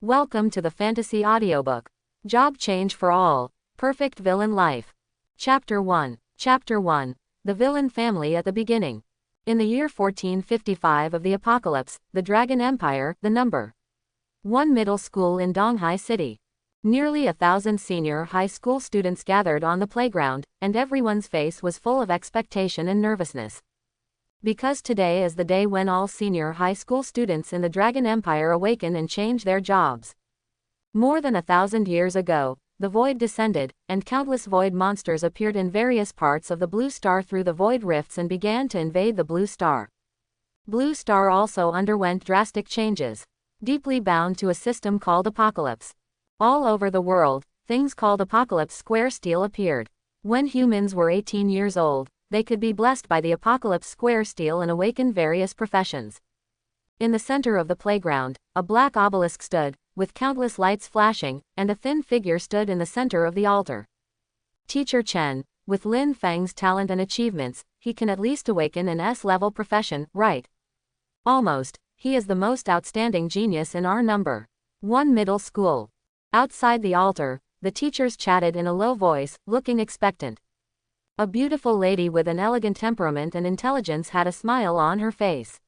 Welcome to the Fantasy Audiobook. Job Change for All. Perfect Villain Life. Chapter 1. Chapter 1. The Villain Family at the Beginning. In the year 1455 of the Apocalypse, the Dragon Empire, the number 1 middle school in Donghai City. Nearly 1,000 senior high school students gathered on the playground, and everyone's face was full of expectation and nervousness. Because today is the day when all senior high school students in the Dragon Empire awaken and change their jobs. More than 1,000 years ago, the void descended, and countless void monsters appeared in various parts of the Blue Star through the void rifts and began to invade the Blue Star. Blue Star also underwent drastic changes, deeply bound to a system called Apocalypse. All over the world, things called Apocalypse Square Steel appeared. When humans were 18 years old, they could be blessed by the Apocalypse Square Steel and awaken various professions. In the center of the playground, a black obelisk stood, with countless lights flashing, and a thin figure stood in the center of the altar. Teacher Chen, with Lin Feng's talent and achievements, he can at least awaken an S-level profession, right? Almost. He is the most outstanding genius in our number 1 middle school. Outside the altar, the teachers chatted in a low voice, looking expectant. A beautiful lady with an elegant temperament and intelligence had a smile on her face.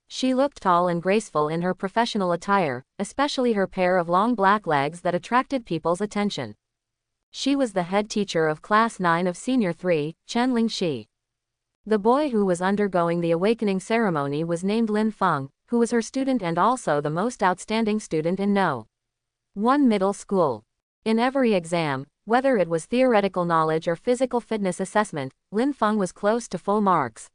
She looked tall and graceful in her professional attire, especially her pair of long black legs that attracted people's attention. She was the head teacher of Class 9 of Senior 3, Chen Lingxi. The boy who was undergoing the awakening ceremony was named Lin Fong, who was her student and also the most outstanding student in No. 1 middle school. In every exam, whether it was theoretical knowledge or physical fitness assessment, Lin Fong was close to full marks.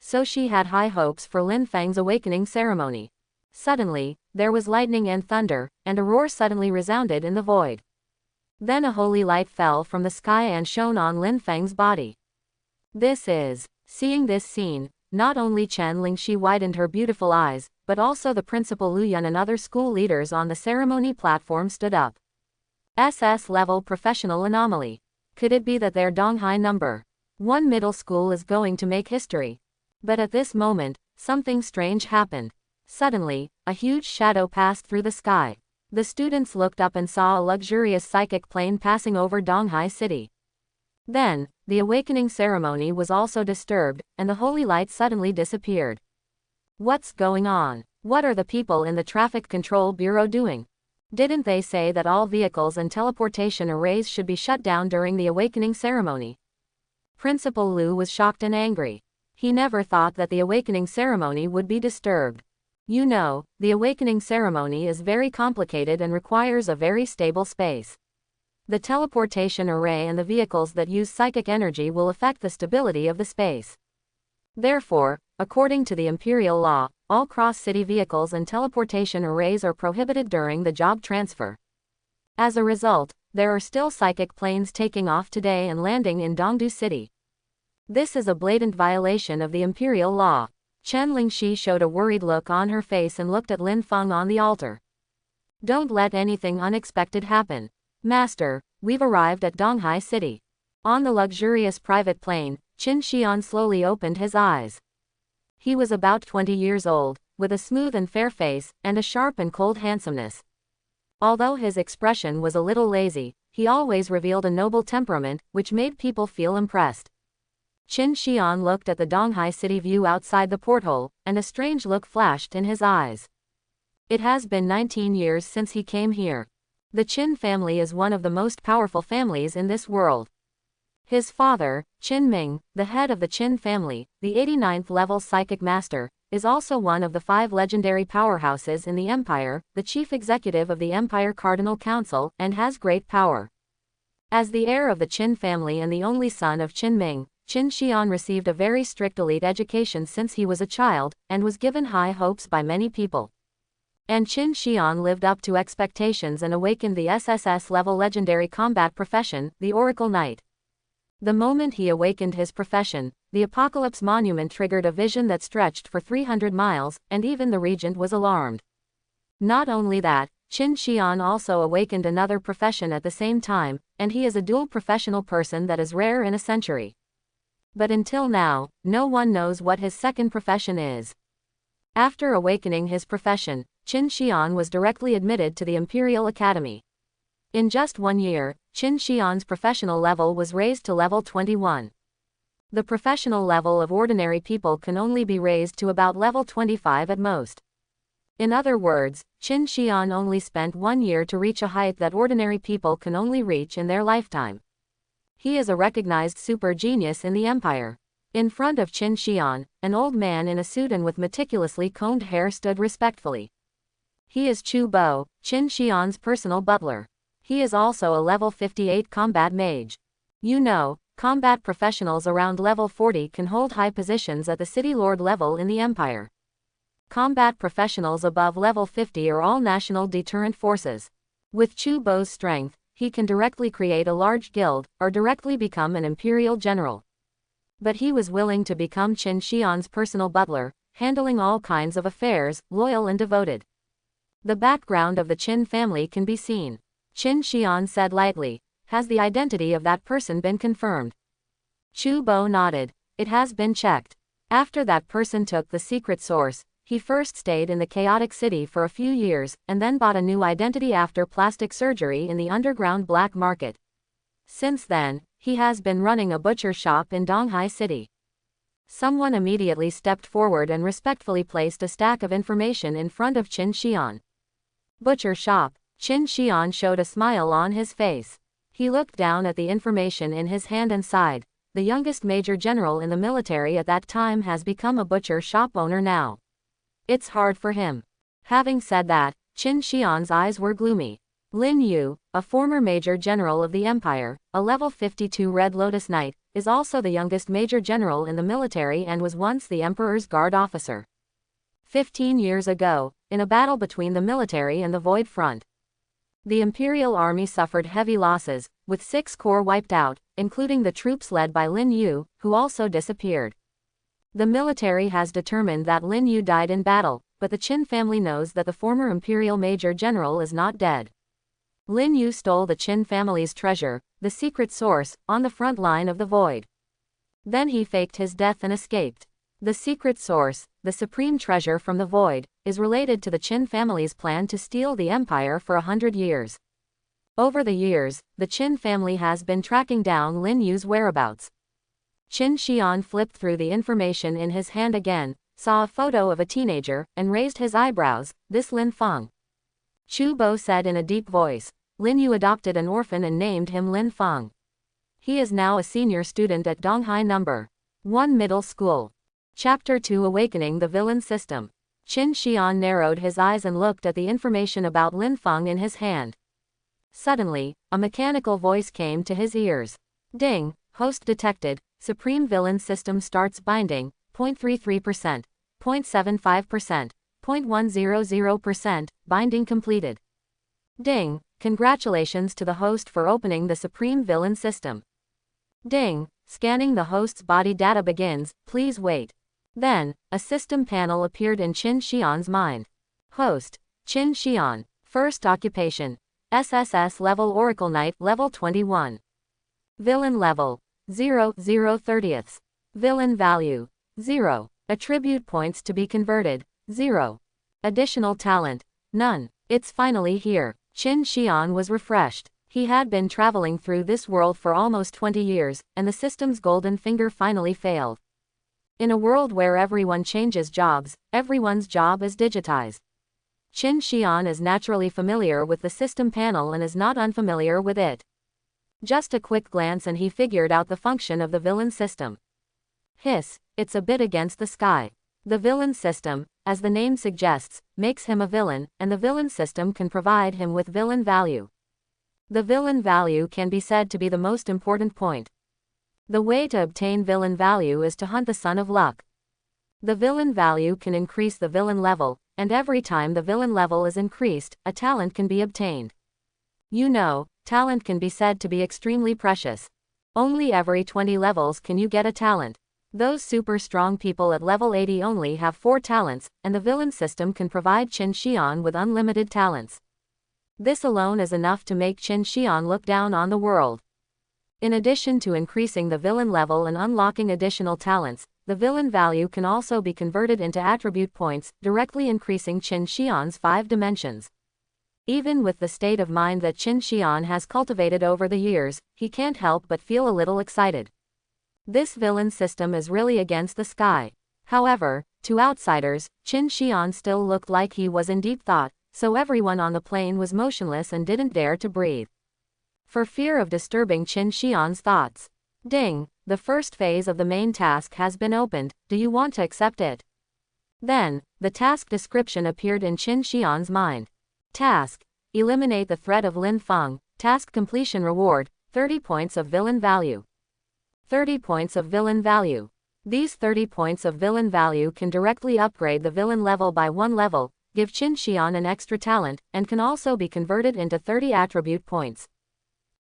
So she had high hopes for Lin Feng's awakening ceremony. Suddenly, there was lightning and thunder, and a roar suddenly resounded in the void. Then a holy light fell from the sky and shone on Lin Feng's body. Seeing this scene, not only Chen Lingxi widened her beautiful eyes, but also the principal Lu Yun and other school leaders on the ceremony platform stood up. SS-level professional anomaly. Could it be that their Donghai number 1 middle school is going to make history? But at this moment, something strange happened. Suddenly, a huge shadow passed through the sky. The students looked up and saw a luxurious psychic plane passing over Donghai City. Then, the awakening ceremony was also disturbed, and the holy light suddenly disappeared. What's going on? What are the people in the Traffic Control Bureau doing? Didn't they say that all vehicles and teleportation arrays should be shut down during the awakening ceremony? Principal Lu was shocked and angry. He never thought that the awakening ceremony would be disturbed. You know, the awakening ceremony is very complicated and requires a very stable space. The teleportation array and the vehicles that use psychic energy will affect the stability of the space. Therefore, according to the imperial law, all cross-city vehicles and teleportation arrays are prohibited during the job transfer. As a result, there are still psychic planes taking off today and landing in Dongdu City. This is a blatant violation of the imperial law. Chen Lingxi showed a worried look on her face and looked at Lin Fong on the altar. Don't let anything unexpected happen. Master, we've arrived at Donghai City. On the luxurious private plane, Qin Xian slowly opened his eyes. He was about 20 years old, with a smooth and fair face, and a sharp and cold handsomeness. Although his expression was a little lazy, he always revealed a noble temperament, which made people feel impressed. Qin Xian looked at the Donghai City view outside the porthole, and a strange look flashed in his eyes. It has been 19 years since he came here. The Qin family is one of the most powerful families in this world. His father, Qin Ming, the head of the Qin family, the 89th level psychic master, is also one of the 5 legendary powerhouses in the empire, the chief executive of the Empire Cardinal Council, and has great power. As the heir of the Qin family and the only son of Qin Ming, Qin Xian received a very strict elite education since he was a child, and was given high hopes by many people. And Qin Xian lived up to expectations and awakened the SSS-level legendary combat profession, the Oracle Knight. The moment he awakened his profession, the Apocalypse Monument triggered a vision that stretched for 300 miles, and even the regent was alarmed. Not only that, Qin Xian also awakened another profession at the same time, and he is a dual professional person that is rare in a century. But until now, no one knows what his second profession is. After awakening his profession, Qin Xian was directly admitted to the Imperial Academy. In just 1 year, Qin Xian's professional level was raised to level 21. The professional level of ordinary people can only be raised to about level 25 at most. In other words, Qin Xian only spent 1 year to reach a height that ordinary people can only reach in their lifetime. He is a recognized super genius in the empire. In front of Qin Xian, an old man in a suit and with meticulously combed hair stood respectfully. He is Chu Bo, Qin Xian's personal butler. He is also a level 58 combat mage. You know, combat professionals around level 40 can hold high positions at the city lord level in the empire. Combat professionals above level 50 are all national deterrent forces. With Chu Bo's strength, he can directly create a large guild, or directly become an imperial general. But he was willing to become Qin Xian's personal butler, handling all kinds of affairs, loyal and devoted. The background of the Qin family can be seen. Qin Xian said lightly, "Has the identity of that person been confirmed?" Chu Bo nodded. "It has been checked. After that person took the secret source, he first stayed in the chaotic city for a few years, and then bought a new identity after plastic surgery in the underground black market. Since then, he has been running a butcher shop in Donghai City." Someone immediately stepped forward and respectfully placed a stack of information in front of Qin Xian. Butcher shop. Qin Xian showed a smile on his face. He looked down at the information in his hand and sighed. The youngest major general in the military at that time has become a butcher shop owner now. It's hard for him. Having said that, Qin Xian's eyes were gloomy. Lin Yu, a former major general of the empire, a level 52 Red Lotus Knight, is also the youngest major general in the military and was once the emperor's guard officer. 15 years ago, in a battle between the military and the Void Front, the imperial army suffered heavy losses, with 6 corps wiped out, including the troops led by Lin Yu, who also disappeared. The military has determined that Lin Yu died in battle, but the Qin family knows that the former imperial major general is not dead. Lin Yu stole the Qin family's treasure, the secret source, on the front line of the Void. Then he faked his death and escaped. The secret source, the supreme treasure from the Void, is related to the Qin family's plan to steal the empire for 100 years. Over the years, the Qin family has been tracking down Lin Yu's whereabouts. Qin Xian flipped through the information in his hand again, saw a photo of a teenager, and raised his eyebrows. "This Lin Fong?" Chu Bo said in a deep voice. "Lin Yu adopted an orphan and named him Lin Fong. He is now a senior student at Donghai No. 1 Middle School. Chapter 2 Awakening the Villain System." Qin Xian narrowed his eyes and looked at the information about Lin Fong in his hand. Suddenly, a mechanical voice came to his ears. "Ding, host detected, Supreme Villain System starts binding, 0.33%, 0.75%, 0.100%, binding completed. Ding, congratulations to the host for opening the Supreme Villain System. Ding, scanning the host's body data begins, please wait." Then, a system panel appeared in Qin Xian's mind. Host, Qin Xian, first occupation, SSS level Oracle Knight level 21. Villain level, 0.030. Villain value, 0. Attribute points to be converted, 0. Additional talent, none. It's finally here. Qin Xian was refreshed. He had been traveling through this world for almost 20 years, and the system's golden finger finally failed. In a world where everyone changes jobs, everyone's job is digitized. Qin Xian is naturally familiar with the system panel and is not unfamiliar with it. Just a quick glance and he figured out the function of the villain system. Hiss, it's a bit against the sky. The villain system, as the name suggests, makes him a villain, and the villain system can provide him with villain value. The villain value can be said to be the most important point. The way to obtain villain value is to hunt the Son of Luck. The villain value can increase the villain level, and every time the villain level is increased, a talent can be obtained. You know, talent can be said to be extremely precious. Only every 20 levels can you get a talent. Those super strong people at level 80 only have 4 talents, and the villain system can provide Qin Xian with unlimited talents. This alone is enough to make Qin Xian look down on the world. In addition to increasing the villain level and unlocking additional talents, the villain value can also be converted into attribute points, directly increasing Qin Xian's 5 dimensions. Even with the state of mind that Qin Xian has cultivated over the years, he can't help but feel a little excited. This villain system is really against the sky. However, to outsiders, Qin Xian still looked like he was in deep thought, so everyone on the plane was motionless and didn't dare to breathe, for fear of disturbing Qin Xian's thoughts. Ding! The first phase of the main task has been opened, do you want to accept it? Then, the task description appeared in Qin Xian's mind. Task: eliminate the threat of Lin Fong. Task completion reward: 30 points of villain value. 30 points of villain value. These 30 points of villain value can directly upgrade the villain level by 1 level, give Qin Xian an extra talent, and can also be converted into 30 attribute points.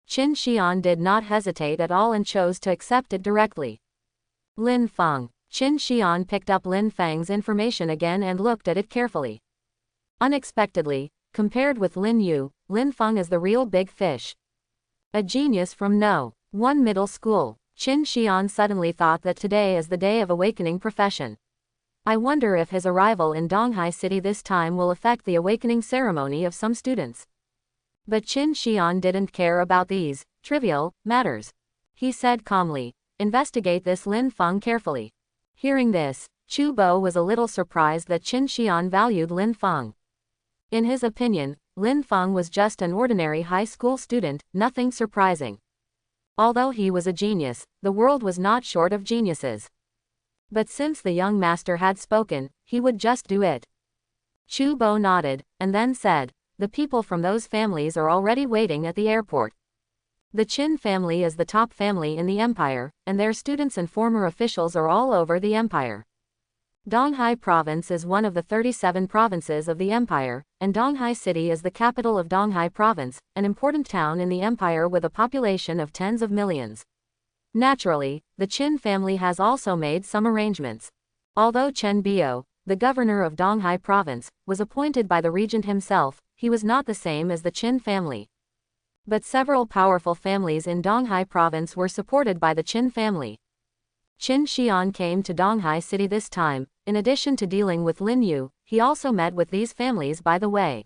Qin Xian did not hesitate at all and chose to accept it directly. Lin Fong. Qin Xian picked up Lin Feng's information again and looked at it carefully. Unexpectedly, compared with Lin Yu, Lin Fong is the real big fish. A genius from No. 1 middle school. Qin Xian suddenly thought that today is the day of awakening profession. I wonder if his arrival in Donghai City this time will affect the awakening ceremony of some students. But Qin Xian didn't care about these trivial matters. He said calmly, investigate this Lin Fong carefully. Hearing this, Chu Bo was a little surprised that Qin Xian valued Lin Fong. In his opinion, Lin Fong was just an ordinary high school student, nothing surprising. Although he was a genius, the world was not short of geniuses. But since the young master had spoken, he would just do it. Chu Bo nodded, and then said, the people from those families are already waiting at the airport. The Qin family is the top family in the empire, and their students and former officials are all over the empire. Donghai Province is one of the 37 provinces of the empire, and Donghai City is the capital of Donghai Province, an important town in the empire with a population of tens of millions. Naturally, the Qin family has also made some arrangements. Although Chen Biao, the governor of Donghai Province, was appointed by the regent himself, he was not the same as the Qin family. But several powerful families in Donghai Province were supported by the Qin family. Qin Xian came to Donghai City this time. In addition to dealing with Lin Yu, he also met with these families by the way.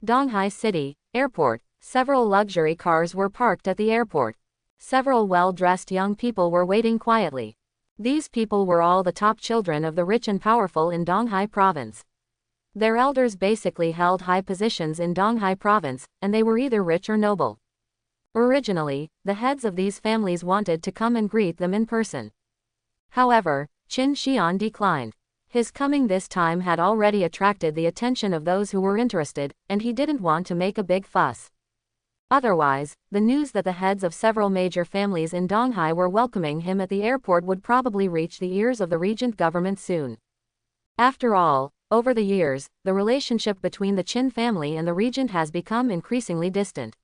Donghai City, airport. Several luxury cars were parked at the airport. Several well-dressed young people were waiting quietly. These people were all the top children of the rich and powerful in Donghai Province. Their elders basically held high positions in Donghai Province, and they were either rich or noble. Originally, the heads of these families wanted to come and greet them in person. However, Qin Xian declined. His coming this time had already attracted the attention of those who were interested, and he didn't want to make a big fuss. Otherwise, the news that the heads of several major families in Donghai were welcoming him at the airport would probably reach the ears of the regent government soon. After all, over the years, the relationship between the Qin family and the regent has become increasingly distant.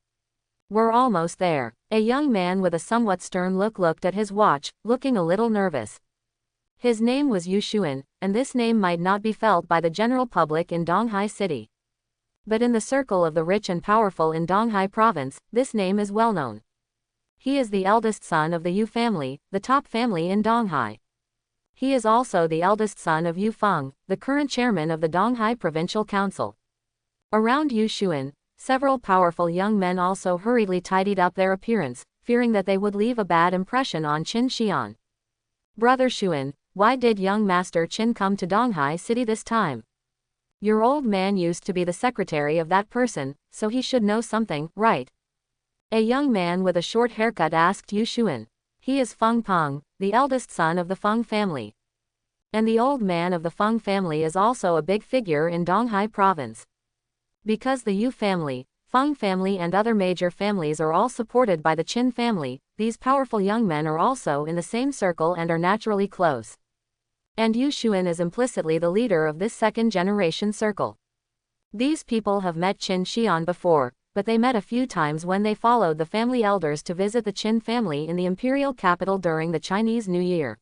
We're almost there. A young man with a somewhat stern look looked at his watch, looking a little nervous. His name was Yu Xuan, and this name might not be felt by the general public in Donghai City. But in the circle of the rich and powerful in Donghai Province, this name is well known. He is the eldest son of the Yu family, the top family in Donghai. He is also the eldest son of Yu Feng, the current chairman of the Donghai Provincial Council. Around Yu Xuan, several powerful young men also hurriedly tidied up their appearance, fearing that they would leave a bad impression on Qin Xian. Brother Xuan, why did young Master Qin come to Donghai City this time? Your old man used to be the secretary of that person, so he should know something, right? A young man with a short haircut asked Yu Xuan. He is Feng Peng, the eldest son of the Feng family. And the old man of the Feng family is also a big figure in Donghai Province. Because the Yu family, Feng family and other major families are all supported by the Qin family, these powerful young men are also in the same circle and are naturally close. And Yu Xuan is implicitly the leader of this second-generation circle. These people have met Qin Xian before, but they met a few times when they followed the family elders to visit the Qin family in the imperial capital during the Chinese New Year.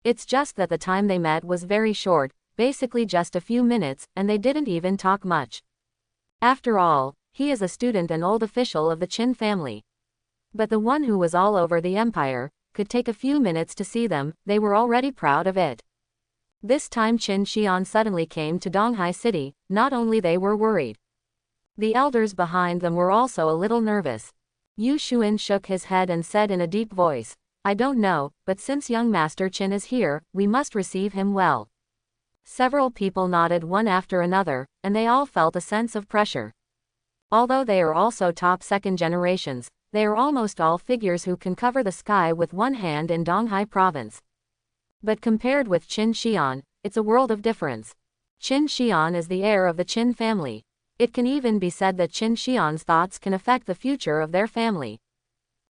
It's just that the time they met was very short, basically just a few minutes, and they didn't even talk much. After all, he is a student and old official of the Qin family. But the one who was all over the empire, could take a few minutes to see them, they were already proud of it. This time Qin Xian suddenly came to Donghai City, not only they were worried. The elders behind them were also a little nervous. Yu Xuan shook his head and said in a deep voice, I don't know, but since young Master Qin is here, we must receive him well. Several people nodded one after another, and they all felt a sense of pressure. Although they are also top second generations, they are almost all figures who can cover the sky with one hand in Donghai province. But compared with Qin Xian, it's a world of difference. Qin Xian is the heir of the Qin family. It can even be said that Qin Xian's thoughts can affect the future of their family.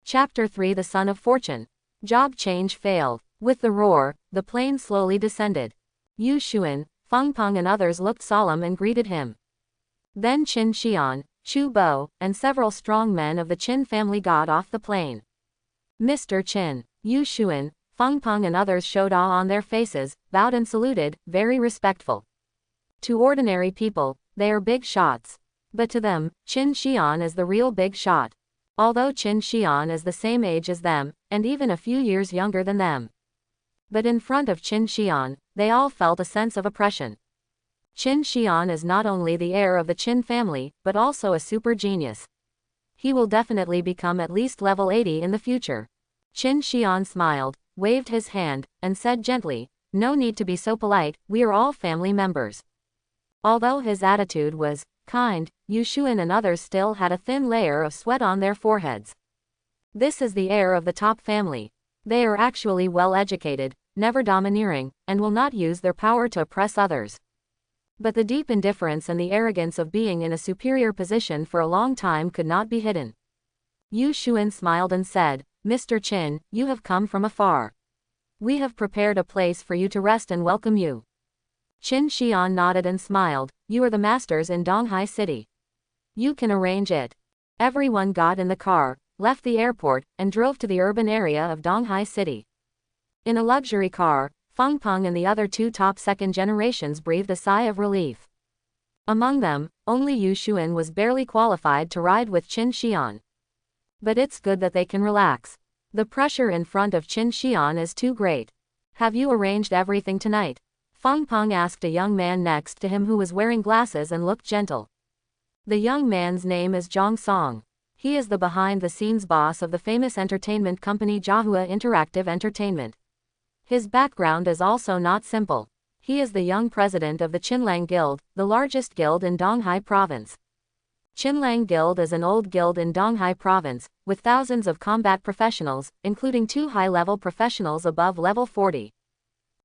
Chapter 3 The Son of Fortune. Job change failed. With the roar, the plane slowly descended. Yu Xuan, Feng Peng and others looked solemn and greeted him. Then Qin Xian, Chu Bo, and several strong men of the Qin family got off the plane. Mr. Qin, Yu Xuan, Feng Peng and others showed awe on their faces, bowed and saluted, very respectful. To ordinary people, they are big shots. But to them, Qin Xian is the real big shot. Although Qin Xian is the same age as them, and even a few years younger than them. But in front of Qin Xian, they all felt a sense of oppression. Qin Xian is not only the heir of the Qin family, but also a super genius. He will definitely become at least level 80 in the future. Qin Xian smiled, waved his hand, and said gently, no need to be so polite, we are all family members. Although his attitude was kind, Yu Xuan and others still had a thin layer of sweat on their foreheads. This is the heir of the top family. They are actually well educated, never domineering, and will not use their power to oppress others. But the deep indifference and the arrogance of being in a superior position for a long time could not be hidden. Yu Xuan smiled and said, Mr. Qin, you have come from afar. We have prepared a place for you to rest and welcome you. Qin Xian nodded and smiled, you are the masters in Donghai City. You can arrange it. Everyone got in the car, left the airport, and drove to the urban area of Donghai City. In a luxury car, Feng Peng and the other two top second generations breathed a sigh of relief. Among them, only Yu Xuan was barely qualified to ride with Qin Xian. But it's good that they can relax. The pressure in front of Qin Xian is too great. Have you arranged everything tonight? Feng Peng asked a young man next to him who was wearing glasses and looked gentle. The young man's name is Zhang Song. He is the behind-the-scenes boss of the famous entertainment company Jiahua Interactive Entertainment. His background is also not simple. He is the young president of the Qinlang Guild, the largest guild in Donghai Province. Qinlang Guild is an old guild in Donghai Province, with thousands of combat professionals, including 2 high-level professionals above level 40.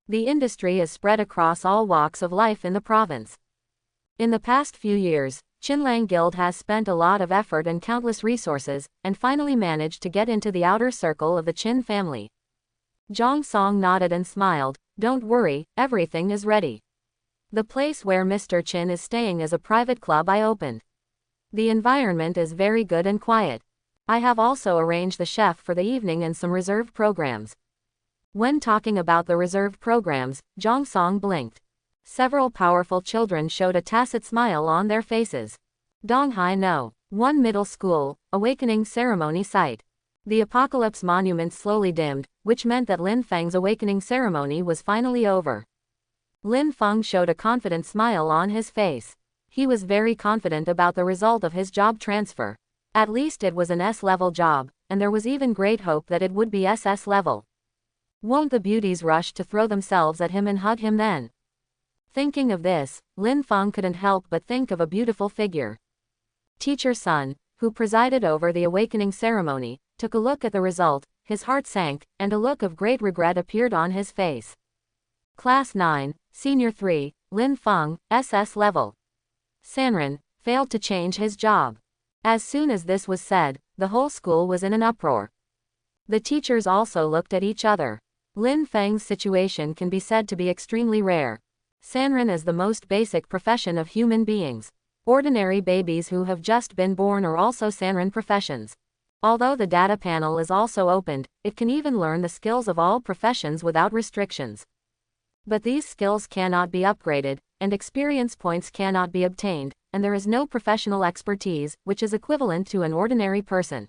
The industry is spread across all walks of life in the province. In the past few years, Qinlang Guild has spent a lot of effort and countless resources, and finally managed to get into the outer circle of the Qin family. Zhang Song nodded and smiled, don't worry, everything is ready. The place where Mr. Qin is staying is a private club I opened. The environment is very good and quiet. I have also arranged the chef for the evening and some reserved programs. When talking about the reserved programs, Zhang Song blinked. Several powerful children showed a tacit smile on their faces. Donghai No. 1 Middle School, Awakening Ceremony Site. The Apocalypse Monument slowly dimmed, which meant that Lin Feng's awakening ceremony was finally over. Lin Fong showed a confident smile on his face. He was very confident about the result of his job transfer. At least it was an S-level job, and there was even great hope that it would be SS level. Won't the beauties rush to throw themselves at him and hug him then? Thinking of this, Lin Fong couldn't help but think of a beautiful figure. Teacher Sun, who presided over the awakening ceremony, took a look at the result, his heart sank, and a look of great regret appeared on his face. Class 9, Senior 3, Lin Fong, SS level. Sanren, failed to change his job. As soon as this was said, the whole school was in an uproar. The teachers also looked at each other. Lin Feng's situation can be said to be extremely rare. Sanren is the most basic profession of human beings. Ordinary babies who have just been born are also Sanren professions. Although the data panel is also opened, it can even learn the skills of all professions without restrictions. But these skills cannot be upgraded, and experience points cannot be obtained, and there is no professional expertise, which is equivalent to an ordinary person.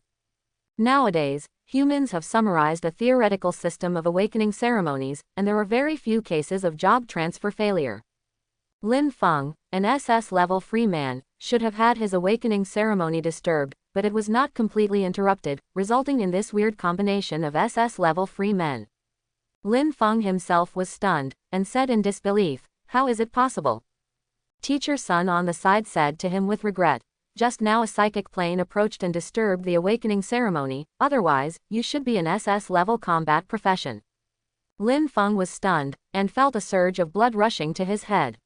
Nowadays, humans have summarized a theoretical system of awakening ceremonies, and there are very few cases of job transfer failure. Lin Fong, an SS-level free man, should have had his awakening ceremony disturbed, but it was not completely interrupted, resulting in this weird combination of SS-level free men. Lin Fong himself was stunned, and said in disbelief, "How is it possible?" Teacher Sun on the side said to him with regret, "Just now a psychic plane approached and disturbed the awakening ceremony, otherwise, you should be an SS-level combat profession." Lin Fong was stunned, and felt a surge of blood rushing to his head.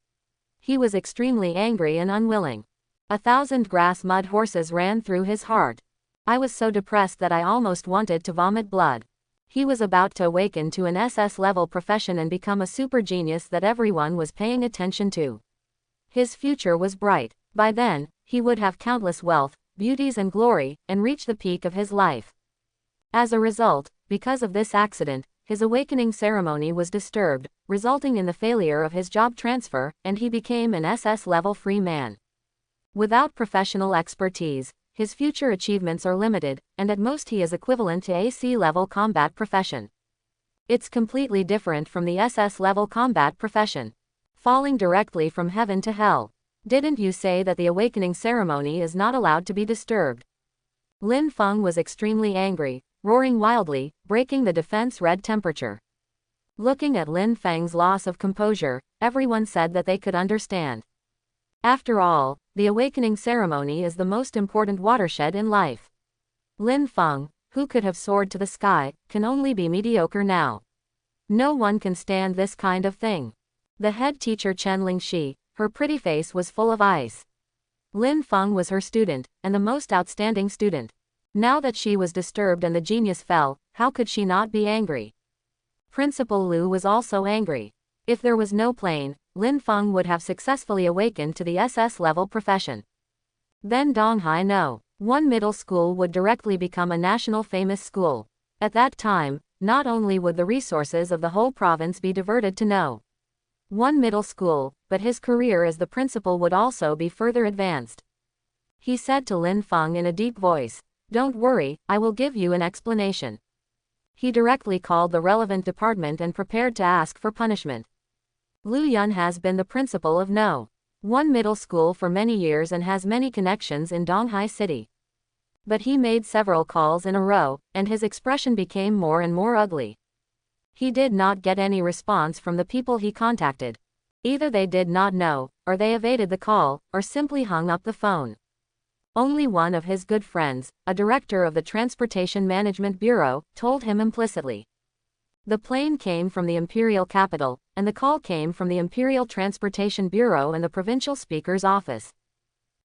He was extremely angry and unwilling. 1,000 grass mud horses ran through his heart. I was so depressed that I almost wanted to vomit blood. He was about to awaken to an SS-level profession and become a super genius that everyone was paying attention to. His future was bright. By then, he would have countless wealth, beauties and glory, and reach the peak of his life. As a result, because of this accident, his awakening ceremony was disturbed, resulting in the failure of his job transfer, and he became an SS-level free man. Without professional expertise, his future achievements are limited, and at most he is equivalent to AC-level combat profession. It's completely different from the SS-level combat profession. Falling directly from heaven to hell. Didn't you say that the awakening ceremony is not allowed to be disturbed? Lin Fong was extremely angry, roaring wildly, breaking the defense red temperature. Looking at Lin Feng's loss of composure, everyone said that they could understand. After all, the awakening ceremony is the most important watershed in life. Lin Fong, who could have soared to the sky, can only be mediocre now. No one can stand this kind of thing. The head teacher Chen Lingxi, her pretty face was full of ice. Lin Fong was her student, and the most outstanding student. Now that she was disturbed and the genius fell, how could she not be angry? Principal Liu was also angry. If there was no plane, Lin Fong would have successfully awakened to the SS-level profession. Then Donghai No. 1 middle school would directly become a national famous school. At that time, not only would the resources of the whole province be diverted to No. 1 middle school, but his career as the principal would also be further advanced. He said to Lin Fong in a deep voice, "Don't worry, I will give you an explanation." He directly called the relevant department and prepared to ask for punishment. Liu Yun has been the principal of No. 1 middle school for many years and has many connections in Donghai City. But he made several calls in a row, and his expression became more and more ugly. He did not get any response from the people he contacted. Either they did not know, or they evaded the call, or simply hung up the phone. Only one of his good friends, a director of the Transportation Management Bureau, told him implicitly. The plane came from the imperial capital, and the call came from the Imperial Transportation Bureau and the provincial speaker's office.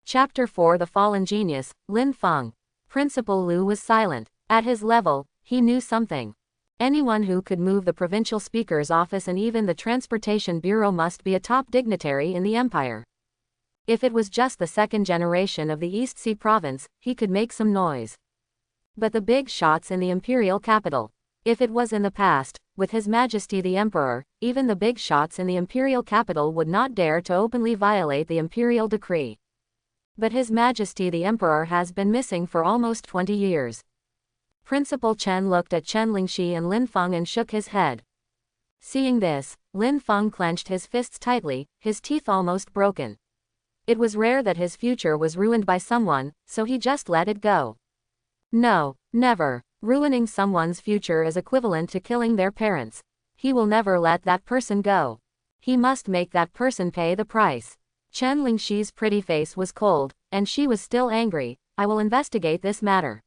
Chapter 4 The Fallen Genius, Lin Fong. Principal Liu was silent. At his level, he knew something. Anyone who could move the provincial speaker's office and even the Transportation Bureau must be a top dignitary in the empire. If it was just the second generation of the East Sea province, he could make some noise. But the big shots in the imperial capital. If it was in the past, with His Majesty the Emperor, even the big shots in the imperial capital would not dare to openly violate the imperial decree. But His Majesty the Emperor has been missing for almost 20 years. Principal Chen looked at Chen Lingxi and Lin Fong and shook his head. Seeing this, Lin Fong clenched his fists tightly, his teeth almost broken. It was rare that his future was ruined by someone, so he just let it go. No, never. Ruining someone's future is equivalent to killing their parents. He will never let that person go. He must make that person pay the price. Chen Lingxi's pretty face was cold, and she was still angry. I will investigate this matter.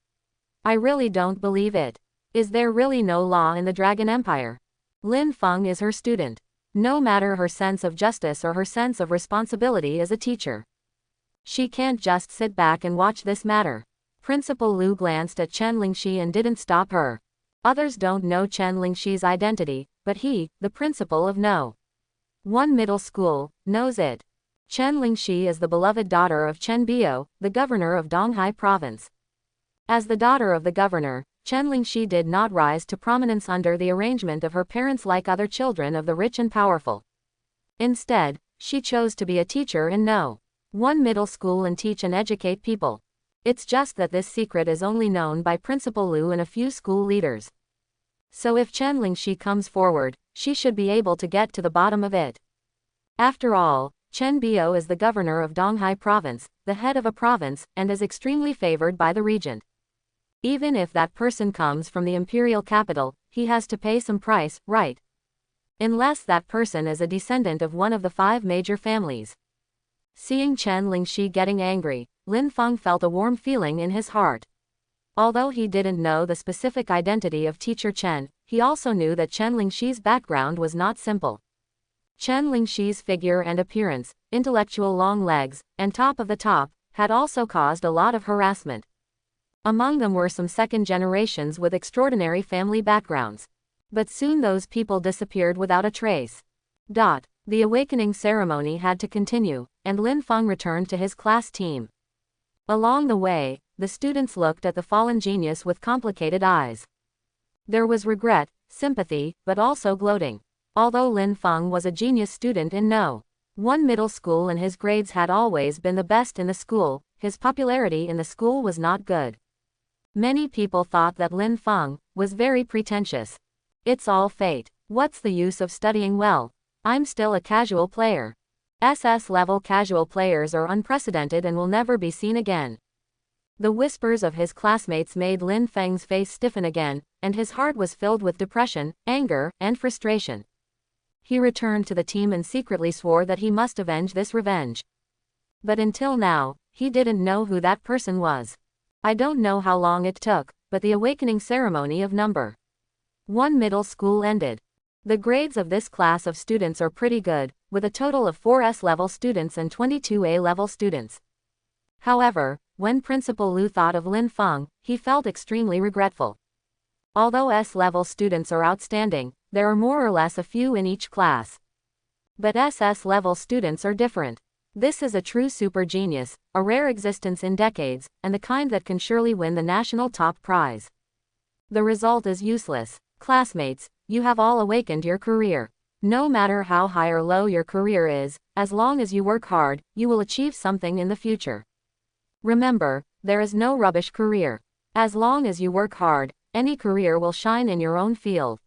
I really don't believe it. Is there really no law in the Dragon Empire? Lin Fong is her student. No matter her sense of justice or her sense of responsibility as a teacher. She can't just sit back and watch this matter. Principal Liu glanced at Chen Lingxi and didn't stop her. Others don't know Chen Lingxi's identity, but he, the principal of No. 1 middle school, knows it. Chen Lingxi is the beloved daughter of Chen Biao, the governor of Donghai province. As the daughter of the governor, Chen Lingxi did not rise to prominence under the arrangement of her parents like other children of the rich and powerful. Instead, she chose to be a teacher in No. 1 middle school and teach and educate people. It's just that this secret is only known by Principal Lu and a few school leaders. So if Chen Lingxi comes forward, she should be able to get to the bottom of it. After all, Chen Bio is the governor of Donghai province, the head of a province, and is extremely favored by the regent. Even if that person comes from the imperial capital, he has to pay some price, right? Unless that person is a descendant of one of the 5 major families. Seeing Chen Lingxi getting angry, Lin Fong felt a warm feeling in his heart. Although he didn't know the specific identity of teacher Chen, he also knew that Chen Lingxi's background was not simple. Chen Lingxi's figure and appearance, intellectual long legs, and top of the top, had also caused a lot of harassment. Among them were some second generations with extraordinary family backgrounds. But soon those people disappeared without a trace. The awakening ceremony had to continue, and Lin Fong returned to his class team. Along the way, the students looked at the fallen genius with complicated eyes. There was regret, sympathy, but also gloating. Although Lin Fong was a genius student in No. 1 middle school and his grades had always been the best in the school, his popularity in the school was not good. Many people thought that Lin Fong was very pretentious. It's all fate. What's the use of studying well? I'm still a casual player. SS-level casual players are unprecedented and will never be seen again. The whispers of his classmates made Lin Feng's face stiffen again, and his heart was filled with depression, anger, and frustration. He returned to the team and secretly swore that he must avenge this revenge. But until now, he didn't know who that person was. I don't know how long it took, but the awakening ceremony of No. 1 middle school ended. The grades of this class of students are pretty good, with a total of 4 S-level students and 22 A-level students. However, when Principal Lu thought of Lin Fong, he felt extremely regretful. Although S-level students are outstanding, there are more or less a few in each class. But SS-level students are different. This is a true super genius, a rare existence in decades, and the kind that can surely win the national top prize. The result is useless. Classmates, you have all awakened your career. No matter how high or low your career is, as long as you work hard, you will achieve something in the future. Remember, there is no rubbish career. As long as you work hard, any career will shine in your own field.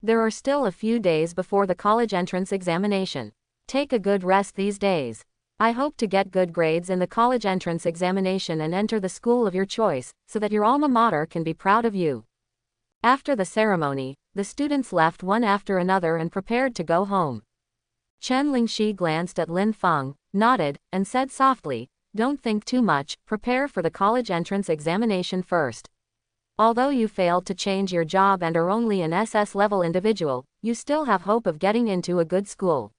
There are still a few days before the college entrance examination. Take a good rest these days. I hope to get good grades in the college entrance examination and enter the school of your choice, so that your alma mater can be proud of you. After the ceremony, the students left one after another and prepared to go home. Chen Lingxi glanced at Lin Fong, nodded, and said softly, "Don't think too much, prepare for the college entrance examination first. Although you failed to change your job and are only an SS-level individual, you still have hope of getting into a good school.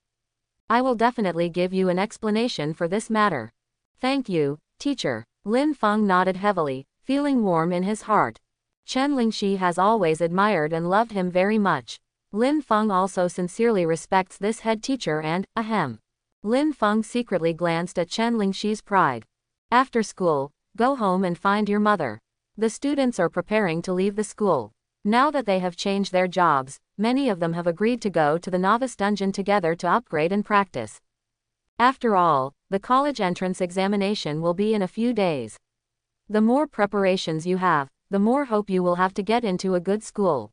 I will definitely give you an explanation for this matter." "Thank you, teacher." Lin Fong nodded heavily, feeling warm in his heart. Chen Lingxi has always admired and loved him very much. Lin Fong also sincerely respects this head teacher and, Lin Fong secretly glanced at Chen Lingxi's pride. "After school, go home and find your mother." The students are preparing to leave the school. Now that they have changed their jobs, many of them have agreed to go to the novice dungeon together to upgrade and practice. After all, the college entrance examination will be in a few days. The more preparations you have, the more hope you will have to get into a good school.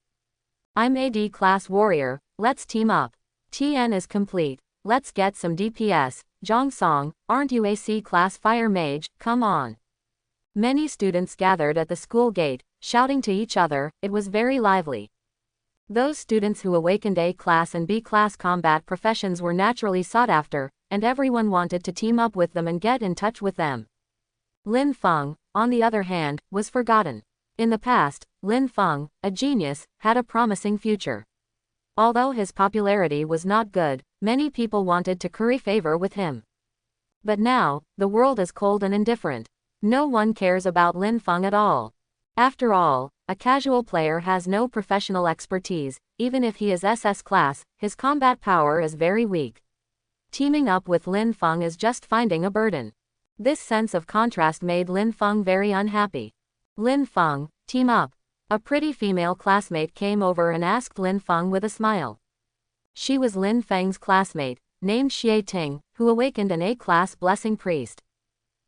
I'm AD class warrior, let's team up. TN is complete, let's get some DPS. Zhang Song, aren't you AC class fire mage, come on. Many students gathered at the school gate, shouting to each other, it was very lively. Those students who awakened A class and B class combat professions were naturally sought after, and everyone wanted to team up with them and get in touch with them. Lin Fong, on the other hand, was forgotten. In the past, Lin Fong, a genius, had a promising future. Although his popularity was not good, many people wanted to curry favor with him. But now, the world is cold and indifferent. No one cares about Lin Fong at all. After all, a casual player has no professional expertise, even if he is SS class, his combat power is very weak. Teaming up with Lin Fong is just finding a burden. This sense of contrast made Lin Fong very unhappy. "Lin Fong, team up." A pretty female classmate came over and asked Lin Fong with a smile. She was Lin Feng's classmate, named Xie Ting, who awakened an A-class blessing priest.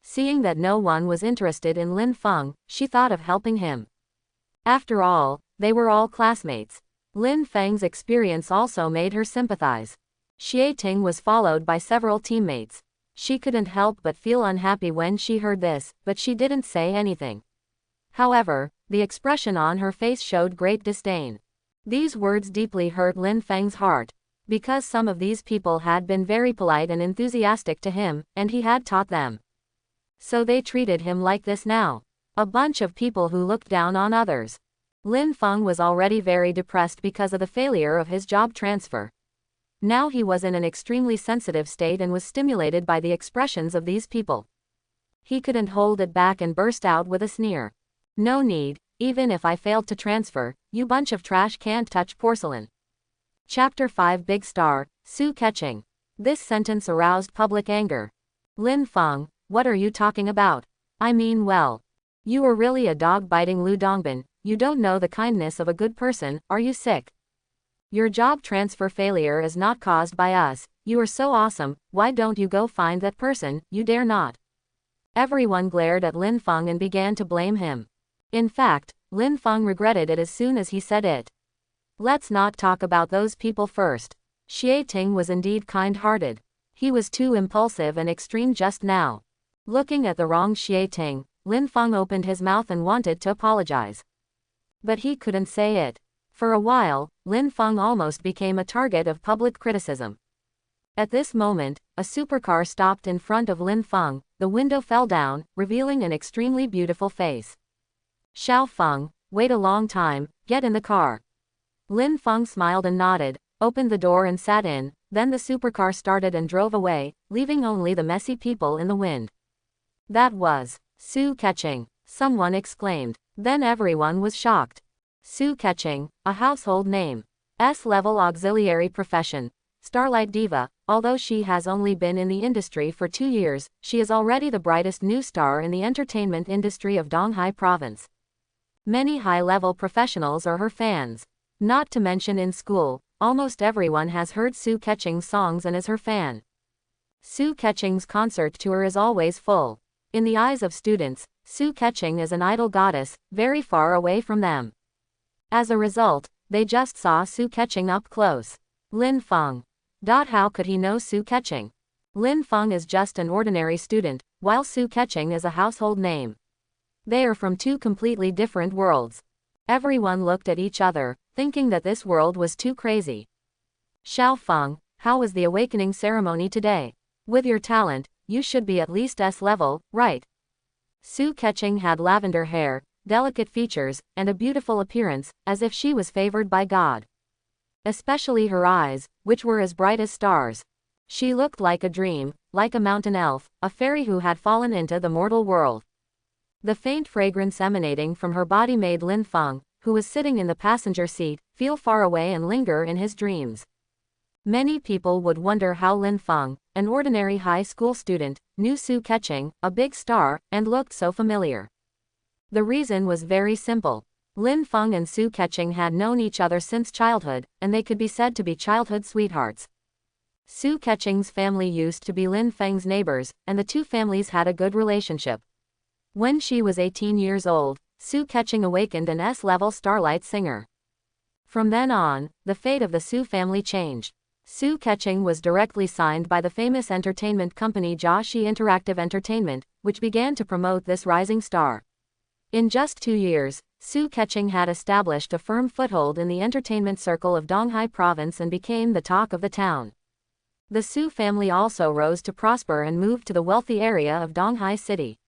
Seeing that no one was interested in Lin Fong, she thought of helping him. After all, they were all classmates. Lin Feng's experience also made her sympathize. Xie Ting was followed by several teammates. She couldn't help but feel unhappy when she heard this, but she didn't say anything. However, the expression on her face showed great disdain. These words deeply hurt Lin Feng's heart, because some of these people had been very polite and enthusiastic to him, and he had taught them. So they treated him like this now. A bunch of people who looked down on others. Lin Fong was already very depressed because of the failure of his job transfer. Now he was in an extremely sensitive state and was stimulated by the expressions of these people. He couldn't hold it back and burst out with a sneer. No need, even if I failed to transfer, you bunch of trash can't touch porcelain. Chapter 5 Big Star, Su Keqing. This sentence aroused public anger. Lin Fong, what are you talking about? I mean, well, you are really a dog-biting Lu Dongbin, you don't know the kindness of a good person, are you sick? Your job transfer failure is not caused by us, you are so awesome, why don't you go find that person, you dare not. Everyone glared at Lin Fong and began to blame him. In fact, Lin Fong regretted it as soon as he said it. Let's not talk about those people first. Xie Ting was indeed kind-hearted. He was too impulsive and extreme just now. Looking at the wrong Xie Ting, Lin Fong opened his mouth and wanted to apologize. But he couldn't say it. For a while, Lin Fong almost became a target of public criticism. At this moment, a supercar stopped in front of Lin Fong, the window fell down, revealing an extremely beautiful face. Xiao Feng, wait a long time, get in the car. Lin Fong smiled and nodded, opened the door and sat in, then the supercar started and drove away, leaving only the messy people in the wind. That was Su Keqing, someone exclaimed. Then everyone was shocked. Su Keqing, a household name. S-level auxiliary profession. Starlight Diva, although she has only been in the industry for 2 years, she is already the brightest new star in the entertainment industry of Donghai province. Many high-level professionals are her fans. Not to mention in school, almost everyone has heard Su Keqing's songs and is her fan. Su Keqing's concert tour is always full. In the eyes of students, Su Keqing is an idol goddess, very far away from them. As a result, they just saw Su Keqing up close. Lin Fong. How could he know Su Keqing? Lin Fong is just an ordinary student, while Su Keqing is a household name. They are from two completely different worlds. Everyone looked at each other, thinking that this world was too crazy. Xiao Feng, how was the awakening ceremony today? With your talent, you should be at least S-level, right? Su Keqing had lavender hair, delicate features, and a beautiful appearance, as if she was favored by God. Especially her eyes, which were as bright as stars. She looked like a dream, like a mountain elf, a fairy who had fallen into the mortal world. The faint fragrance emanating from her body made Lin Fong, who was sitting in the passenger seat, feel far away and linger in his dreams. Many people would wonder how Lin Fong, an ordinary high school student, knew Su Keqing, a big star, and looked so familiar. The reason was very simple. Lin Fong and Su Keqing had known each other since childhood, and they could be said to be childhood sweethearts. Su Keqing's family used to be Lin Feng's neighbors, and the two families had a good relationship. When she was 18 years old, Su Keqing awakened an S-level starlight singer. From then on, the fate of the Su family changed. Su Keqing was directly signed by the famous entertainment company Jiaxi Interactive Entertainment, which began to promote this rising star. In just 2 years, Su Keqing had established a firm foothold in the entertainment circle of Donghai province and became the talk of the town. The Su family also rose to prosper and moved to the wealthy area of Donghai City.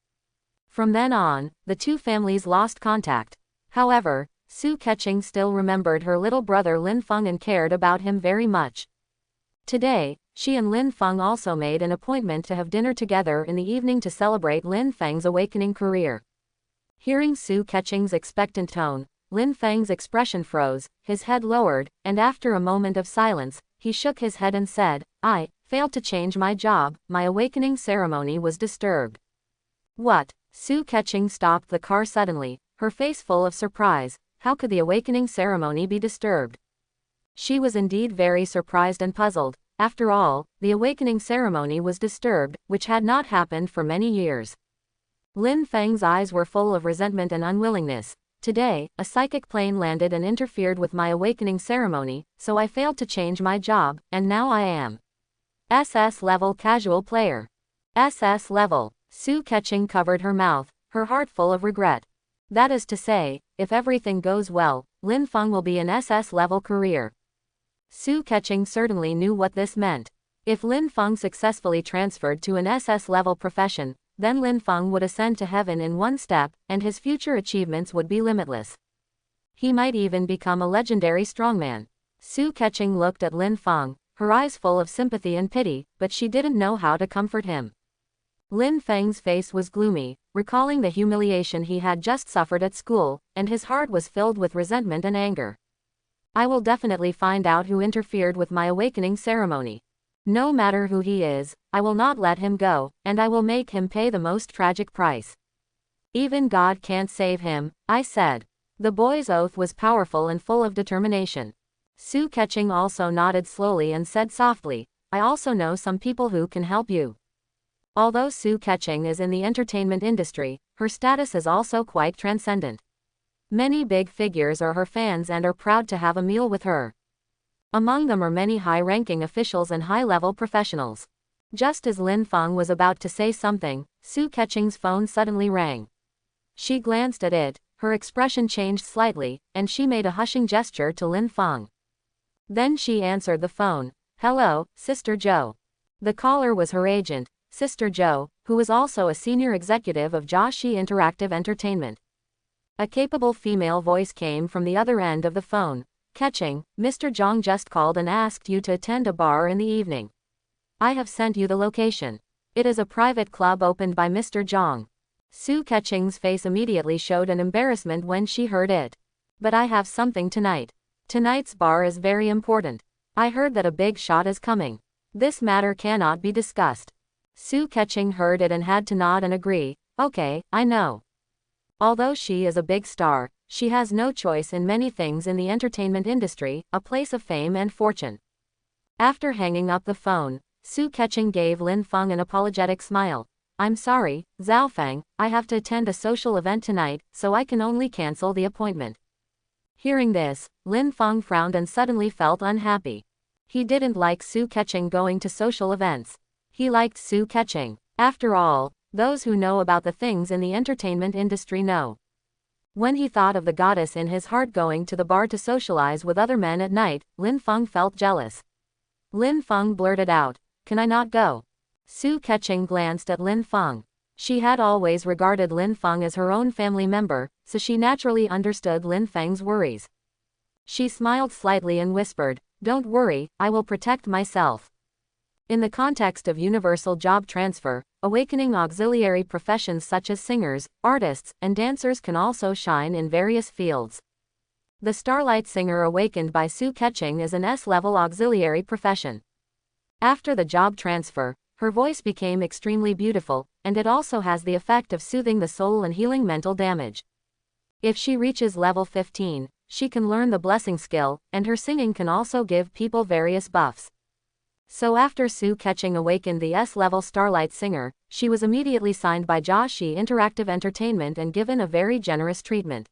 From then on, the two families lost contact. However, Su Keqing still remembered her little brother Lin Fong and cared about him very much. Today, she and Lin Fong also made an appointment to have dinner together in the evening to celebrate Lin Feng's awakening career. Hearing Su Keqing's expectant tone, Lin Feng's expression froze, his head lowered, and after a moment of silence, he shook his head and said, "I failed to change my job, my awakening ceremony was disturbed." What? Su Keqing stopped the car suddenly, her face full of surprise. How could the awakening ceremony be disturbed? She was indeed very surprised and puzzled. After all, the awakening ceremony was disturbed, which had not happened for many years. Lin Feng's eyes were full of resentment and unwillingness. Today, a psychic plane landed and interfered with my awakening ceremony, so I failed to change my job, and now I am SS level casual player. SS level. Su Keqing covered her mouth, her heart full of regret. That is to say, if everything goes well, Lin Fong will be an SS level career. Su Keqing certainly knew what this meant. If Lin Fong successfully transferred to an SS level profession, then Lin Fong would ascend to heaven in one step, and his future achievements would be limitless. He might even become a legendary strongman. Su Keqing looked at Lin Fong, her eyes full of sympathy and pity, but she didn't know how to comfort him. Lin Feng's face was gloomy, recalling the humiliation he had just suffered at school, and his heart was filled with resentment and anger. I will definitely find out who interfered with my awakening ceremony. No matter who he is, I will not let him go, and I will make him pay the most tragic price. Even God can't save him, I said. The boy's oath was powerful and full of determination. Su Keqing also nodded slowly and said softly, I also know some people who can help you. Although Su Keqing is in the entertainment industry, her status is also quite transcendent. Many big figures are her fans and are proud to have a meal with her. Among them are many high-ranking officials and high-level professionals. Just as Lin Fong was about to say something, Su Keqing's phone suddenly rang. She glanced at it, her expression changed slightly, and she made a hushing gesture to Lin Fong. Then she answered the phone. Hello, Sister Zhou. The caller was her agent, Sister Zhou, who was also a senior executive of Jiaxi Interactive Entertainment. A capable female voice came from the other end of the phone. Keqing, Mr. Zhang just called and asked you to attend a bar in the evening. I have sent you the location. It is a private club opened by Mr. Zhang. Su Keqing's face immediately showed an embarrassment when she heard it. But I have something tonight. Tonight's bar is very important. I heard that a big shot is coming. This matter cannot be discussed. Su Keqing heard it and had to nod and agree. Okay, I know. Although she is a big star, she has no choice in many things in the entertainment industry, a place of fame and fortune. After hanging up the phone, Su Keqing gave Lin Fong an apologetic smile. I'm sorry, Zhaofeng, I have to attend a social event tonight, so I can only cancel the appointment. Hearing this, Lin Fong frowned and suddenly felt unhappy. He didn't like Su Keqing going to social events. He liked Su Keqing. After all, those who know about the things in the entertainment industry know. When he thought of the goddess in his heart going to the bar to socialize with other men at night, Lin Fong felt jealous. Lin Fong blurted out, Can I not go? Su Keqing glanced at Lin Fong. She had always regarded Lin Fong as her own family member, so she naturally understood Lin Feng's worries. She smiled slightly and whispered, Don't worry, I will protect myself. In the context of universal job transfer, awakening auxiliary professions such as singers, artists, and dancers can also shine in various fields. The Starlight Singer awakened by Su Keqing is an S-level auxiliary profession. After the job transfer, her voice became extremely beautiful, and it also has the effect of soothing the soul and healing mental damage. If she reaches level 15, she can learn the blessing skill, and her singing can also give people various buffs. So after Su Keqing awakened the S-level Starlight Singer, she was immediately signed by Jiaxi Interactive Entertainment and given a very generous treatment.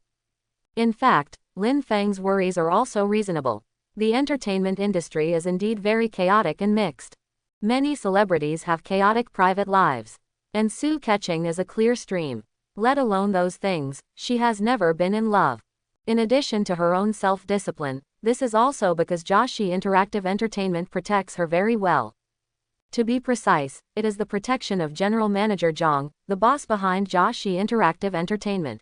In fact, Lin Feng's worries are also reasonable. The entertainment industry is indeed very chaotic and mixed. Many celebrities have chaotic private lives. And Su Keqing is a clear stream. Let alone those things, she has never been in love. In addition to her own self-discipline, this is also because Jiaxi Interactive Entertainment protects her very well. To be precise, it is the protection of General Manager Zhang, the boss behind Jiaxi Interactive Entertainment.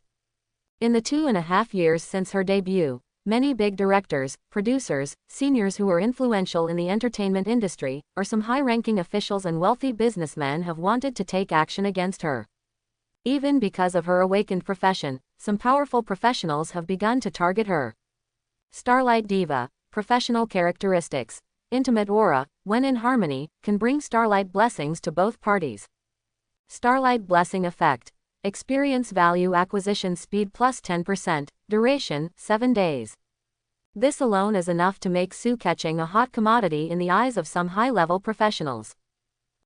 In the 2.5 years since her debut, many big directors, producers, seniors who are influential in the entertainment industry, or some high-ranking officials and wealthy businessmen have wanted to take action against her. Even because of her awakened profession, some powerful professionals have begun to target her. Starlight Diva, professional characteristics, intimate aura, when in harmony, can bring starlight blessings to both parties. Starlight blessing effect, experience value acquisition speed plus 10%, duration, 7 days. This alone is enough to make Su Keqing a hot commodity in the eyes of some high-level professionals.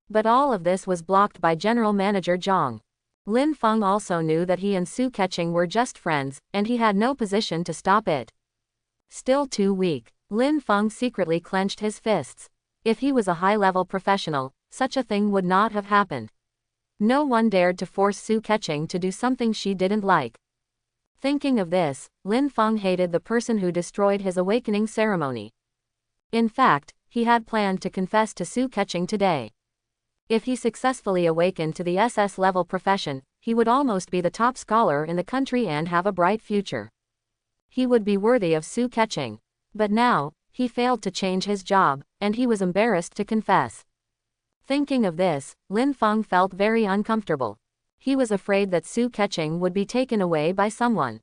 But all of this was blocked by General Manager Zhang. Lin Fong also knew that he and Su Keqing were just friends, and he had no position to stop it. Still too weak, Lin Fong secretly clenched his fists. If he was a high-level professional, such a thing would not have happened. No one dared to force Su Keqing to do something she didn't like. Thinking of this, Lin Fong hated the person who destroyed his awakening ceremony. In fact, he had planned to confess to Su Keqing today. If he successfully awakened to the SS-level profession, he would almost be the top scholar in the country and have a bright future. He would be worthy of Su Keqing. But now, he failed to change his job, and he was embarrassed to confess. Thinking of this, Lin Fong felt very uncomfortable. He was afraid that Su Keqing would be taken away by someone.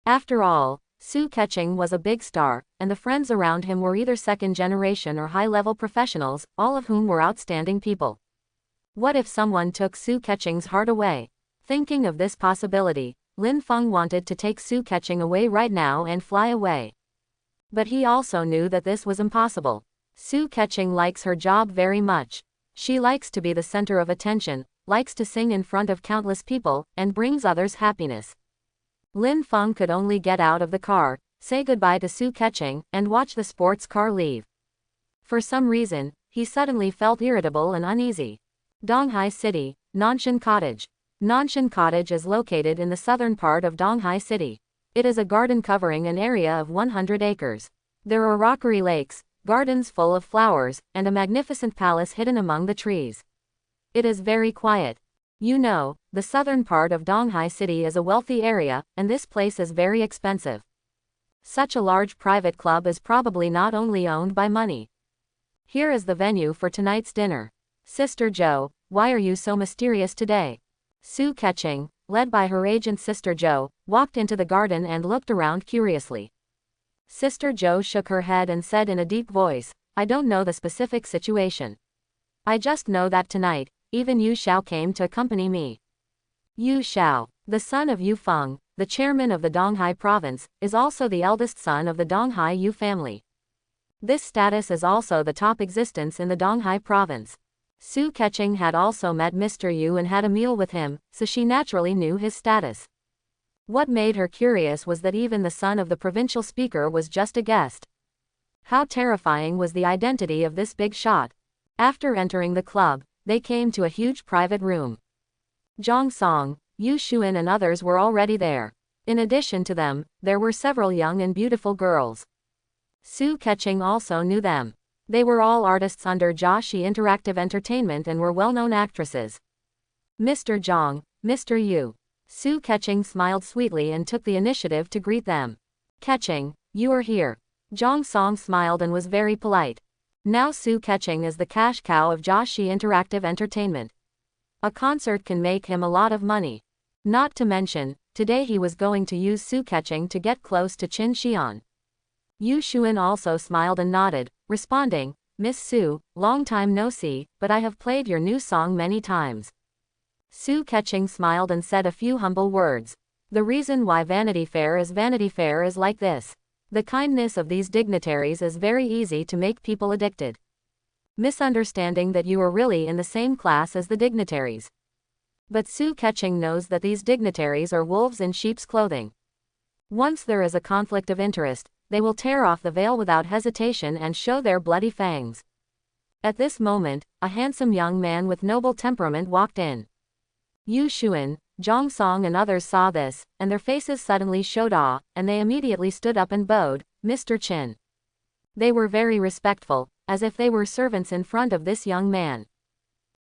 After all, Su Keqing was a big star, and the friends around him were either second-generation or high-level professionals, all of whom were outstanding people. What if someone took Su Keqing's heart away? Thinking of this possibility, Lin Fong wanted to take Su Keqing away right now and fly away. But he also knew that this was impossible. Su Keqing likes her job very much. She likes to be the center of attention, likes to sing in front of countless people, and brings others happiness. Lin Fong could only get out of the car, say goodbye to Su Keqing, and watch the sports car leave. For some reason, he suddenly felt irritable and uneasy. Donghai City, Nanshan Cottage. Nanshan Cottage is located in the southern part of Donghai City. It is a garden covering an area of 100 acres. There are rockery lakes, gardens full of flowers, and a magnificent palace hidden among the trees. It is very quiet. You know, the southern part of Donghai City is a wealthy area, and this place is very expensive. Such a large private club is probably not only owned by money. Here is the venue for tonight's dinner. Sister Zhou, why are you so mysterious today? Su Keqing, led by her agent Sister Zhou, walked into the garden and looked around curiously. Sister Zhou shook her head and said in a deep voice, I don't know the specific situation. I just know that tonight, even Yu Xiao came to accompany me. Yu Xiao, the son of Yu Feng, the chairman of the Donghai province, is also the eldest son of the Donghai Yu family. This status is also the top existence in the Donghai province. Su Keqing had also met Mr. Yu and had a meal with him, so she naturally knew his status. What made her curious was that even the son of the provincial speaker was just a guest. How terrifying was the identity of this big shot. After entering the club, they came to a huge private room. Zhang Song, Yu Xuan and others were already there. In addition to them, there were several young and beautiful girls. Su Keqing also knew them. They were all artists under Jiaxi Interactive Entertainment and were well-known actresses. Mr. Zhang, Mr. Yu. Su Keqing smiled sweetly and took the initiative to greet them. Keqing, you are here. Zhang Song smiled and was very polite. Now Su Keqing is the cash cow of Jiaxi Interactive Entertainment. A concert can make him a lot of money. Not to mention, today he was going to use Su Keqing to get close to Qin Xian. Yu Xuan also smiled and nodded, responding, Miss Su, long time no see, but I have played your new song many times. Su Keqing smiled and said a few humble words. The reason why Vanity Fair is like this. The kindness of these dignitaries is very easy to make people addicted. Misunderstanding that you are really in the same class as the dignitaries. But Su Keqing knows that these dignitaries are wolves in sheep's clothing. Once there is a conflict of interest, they will tear off the veil without hesitation and show their bloody fangs. At this moment, a handsome young man with noble temperament walked in. Yu Xuan, Zhang Song and others saw this, and their faces suddenly showed awe, and they immediately stood up and bowed, Mr. Qin. They were very respectful, as if they were servants in front of this young man.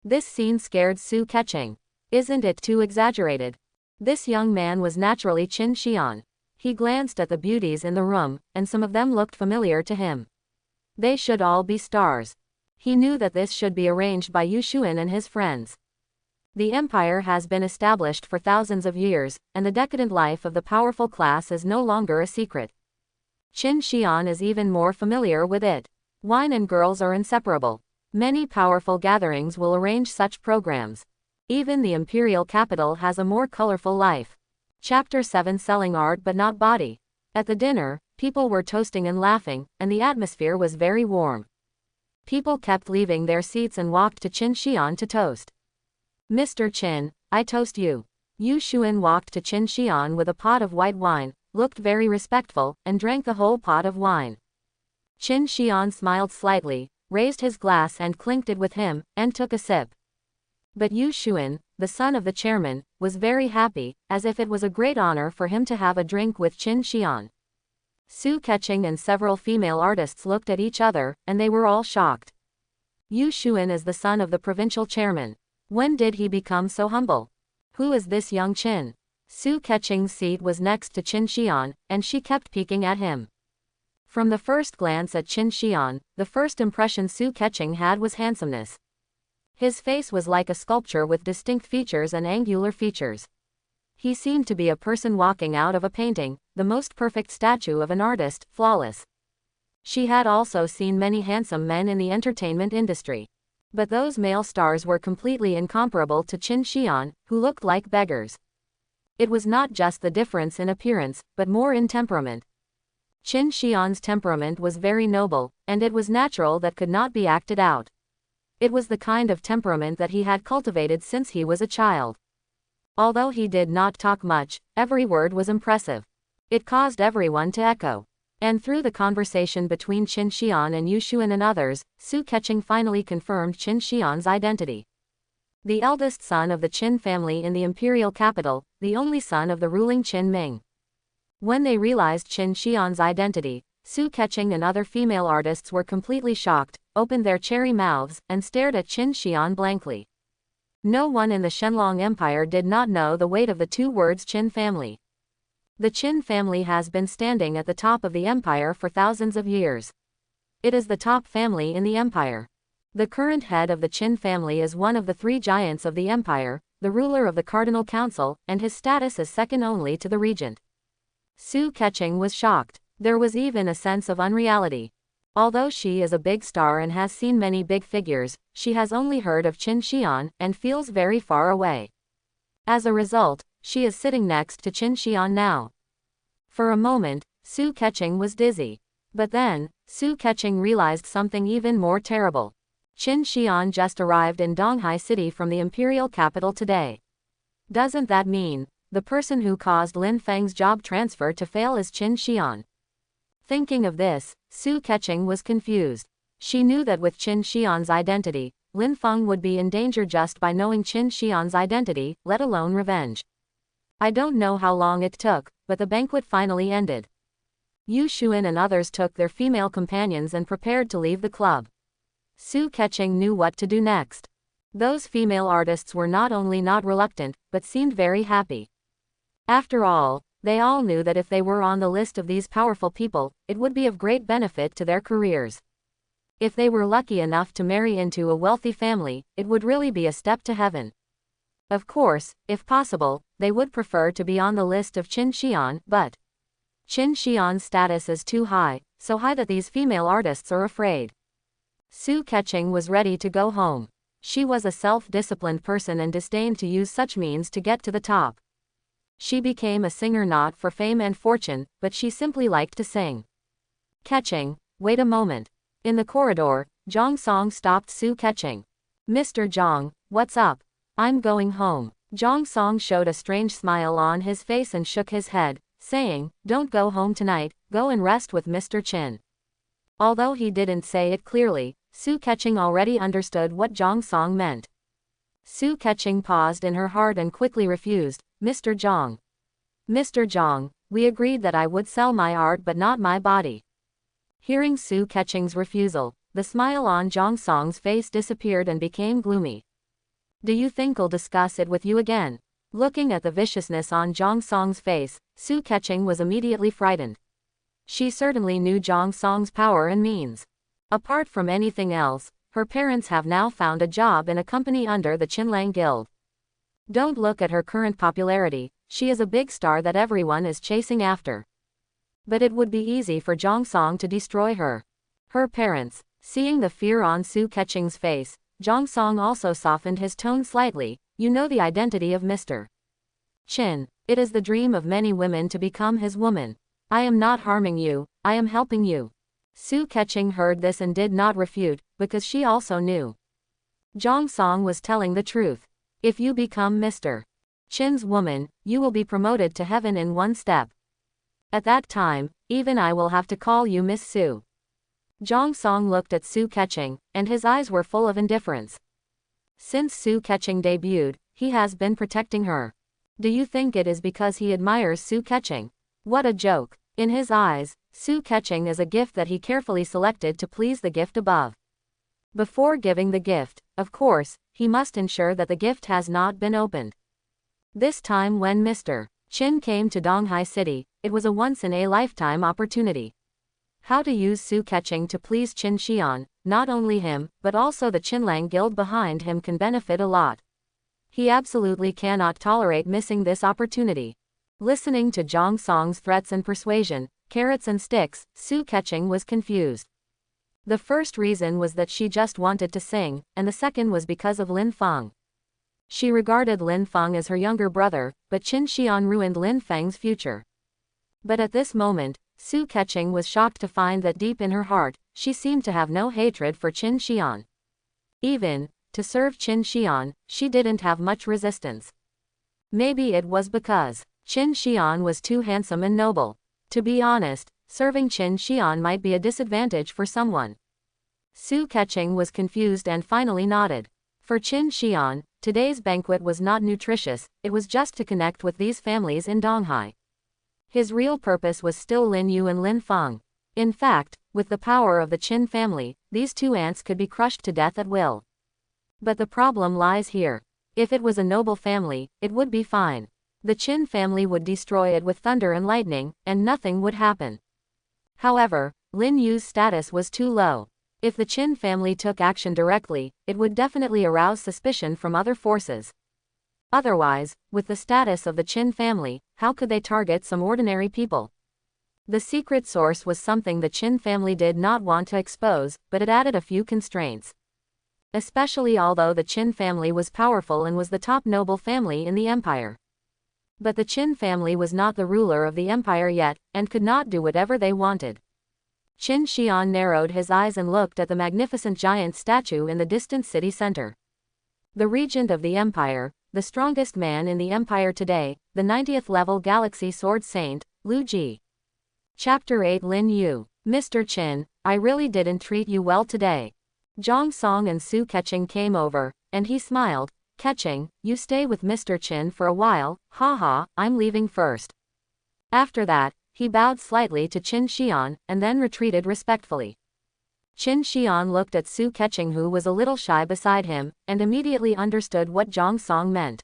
This scene scared Su Keqing. Isn't it too exaggerated? This young man was naturally Qin Xian. He glanced at the beauties in the room, and some of them looked familiar to him. They should all be stars. He knew that this should be arranged by Yu Xuan and his friends. The empire has been established for thousands of years, and the decadent life of the powerful class is no longer a secret. Qin Xian is even more familiar with it. Wine and girls are inseparable. Many powerful gatherings will arrange such programs. Even the imperial capital has a more colorful life. Chapter 7 Selling Art but Not Body. At the dinner, people were toasting and laughing, and the atmosphere was very warm. People kept leaving their seats and walked to Qin Xian to toast. Mr. Qin, I toast you. Yu Xuan walked to Qin Xian with a pot of white wine, looked very respectful, and drank the whole pot of wine. Qin Xian smiled slightly, raised his glass and clinked it with him, and took a sip. But Yu Xuan, the son of the chairman, was very happy, as if it was a great honor for him to have a drink with Qin Xian. Su Keqing and several female artists looked at each other, and they were all shocked. Yu Xuan is the son of the provincial chairman. When did he become so humble? Who is this young Qin? Su Keqing's seat was next to Qin Xian, and she kept peeking at him. From the first glance at Qin Xian, the first impression Su Keqing had was handsomeness. His face was like a sculpture with distinct features and angular features. He seemed to be a person walking out of a painting, the most perfect statue of an artist, flawless. She had also seen many handsome men in the entertainment industry. But those male stars were completely incomparable to Qin Xian, who looked like beggars. It was not just the difference in appearance, but more in temperament. Qin Xian's temperament was very noble, and it was natural that could not be acted out. It was the kind of temperament that he had cultivated since he was a child. Although he did not talk much, every word was impressive. It caused everyone to echo. And through the conversation between Qin Xian and Yu Xuan and others, Su Keqing finally confirmed Qin Xian's identity. The eldest son of the Qin family in the imperial capital, the only son of the ruling Qin Ming. When they realized Qin Xian's identity, Su Keqing and other female artists were completely shocked, opened their cherry mouths, and stared at Qin Xian blankly. No one in the Shenlong Empire did not know the weight of the two words Qin family. The Qin family has been standing at the top of the empire for thousands of years. It is the top family in the empire. The current head of the Qin family is one of the three giants of the empire, the ruler of the Cardinal Council, and his status is second only to the regent. Su Keqing was shocked. There was even a sense of unreality. Although she is a big star and has seen many big figures, she has only heard of Qin Xian, and feels very far away. As a result, she is sitting next to Qin Xian now. For a moment, Su Keqing was dizzy. But then, Su Keqing realized something even more terrible. Qin Xian just arrived in Donghai City from the imperial capital today. Doesn't that mean, the person who caused Lin Feng's job transfer to fail is Qin Xian? Thinking of this, Su Keqing was confused. She knew that with Qin Xian's identity, Lin Fong would be in danger just by knowing Qin Xian's identity, let alone revenge. I don't know how long it took, but the banquet finally ended. Yu Xuan and others took their female companions and prepared to leave the club. Su Keqing knew what to do next. Those female artists were not only not reluctant, but seemed very happy. After all, they all knew that if they were on the list of these powerful people, it would be of great benefit to their careers. If they were lucky enough to marry into a wealthy family, it would really be a step to heaven. Of course, if possible, they would prefer to be on the list of Qin Xian, but Qin Xian's status is too high, so high that these female artists are afraid. Su Keqing was ready to go home. She was a self-disciplined person and disdained to use such means to get to the top. She became a singer not for fame and fortune, but she simply liked to sing. Keqing, wait a moment. In the corridor, Zhang Song stopped Su Keqing. Mr. Zhang, what's up? I'm going home. Zhang Song showed a strange smile on his face and shook his head, saying, don't go home tonight, go and rest with Mr. Qin. Although he didn't say it clearly, Su Keqing already understood what Zhang Song meant. Su Keqing paused in her heart and quickly refused, Mr. Zhang. Mr. Zhang, we agreed that I would sell my art but not my body. Hearing Su Keqing's refusal, the smile on Zhang Song's face disappeared and became gloomy. Do you think I'll discuss it with you again? Looking at the viciousness on Zhang Song's face, Su Keqing was immediately frightened. She certainly knew Zhang Song's power and means. Apart from anything else, her parents have now found a job in a company under the Qinlang Guild. Don't look at her current popularity, she is a big star that everyone is chasing after. But it would be easy for Zhang Song to destroy her. Her parents, seeing the fear on Su Keqing's face, Zhang Song also softened his tone slightly, you know the identity of Mr. Qin. It is the dream of many women to become his woman. I am not harming you, I am helping you. Su Keqing heard this and did not refute, because she also knew Zhang Song was telling the truth. If you become Mr. Chin's woman, you will be promoted to heaven in one step. At that time, even I will have to call you Miss Su. Zhang Song looked at Su Keqing, and his eyes were full of indifference. Since Su Keqing debuted, he has been protecting her. Do you think it is because he admires Su Keqing? What a joke. In his eyes, Su Keqing is a gift that he carefully selected to please the gift above. Before giving the gift, of course, he must ensure that the gift has not been opened. This time when Mr. Chin came to Donghai City, it was a once-in-a-lifetime opportunity. How to use Su Keqing to please Qin Xian, not only him, but also the Qinlang guild behind him can benefit a lot. He absolutely cannot tolerate missing this opportunity. Listening to Zhang Song's threats and persuasion, carrots and sticks, Su Keqing was confused. The first reason was that she just wanted to sing, and the second was because of Lin Fong. She regarded Lin Fong as her younger brother, but Qin Xian ruined Lin Feng's future. But at this moment, Su Keqing was shocked to find that deep in her heart, she seemed to have no hatred for Qin Xian. Even, to serve Qin Xian, she didn't have much resistance. Maybe it was because Qin Xian was too handsome and noble. To be honest, serving Qin Xian might be a disadvantage for someone. Su Keqing was confused and finally nodded. For Qin Xian, today's banquet was not nutritious, it was just to connect with these families in Donghai. His real purpose was still Lin Yu and Lin Fong. In fact, with the power of the Qin family, these two ants could be crushed to death at will. But the problem lies here. If it was a noble family, it would be fine. The Qin family would destroy it with thunder and lightning, and nothing would happen. However, Lin Yu's status was too low. If the Qin family took action directly, it would definitely arouse suspicion from other forces. Otherwise, with the status of the Qin family, how could they target some ordinary people? The secret source was something the Qin family did not want to expose, but it added a few constraints. Especially although the Qin family was powerful and was the top noble family in the empire. But the Qin family was not the ruler of the empire yet, and could not do whatever they wanted. Qin Xian narrowed his eyes and looked at the magnificent giant statue in the distant city center. The regent of the empire, the strongest man in the empire today, the 90th level Galaxy Sword Saint, Lu Ji. Chapter 8 Lin Yu. Mr. Qin, I really didn't treat you well today. Zhang Song and Su Keqing came over, and he smiled. Keqing, you stay with Mr. Qin for a while, haha, I'm leaving first. After that, he bowed slightly to Qin Xian, and then retreated respectfully. Qin Xian looked at Su Keqing, who was a little shy beside him, and immediately understood what Zhang Song meant.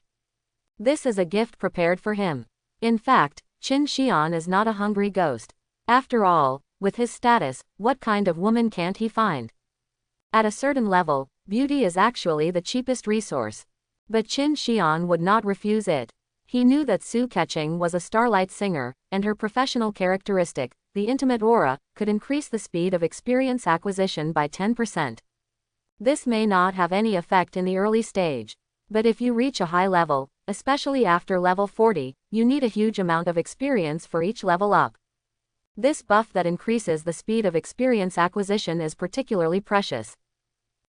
This is a gift prepared for him. In fact, Qin Xian is not a hungry ghost. After all, with his status, what kind of woman can't he find? At a certain level, beauty is actually the cheapest resource. But Qin Xian would not refuse it. He knew that Su Keqing was a starlight singer, and her professional characteristic, the intimate aura, could increase the speed of experience acquisition by 10%. This may not have any effect in the early stage. But if you reach a high level, especially after level 40, you need a huge amount of experience for each level up. This buff that increases the speed of experience acquisition is particularly precious.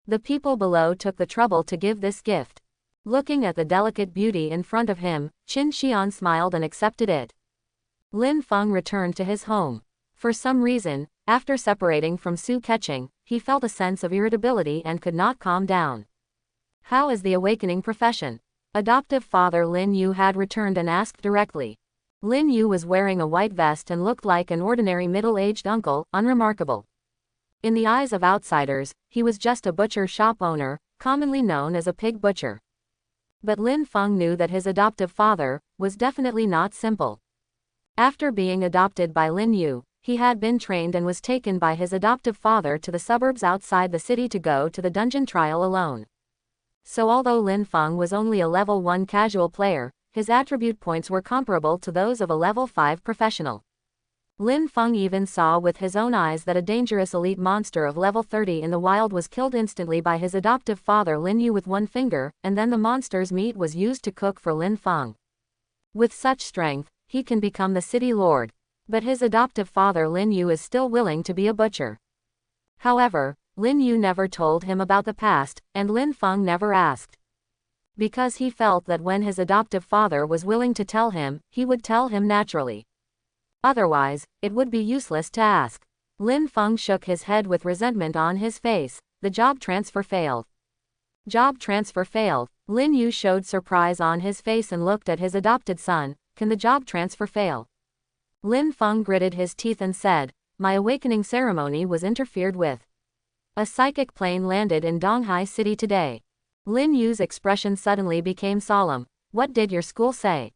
The people below took the trouble to give this gift. Looking at the delicate beauty in front of him, Qin Xian smiled and accepted it. Lin Fong returned to his home. For some reason, after separating from Su Keqing, he felt a sense of irritability and could not calm down. How is the awakening profession? Adoptive father Lin Yu had returned and asked directly. Lin Yu was wearing a white vest and looked like an ordinary middle-aged uncle, unremarkable. In the eyes of outsiders, he was just a butcher shop owner, commonly known as a pig butcher. But Lin Fong knew that his adoptive father was definitely not simple. After being adopted by Lin Yu, he had been trained and was taken by his adoptive father to the suburbs outside the city to go to the dungeon trial alone. So although Lin Fong was only a level 1 casual player, his attribute points were comparable to those of a level 5 professional. Lin Fong even saw with his own eyes that a dangerous elite monster of level 30 in the wild was killed instantly by his adoptive father Lin Yu with one finger, and then the monster's meat was used to cook for Lin Fong. With such strength, he can become the city lord. But his adoptive father Lin Yu is still willing to be a butcher. However, Lin Yu never told him about the past, and Lin Fong never asked. because he felt that when his adoptive father was willing to tell him, he would tell him naturally. Otherwise, it would be useless to ask. Lin Fong shook his head with resentment on his face. The job transfer failed. Job transfer failed. Lin Yu showed surprise on his face and looked at his adopted son. Can the job transfer fail? Lin Fong gritted his teeth and said, my awakening ceremony was interfered with. A psychic plane landed in Donghai City today. Lin Yu's expression suddenly became solemn. What did your school say?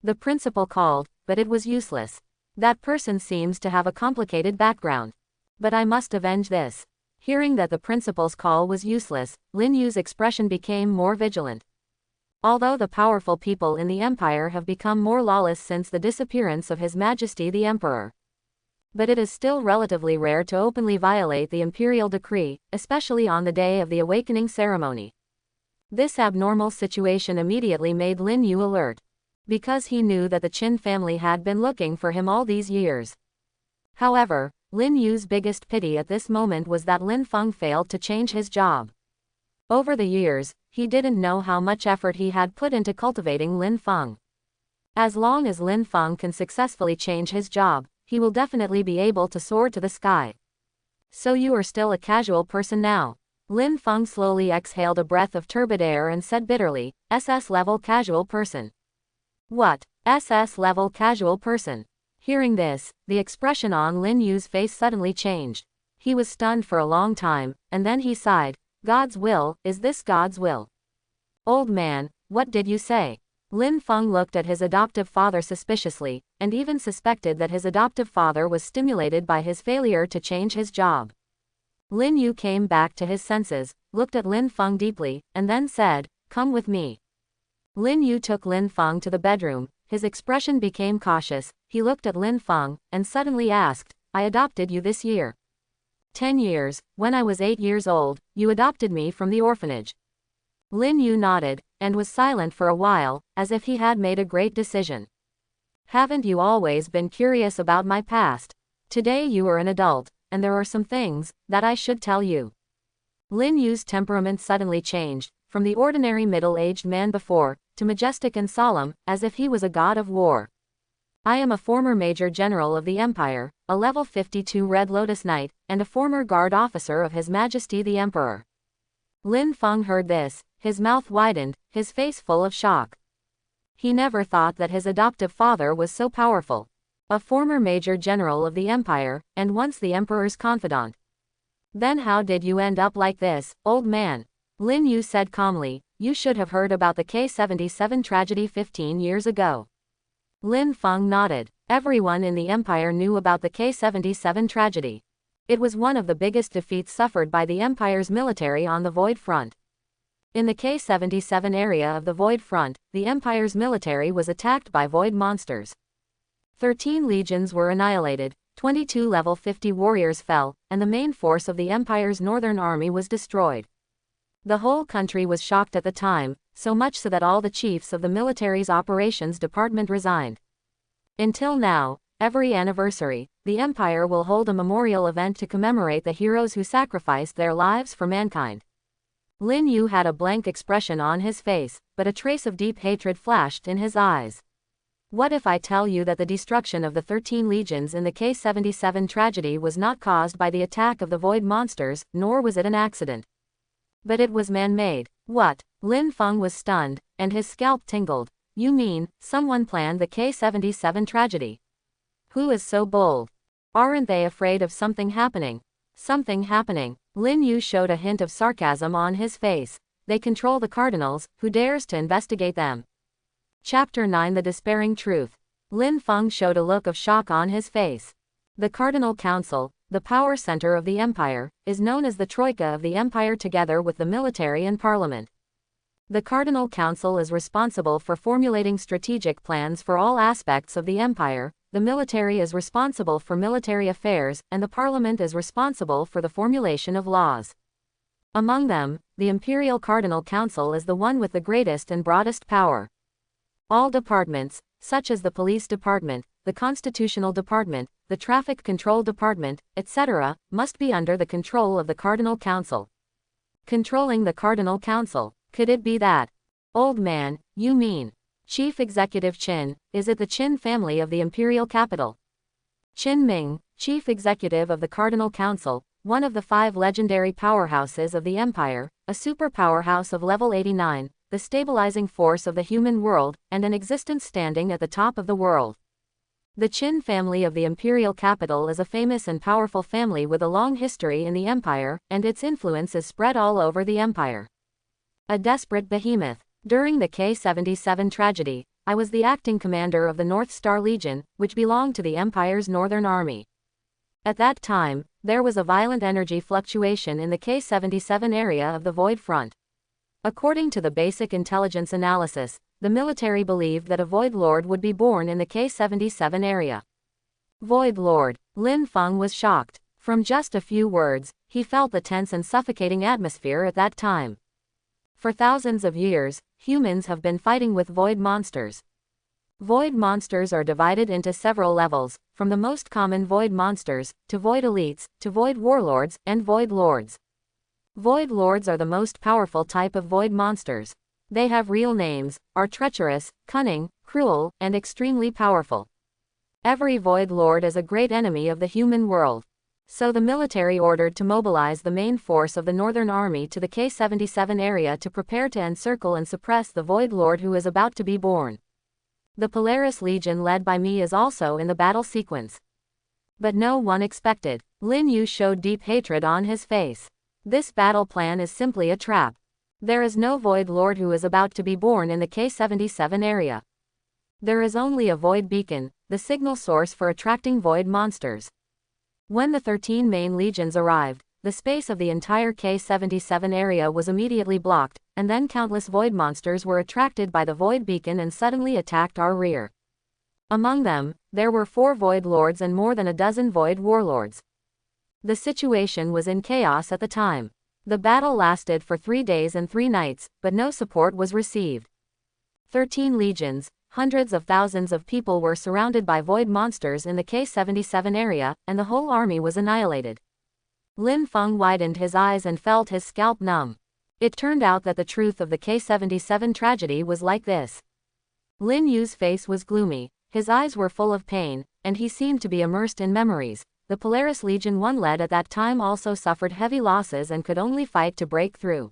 The principal called, but it was useless. That person seems to have a complicated background. But I must avenge this. Hearing that the principal's call was useless, Lin Yu's expression became more vigilant. Although the powerful people in the empire have become more lawless since the disappearance of His Majesty the Emperor, but it is still relatively rare to openly violate the imperial decree, especially on the day of the awakening ceremony. This abnormal situation immediately made Lin Yu alert, because he knew that the Qin family had been looking for him all these years. However, Lin Yu's biggest pity at this moment was that Lin Fong failed to change his job. Over the years, he didn't know how much effort he had put into cultivating Lin Fong. As long as Lin Fong can successfully change his job, he will definitely be able to soar to the sky. So you are still a casual person now. Lin Fong slowly exhaled a breath of turbid air and said bitterly, SS-level casual person. What? SS-level casual person? Hearing this, the expression on Lin Yu's face suddenly changed. He was stunned for a long time, and then he sighed. God's will, is this God's will? Old man, what did you say? Lin Fong looked at his adoptive father suspiciously, and even suspected that his adoptive father was stimulated by his failure to change his job. Lin Yu came back to his senses, looked at Lin Fong deeply, and then said, come with me. Lin Yu took Lin Fong to the bedroom. His expression became cautious. He looked at Lin Fong, and suddenly asked, I adopted you this year. 10 years, when I was 8 years old, you adopted me from the orphanage. Lin Yu nodded, and was silent for a while, as if he had made a great decision. Haven't you always been curious about my past? Today you are an adult, and there are some things that I should tell you. Lin Yu's temperament suddenly changed, from the ordinary middle-aged man before, to majestic and solemn, as if he was a god of war. I am a former Major General of the Empire, a level 52 Red Lotus Knight, and a former guard officer of His Majesty the Emperor. Lin Fong heard this, his mouth widened, his face full of shock. He never thought that his adoptive father was so powerful. A former Major General of the Empire, and once the Emperor's confidant. Then how did you end up like this, old man? Lin Yu said calmly, you should have heard about the K-77 tragedy 15 years ago. Lin Fong nodded. Everyone in the Empire knew about the K-77 tragedy. It was one of the biggest defeats suffered by the Empire's military on the Void Front. In the K-77 area of the Void Front, the Empire's military was attacked by Void monsters. 13 legions were annihilated, 22 level 50 warriors fell, and the main force of the Empire's northern army was destroyed. The whole country was shocked at the time, so much so that all the chiefs of the military's operations department resigned. Until now, every anniversary, the Empire will hold a memorial event to commemorate the heroes who sacrificed their lives for mankind. Lin Yu had a blank expression on his face, but a trace of deep hatred flashed in his eyes. What if I tell you that the destruction of the 13 legions in the K-77 tragedy was not caused by the attack of the Void monsters, nor was it an accident? But it was man-made. What? Lin Fong was stunned, and his scalp tingled. You mean, someone planned the K-77 tragedy? Who is so bold? Aren't they afraid of something happening? Something happening. Lin Yu showed a hint of sarcasm on his face. They control the cardinals, who dares to investigate them? Chapter 9 The Despairing Truth. Lin Fong showed a look of shock on his face. The Cardinal Council, the power center of the Empire, is known as the Troika of the Empire together with the military and parliament. The Cardinal Council is responsible for formulating strategic plans for all aspects of the Empire, the military is responsible for military affairs, and the parliament is responsible for the formulation of laws. Among them, the Imperial Cardinal Council is the one with the greatest and broadest power. All departments, such as the police department, the constitutional department, the traffic control department, etc., must be under the control of the Cardinal Council. Controlling the Cardinal Council, could it be that Old man, you mean? Chief Executive Qin, is it the Qin family of the imperial capital? Qin Ming, Chief Executive of the Cardinal Council, one of the 5 legendary powerhouses of the Empire, a super powerhouse of level 89, the stabilizing force of the human world, and an existence standing at the top of the world. The Qin family of the imperial capital is a famous and powerful family with a long history in the empire, and its influence is spread all over the empire. A desperate behemoth. During the K-77 tragedy, I was the acting commander of the North Star Legion, which belonged to the Empire's Northern Army. At that time, there was a violent energy fluctuation in the K-77 area of the Void Front. According to the basic intelligence analysis, the military believed that a Void Lord would be born in the K-77 area. Void Lord. Lin Fong was shocked. From just a few words, he felt the tense and suffocating atmosphere at that time. For thousands of years, humans have been fighting with void monsters. Void monsters are divided into several levels, from the most common void monsters, to void elites, to void warlords, and void lords. Void lords are the most powerful type of void monsters. They have real names, are treacherous, cunning, cruel, and extremely powerful. Every void lord is a great enemy of the human world. So the military ordered to mobilize the main force of the Northern Army to the K-77 area to prepare to encircle and suppress the Void Lord who is about to be born. The Polaris Legion led by me is also in the battle sequence. But no one expected. Lin Yu showed deep hatred on his face. This battle plan is simply a trap. There is no Void Lord who is about to be born in the K-77 area. There is only a Void Beacon, the signal source for attracting Void monsters. When the 13 main legions arrived, the space of the entire K-77 area was immediately blocked, and then countless void monsters were attracted by the Void Beacon and suddenly attacked our rear. Among them, there were 4 Void Lords and more than a dozen Void Warlords. The situation was in chaos at the time. The battle lasted for 3 days and 3 nights, but no support was received. 13 legions, hundreds of thousands of people were surrounded by void monsters in the K-77 area, and the whole army was annihilated. Lin Fong widened his eyes and felt his scalp numb. It turned out that the truth of the K-77 tragedy was like this. Lin Yu's face was gloomy, his eyes were full of pain, and he seemed to be immersed in memories. The Polaris Legion 1 led at that time also suffered heavy losses and could only fight to break through.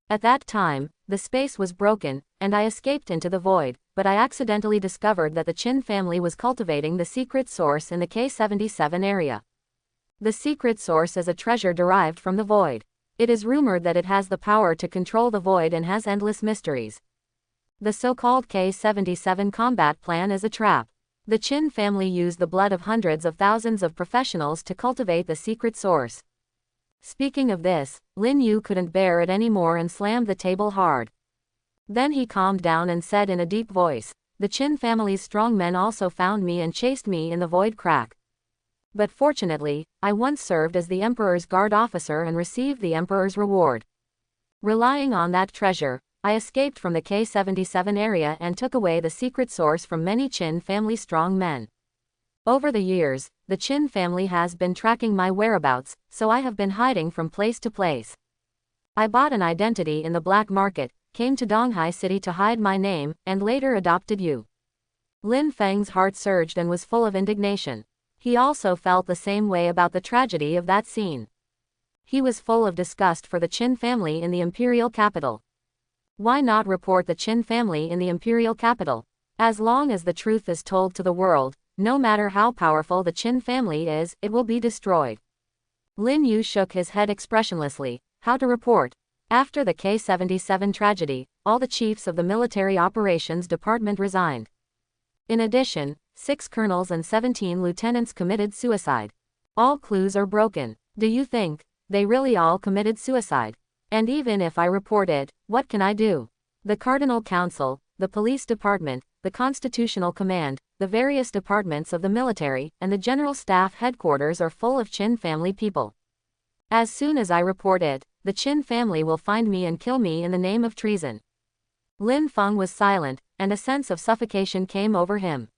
At that time, the space was broken, and I escaped into the void, but I accidentally discovered that the Qin family was cultivating the secret source in the K-77 area. The secret source is a treasure derived from the void. It is rumored that it has the power to control the void and has endless mysteries. The so-called K-77 combat plan is a trap. The Qin family used the blood of hundreds of thousands of professionals to cultivate the secret source. Speaking of this, Lin Yu couldn't bear it anymore and slammed the table hard. Then he calmed down and said in a deep voice, "The Qin family's strong men also found me and chased me in the void crack. But fortunately, I once served as the Emperor's guard officer and received the Emperor's reward. Relying on that treasure, I escaped from the K-77 area and took away the secret source from many Qin family strong men. Over the years, the Qin family has been tracking my whereabouts, so I have been hiding from place to place. I bought an identity in the black market, came to Donghai City to hide my name, and later adopted you." Lin Feng's heart surged and was full of indignation. He also felt the same way about the tragedy of that scene. He was full of disgust for the Qin family in the imperial capital. Why not report the Qin family in the imperial capital? As long as the truth is told to the world, no matter how powerful the Qin family is, it will be destroyed. Lin Yu shook his head expressionlessly. How to report? After the K-77 tragedy, all the chiefs of the military operations department resigned. In addition, 6 colonels and 17 lieutenants committed suicide. All clues are broken. Do you think they really all committed suicide? And even if I report it, what can I do? The Cardinal Council, the police department, the Constitutional Command, the various departments of the military, and the General Staff headquarters are full of Qin family people. As soon as I report it, the Qin family will find me and kill me in the name of treason." Lin Fong was silent, and a sense of suffocation came over him.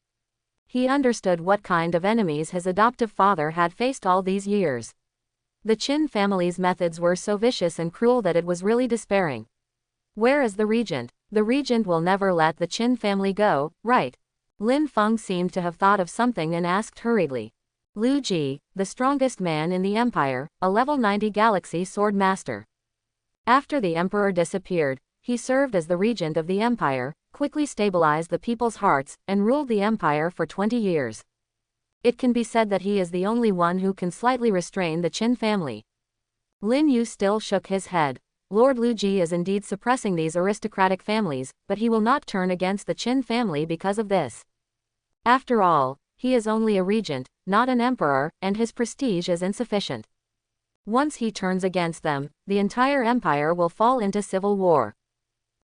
He understood what kind of enemies his adoptive father had faced all these years. The Qin family's methods were so vicious and cruel that it was really despairing. "Where is the regent?" The regent will never let the Qin family go, right? Lin Fong seemed to have thought of something and asked hurriedly. Lu Ji, the strongest man in the empire, a level 90 galaxy sword master. After the emperor disappeared, he served as the regent of the empire, quickly stabilized the people's hearts, and ruled the empire for 20 years. It can be said that he is the only one who can slightly restrain the Qin family. Lin Yu still shook his head. Lord Lu Ji is indeed suppressing these aristocratic families, but he will not turn against the Qin family because of this. After all, he is only a regent, not an emperor, and his prestige is insufficient. Once he turns against them, the entire empire will fall into civil war.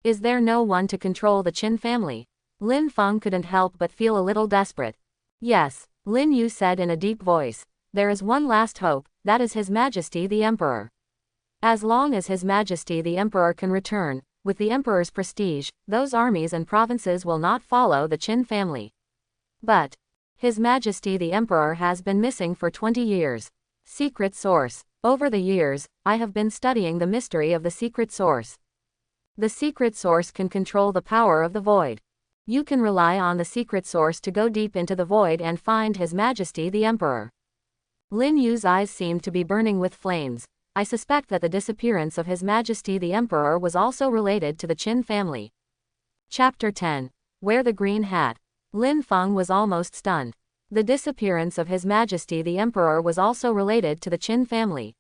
Is there no one to control the Qin family? Lin Fong couldn't help but feel a little desperate. Yes, Lin Yu said in a deep voice. There is one last hope, that is His Majesty the Emperor. As long as His Majesty the Emperor can return, with the Emperor's prestige, those armies and provinces will not follow the Qin family. But His Majesty the Emperor has been missing for 20 years. Secret source. Over the years, I have been studying the mystery of the secret source. The secret source can control the power of the void. You can rely on the secret source to go deep into the void and find His Majesty the Emperor. Lin Yu's eyes seemed to be burning with flames. I suspect that the disappearance of His Majesty the Emperor was also related to the Qin family. Chapter 10. Wear the Green Hat. Lin Fong was almost stunned. The disappearance of His Majesty the Emperor was also related to the Qin family.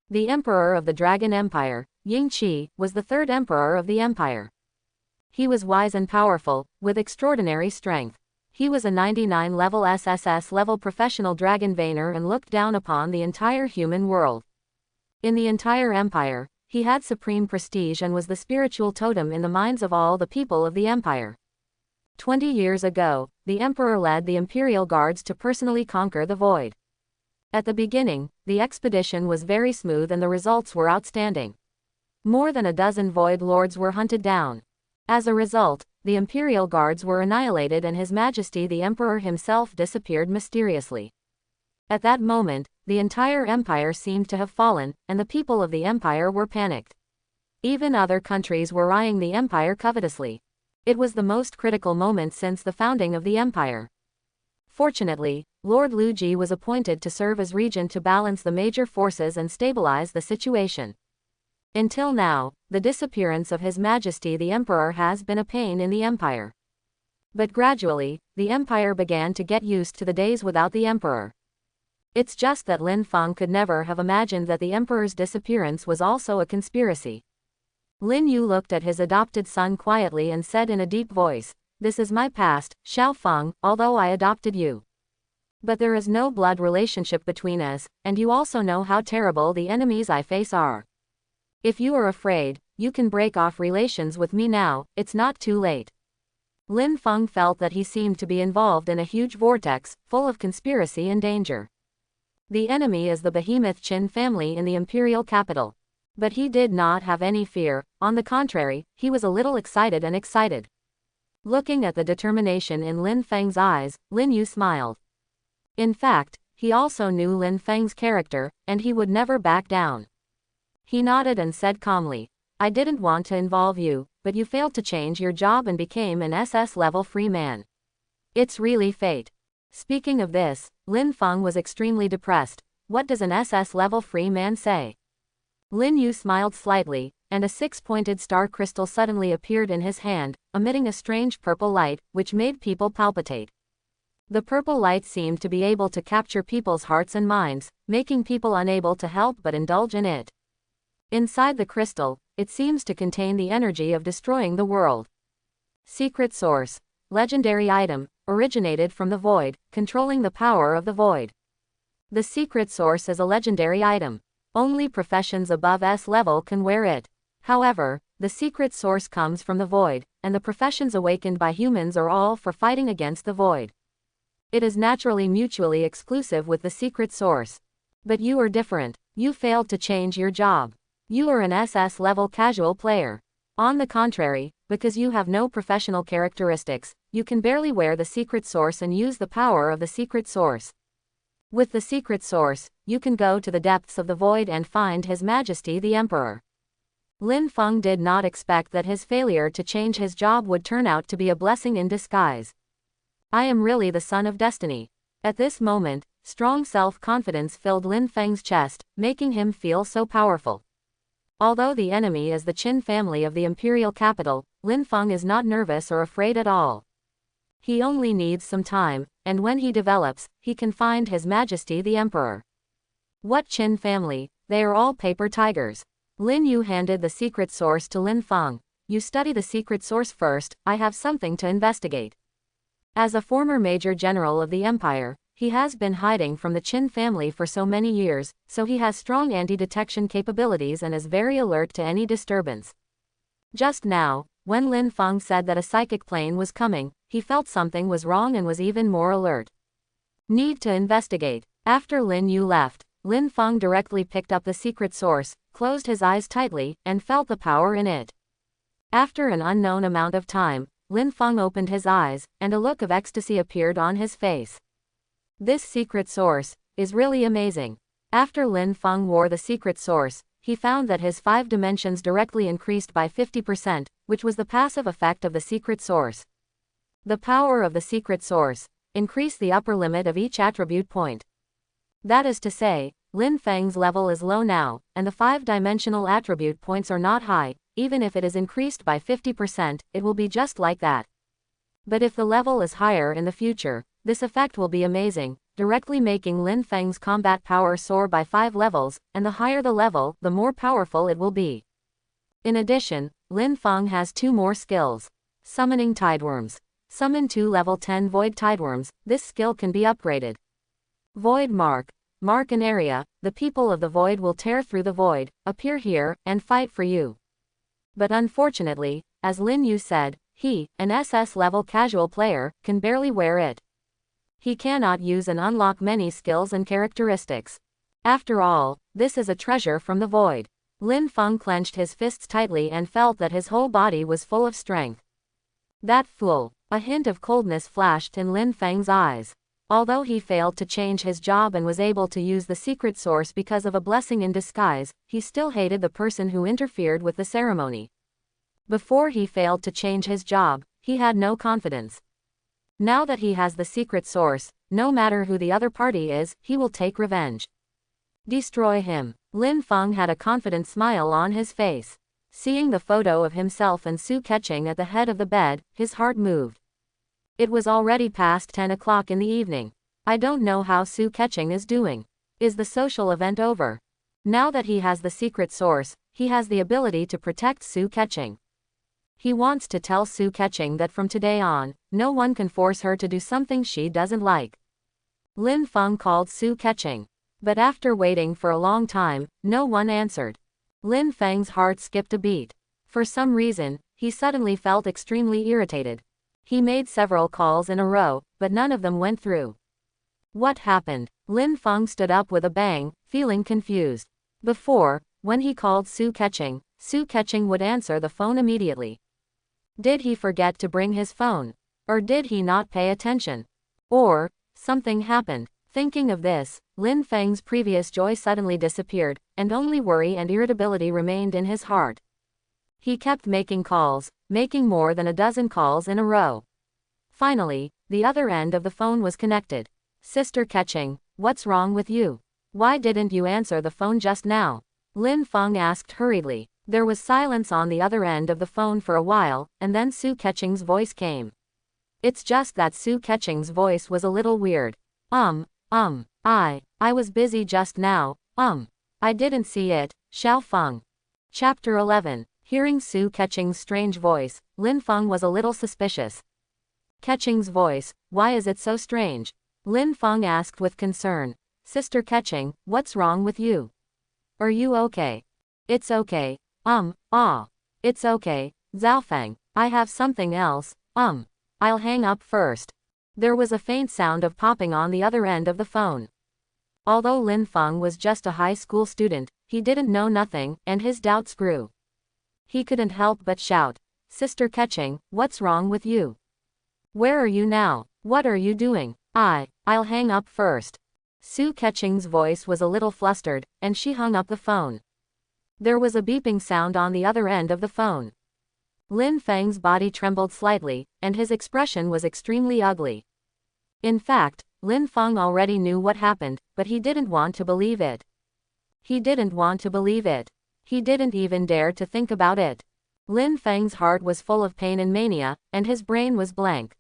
The Emperor of the Dragon Empire, Ying Qi, was the third emperor of the empire. He was wise and powerful, with extraordinary strength. He was a 99 level SSS level professional dragon vainer and looked down upon the entire human world. In the entire empire, he had supreme prestige and was the spiritual totem in the minds of all the people of the empire. 20 years ago, the emperor led the imperial guards to personally conquer the void. At the beginning, the expedition was very smooth and the results were outstanding. More than a dozen void lords were hunted down. As a result, the imperial guards were annihilated and His Majesty the Emperor himself disappeared mysteriously. At that moment, the entire empire seemed to have fallen, and the people of the empire were panicked. Even other countries were eyeing the empire covetously. It was the most critical moment since the founding of the empire. Fortunately, Lord Lu Ji was appointed to serve as regent to balance the major forces and stabilize the situation. Until now, the disappearance of His Majesty the Emperor has been a pain in the empire. But gradually, the empire began to get used to the days without the emperor. It's just that Lin Fong could never have imagined that the emperor's disappearance was also a conspiracy. Lin Yu looked at his adopted son quietly and said in a deep voice, "This is my past, Xiao Feng, although I adopted you. But there is no blood relationship between us, and you also know how terrible the enemies I face are. If you are afraid, you can break off relations with me now, it's not too late." Lin Fong felt that he seemed to be involved in a huge vortex, full of conspiracy and danger. The enemy is the behemoth Qin family in the imperial capital. But he did not have any fear, on the contrary, he was a little excited and excited. Looking at the determination in Lin Feng's eyes, Lin Yu smiled. In fact, he also knew Lin Feng's character, and he would never back down. He nodded and said calmly, "I didn't want to involve you, but you failed to change your job and became an SS-level free man. It's really fate." Speaking of this, Lin Fong was extremely depressed. What does an SS-level free man say? Lin Yu smiled slightly, and a six-pointed star crystal suddenly appeared in his hand, emitting a strange purple light, which made people palpitate. The purple light seemed to be able to capture people's hearts and minds, making people unable to help but indulge in it. Inside the crystal, it seems to contain the energy of destroying the world. Secret source. Legendary item, originated from the void, controlling the power of the void. The secret source is a legendary item. Only professions above S level can wear it. However, the secret source comes from the void, and the professions awakened by humans are all for fighting against the void. It is naturally mutually exclusive with the secret source. But you are different. You failed to change your job. You are an SS level casual player. On the contrary, because you have no professional characteristics, you can barely wear the secret source and use the power of the secret source. With the secret source, you can go to the depths of the void and find His Majesty the Emperor. Lin Fong did not expect that his failure to change his job would turn out to be a blessing in disguise. I am really the son of destiny. At this moment, strong self-confidence filled Lin Feng's chest, making him feel so powerful. Although the enemy is the Qin family of the imperial capital, Lin Fong is not nervous or afraid at all. He only needs some time, and when he develops, he can find His Majesty the Emperor. What Qin family? They are all paper tigers. Lin Yu handed the secret source to Lin Fong. You study the secret source first, I have something to investigate. As a former major general of the empire, he has been hiding from the Qin family for so many years, so he has strong anti-detection capabilities and is very alert to any disturbance. Just now, when Lin Fong said that a psychic plane was coming, he felt something was wrong and was even more alert. Need to investigate. After Lin Yu left, Lin Fong directly picked up the secret source, closed his eyes tightly, and felt the power in it. After an unknown amount of time, Lin Fong opened his eyes, and a look of ecstasy appeared on his face. This secret source is really amazing. After Lin Fong wore the secret source, he found that his 5 dimensions directly increased by 50%, which was the passive effect of the secret source. The power of the secret source increased the upper limit of each attribute point. That is to say, Lin Feng's level is low now, and the 5-dimensional attribute points are not high. Even if it is increased by 50%, it will be just like that. But if the level is higher in the future, this effect will be amazing, directly making Lin Feng's combat power soar by 5 levels, and the higher the level, the more powerful it will be. In addition, Lin Fong has 2 more skills. Summoning Tideworms. Summon 2 level 10 Void Tideworms, this skill can be upgraded. Void Mark. Mark an area, the people of the void will tear through the void, appear here, and fight for you. But unfortunately, as Lin Yu said, he, an SS-level casual player, can barely wear it. He cannot use and unlock many skills and characteristics. After all, this is a treasure from the void. Lin Fong clenched his fists tightly and felt that his whole body was full of strength. That fool! A hint of coldness flashed in Lin Feng's eyes. Although he failed to change his job and was able to use the secret source because of a blessing in disguise, he still hated the person who interfered with the ceremony. Before he failed to change his job, he had no confidence. Now that he has the secret source, no matter who the other party is, he will take revenge. Destroy him. Lin Fong had a confident smile on his face. Seeing the photo of himself and Su Keqing at the head of the bed, his heart moved. It was already past 10 o'clock in the evening. I don't know how Su Keqing is doing. Is the social event over? Now that he has the secret source, he has the ability to protect Su Keqing. He wants to tell Su Keqing that from today on, no one can force her to do something she doesn't like. Lin Fong called Su Keqing. But after waiting for a long time, no one answered. Lin Feng's heart skipped a beat. For some reason, he suddenly felt extremely irritated. He made several calls in a row, but none of them went through. What happened? Lin Fong stood up with a bang, feeling confused. Before, when he called Su Keqing would answer the phone immediately. Did he forget to bring his phone? Or did he not pay attention? Or, something happened. Thinking of this, Lin Feng's previous joy suddenly disappeared, and only worry and irritability remained in his heart. He kept making calls, making more than a dozen calls in a row. Finally, the other end of the phone was connected. Sister Keqing, what's wrong with you? Why didn't you answer the phone just now? Lin Fong asked hurriedly. There was silence on the other end of the phone for a while, and then Su Keqing's voice came. It's just that Su Keqing's voice was a little weird. I was busy just now, I didn't see it, Xiao Feng. Chapter 11. Hearing Su Keqing's strange voice, Lin Fong was a little suspicious. Keqing's voice, why is it so strange? Lin Fong asked with concern. Sister Keqing, what's wrong with you? Are you okay? It's okay, it's okay, Zhaofeng, I have something else, I'll hang up first. There was a faint sound of popping on the other end of the phone. Although Lin Fong was just a high school student, he didn't know nothing, and his doubts grew. He couldn't help but shout, Sister Keqing, what's wrong with you? Where are you now? What are you doing? I'll hang up first. Su Keqing's voice was a little flustered, and she hung up the phone. There was a beeping sound on the other end of the phone. Lin Feng's body trembled slightly, and his expression was extremely ugly. In fact, Lin Fong already knew what happened, but he didn't want to believe it. He didn't want to believe it. He didn't even dare to think about it. Lin Feng's heart was full of pain and mania, and his brain was blank.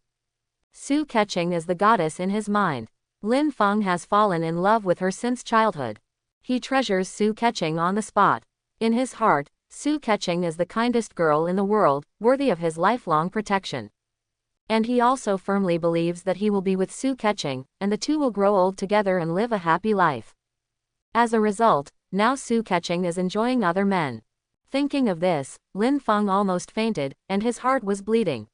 Su Keqing is the goddess in his mind. Lin Fong has fallen in love with her since childhood. He treasures Su Keqing on the spot. In his heart, Su Keqing is the kindest girl in the world, worthy of his lifelong protection. And he also firmly believes that he will be with Su Keqing, and the two will grow old together and live a happy life. As a result, now Su Keqing is enjoying other men. Thinking of this, Lin Fong almost fainted, and his heart was bleeding.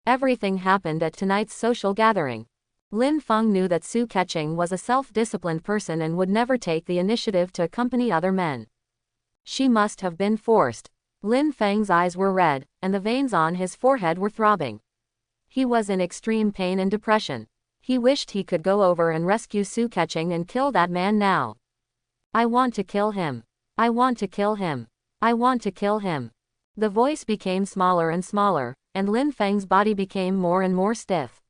Everything happened at tonight's social gathering. Lin Fong knew that Su Keqing was a self-disciplined person and would never take the initiative to accompany other men. She must have been forced. Lin Feng's eyes were red, and the veins on his forehead were throbbing. He was in extreme pain and depression. He wished he could go over and rescue Su Keqing and kill that man now. I want to kill him. I want to kill him. I want to kill him. The voice became smaller and smaller, and Lin Feng's body became more and more stiff.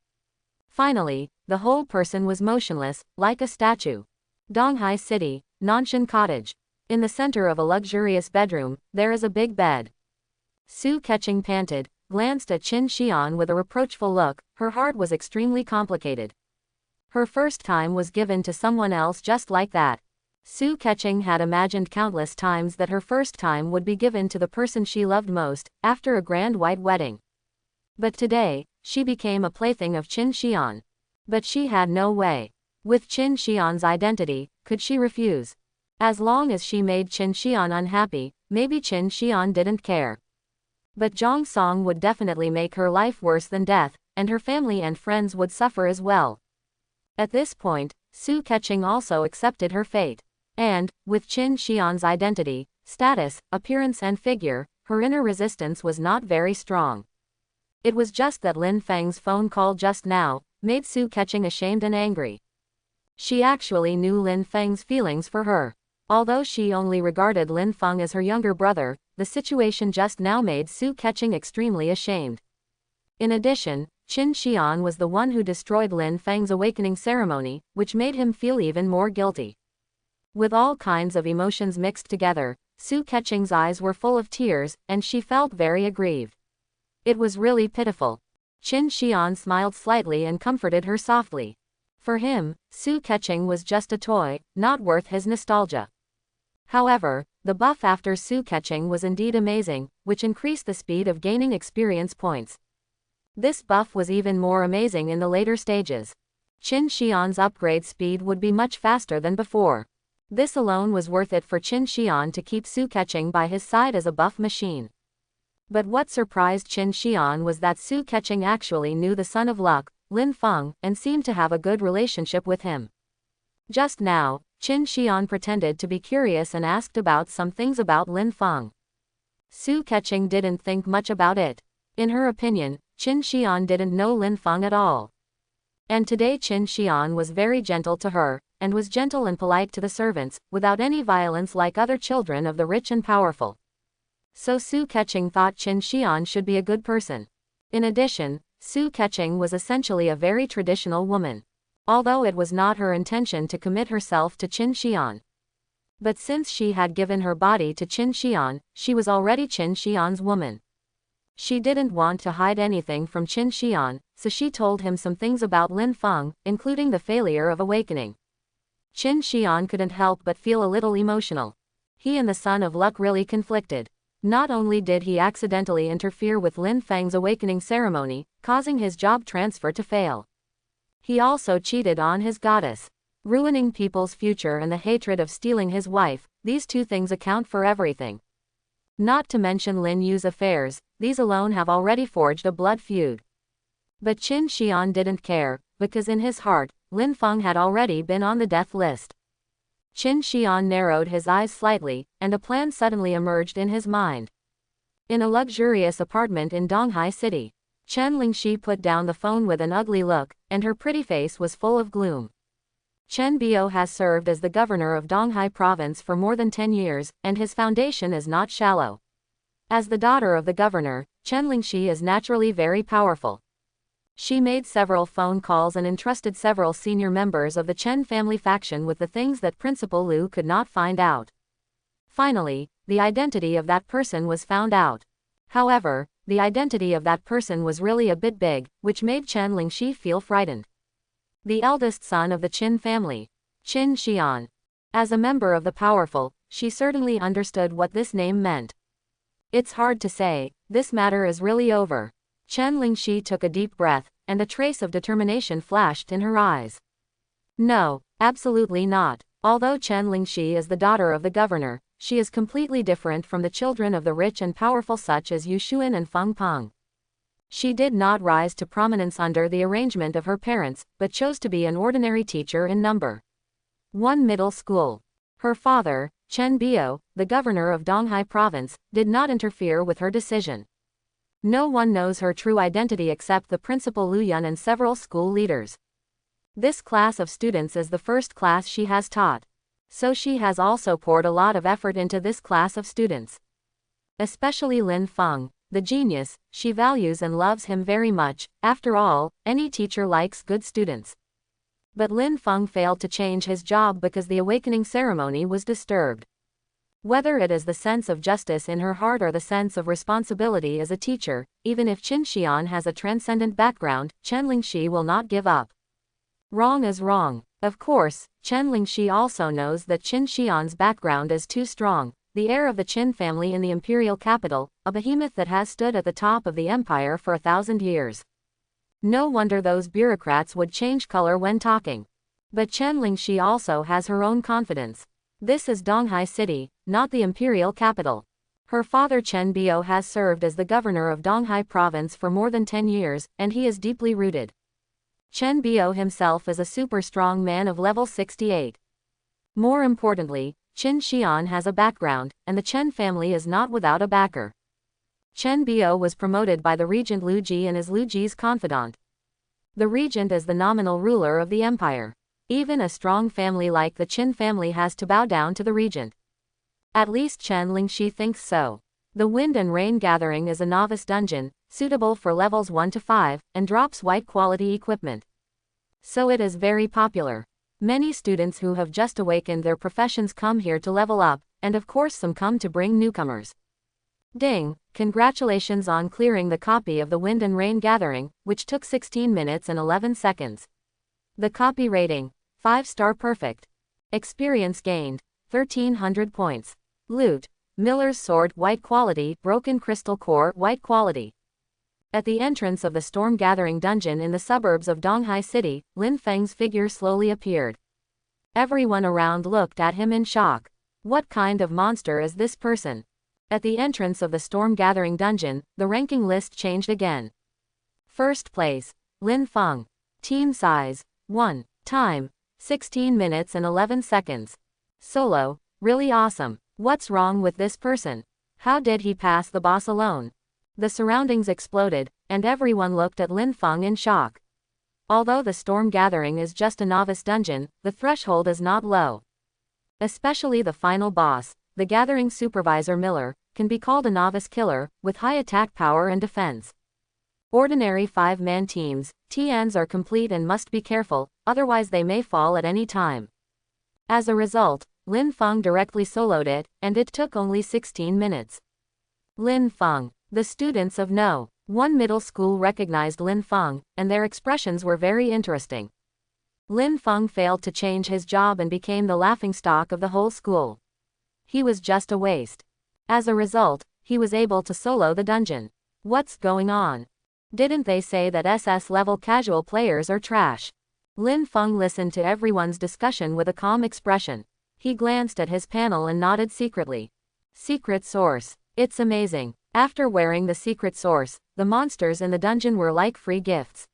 Finally, the whole person was motionless, like a statue. Donghai City, Nanshan Cottage. In the center of a luxurious bedroom, there is a big bed. Su Keqing panted, glanced at Qin Xian with a reproachful look. Her heart was extremely complicated. Her first time was given to someone else just like that. Su Keqing had imagined countless times that her first time would be given to the person she loved most, after a grand white wedding. But today, she became a plaything of Qin Xian. But she had no way. With Qin Xian's identity, could she refuse? As long as she made Qin Xian unhappy, maybe Qin Xian didn't care. But Zhang Song would definitely make her life worse than death, and her family and friends would suffer as well. At this point, Su Keqing also accepted her fate. And, with Qin Xian's identity, status, appearance and figure, her inner resistance was not very strong. It was just that Lin Feng's phone call just now made Su Keqing ashamed and angry. She actually knew Lin Feng's feelings for her. Although she only regarded Lin Feng as her younger brother, the situation just now made Su Keqing extremely ashamed. In addition, Qin Xian was the one who destroyed Lin Feng's awakening ceremony, which made him feel even more guilty. With all kinds of emotions mixed together, Su Keqing's eyes were full of tears, and she felt very aggrieved. It was really pitiful. Qin Xian smiled slightly and comforted her softly. For him, Su Keqing was just a toy, not worth his nostalgia. However, the buff after Su Keqing was indeed amazing, which increased the speed of gaining experience points. This buff was even more amazing in the later stages. Qin Xian's upgrade speed would be much faster than before. This alone was worth it for Qin Xian to keep Su Keqing by his side as a buff machine. But what surprised Qin Xian was that Su Keqing actually knew the son of luck, Lin Fong, and seemed to have a good relationship with him. Just now, Qin Xian pretended to be curious and asked about some things about Lin Fong. Su Keqing didn't think much about it. In her opinion, Qin Xian didn't know Lin Fong at all. And today Qin Xian was very gentle to her, and was gentle and polite to the servants, without any violence like other children of the rich and powerful. So Su Keqing thought Qin Xian should be a good person. In addition, Su Keqing was essentially a very traditional woman. Although it was not her intention to commit herself to Qin Xian. But since she had given her body to Qin Xian, she was already Qin Xian's woman. She didn't want to hide anything from Qin Xian, so she told him some things about Lin Fong, including the failure of awakening. Qin Xian couldn't help but feel a little emotional. He and the son of luck really conflicted. Not only did he accidentally interfere with Lin Feng's awakening ceremony, causing his job transfer to fail. He also cheated on his goddess. Ruining people's future and the hatred of stealing his wife, these two things account for everything. Not to mention Lin Yu's affairs, these alone have already forged a blood feud. But Qin Xian didn't care, because in his heart, Lin Fong had already been on the death list. Qin Xian narrowed his eyes slightly, and a plan suddenly emerged in his mind. In a luxurious apartment in Donghai City, Chen Lingxi put down the phone with an ugly look, and her pretty face was full of gloom. Chen Biao has served as the governor of Donghai province for more than 10 years, and his foundation is not shallow. As the daughter of the governor, Chen Lingxi is naturally very powerful. She made several phone calls and entrusted several senior members of the Chen family faction with the things that Principal Liu could not find out. Finally, the identity of that person was found out. However, the identity of that person was really a bit big, which made Chen Lingxi feel frightened. The eldest son of the Qin family, Qin Xian. As a member of the powerful, she certainly understood what this name meant. It's hard to say, this matter is really over. Chen Lingxi took a deep breath, and a trace of determination flashed in her eyes. No, absolutely not. Although Chen Lingxi is the daughter of the governor, she is completely different from the children of the rich and powerful such as Yu Xuan and Feng Peng. She did not rise to prominence under the arrangement of her parents, but chose to be an ordinary teacher in number 1 middle school. Her father, Chen Biao, the governor of Donghai province, did not interfere with her decision. No one knows her true identity except the principal Lu Yun and several school leaders. This class of students is the first class she has taught. So she has also poured a lot of effort into this class of students. Especially Lin Fong, the genius, she values and loves him very much. After all, any teacher likes good students. But Lin Fong failed to change his job because the awakening ceremony was disturbed. Whether it is the sense of justice in her heart or the sense of responsibility as a teacher, even if Qin Xian has a transcendent background, Chen Lingxi will not give up. Wrong is wrong. Of course, Chen Lingxi also knows that Qin Xian's background is too strong, the heir of the Qin family in the imperial capital, a behemoth that has stood at the top of the empire for 1,000 years. No wonder those bureaucrats would change color when talking. But Chen Lingxi also has her own confidence. This is Donghai City, not the imperial capital. Her father Chen Biao has served as the governor of Donghai province for more than 10 years, and he is deeply rooted. Chen Biao himself is a super strong man of level 68. More importantly, Qin Xian has a background, and the Chen family is not without a backer. Chen Biao was promoted by the regent Lu Ji and is Lu Ji's confidant. The regent is the nominal ruler of the empire. Even a strong family like the Qin family has to bow down to the regent. At least Chen Lingxi thinks so. The Wind and Rain Gathering is a novice dungeon, suitable for levels 1 to 5, and drops white quality equipment. So it is very popular. Many students who have just awakened their professions come here to level up, and of course some come to bring newcomers. Ding! Congratulations on clearing the copy of the Wind and Rain Gathering, which took 16 minutes and 11 seconds. The copy rating, 5-star perfect. Experience gained, 1300 points. Loot, Miller's Sword white quality, Broken Crystal Core white quality. At the entrance of the Storm Gathering dungeon in the suburbs of Donghai City, Lin Feng's figure slowly appeared. Everyone around looked at him in shock. What kind of monster is this person? At the entrance of the Storm Gathering dungeon, the ranking list changed again. First place, Lin Fong. Team size, 1. Time, 16 minutes and 11 seconds. Solo, really awesome. What's wrong with this person? How did he pass the boss alone? The surroundings exploded, and everyone looked at Lin Fong in shock. Although the Storm Gathering is just a novice dungeon, the threshold is not low. Especially the final boss, the Gathering Supervisor Miller, can be called a novice killer, with high attack power and defense. Ordinary 5-man teams, TNs are complete and must be careful, otherwise they may fall at any time. As a result, Lin Fong directly soloed it, and it took only 16 minutes. Lin Fong. The students of No. 1 middle school recognized Lin Fong, and their expressions were very interesting. Lin Fong failed to change his job and became the laughingstock of the whole school. He was just a waste. As a result, he was able to solo the dungeon. What's going on? Didn't they say that SS-level casual players are trash? Lin Fong listened to everyone's discussion with a calm expression. He glanced at his panel and nodded secretly. Secret source. It's amazing. After wearing the secret source, the monsters in the dungeon were like free gifts.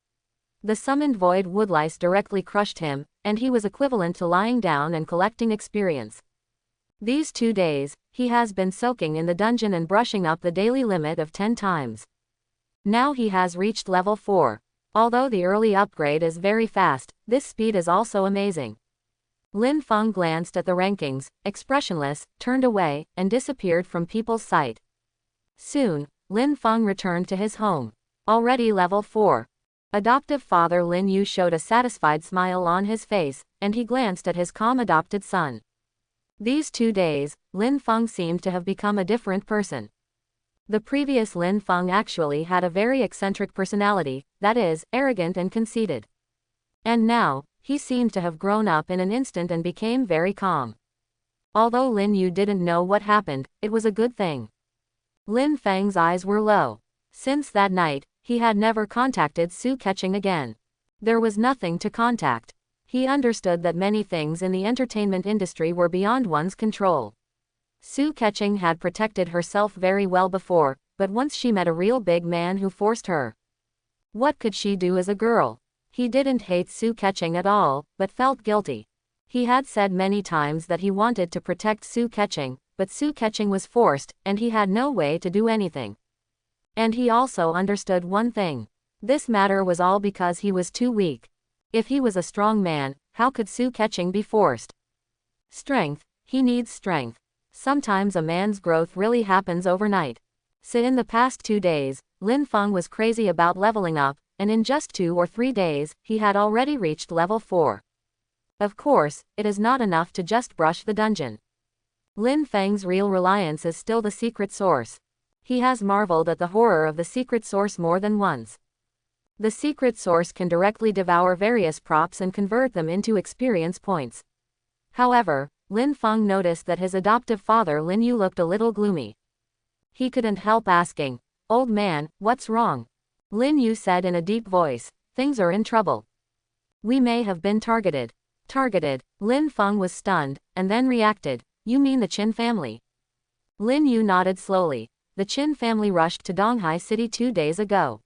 The summoned void woodlice directly crushed him, and he was equivalent to lying down and collecting experience. These 2 days, he has been soaking in the dungeon and brushing up the daily limit of 10 times. Now he has reached level 4. Although the early upgrade is very fast, this speed is also amazing. Lin Fong glanced at the rankings, expressionless, turned away, and disappeared from people's sight. Soon, Lin Fong returned to his home. Already level 4. Adoptive father Lin Yu showed a satisfied smile on his face, and he glanced at his calm adopted son. These 2 days, Lin Fong seemed to have become a different person. The previous Lin Fong actually had a very eccentric personality, that is, arrogant and conceited. And now, he seemed to have grown up in an instant and became very calm. Although Lin Yu didn't know what happened, it was a good thing. Lin Feng's eyes were low. Since that night, he had never contacted Su Keqing again. There was nothing to contact. He understood that many things in the entertainment industry were beyond one's control. Su Keqing had protected herself very well before, but once she met a real big man who forced her. What could she do as a girl? He didn't hate Su Keqing at all, but felt guilty. He had said many times that he wanted to protect Su Keqing, but Su Keqing was forced, and he had no way to do anything. And he also understood one thing. This matter was all because he was too weak. If he was a strong man, how could Su Keqing be forced? Strength, he needs strength. Sometimes a man's growth really happens overnight. So in the past 2 days, Lin Fong was crazy about leveling up, and in just 2 or 3 days, he had already reached level 4. Of course, it is not enough to just brush the dungeon. Lin Feng's real reliance is still the secret source. He has marveled at the horror of the secret source more than once. The secret source can directly devour various props and convert them into experience points. However, Lin Fong noticed that his adoptive father Lin Yu looked a little gloomy. He couldn't help asking, "Old man, what's wrong?" Lin Yu said in a deep voice, "Things are in trouble. We may have been targeted." Targeted? Lin Fong was stunned, and then reacted, "You mean the Qin family?" Lin Yu nodded slowly. The Qin family rushed to Donghai City 2 days ago.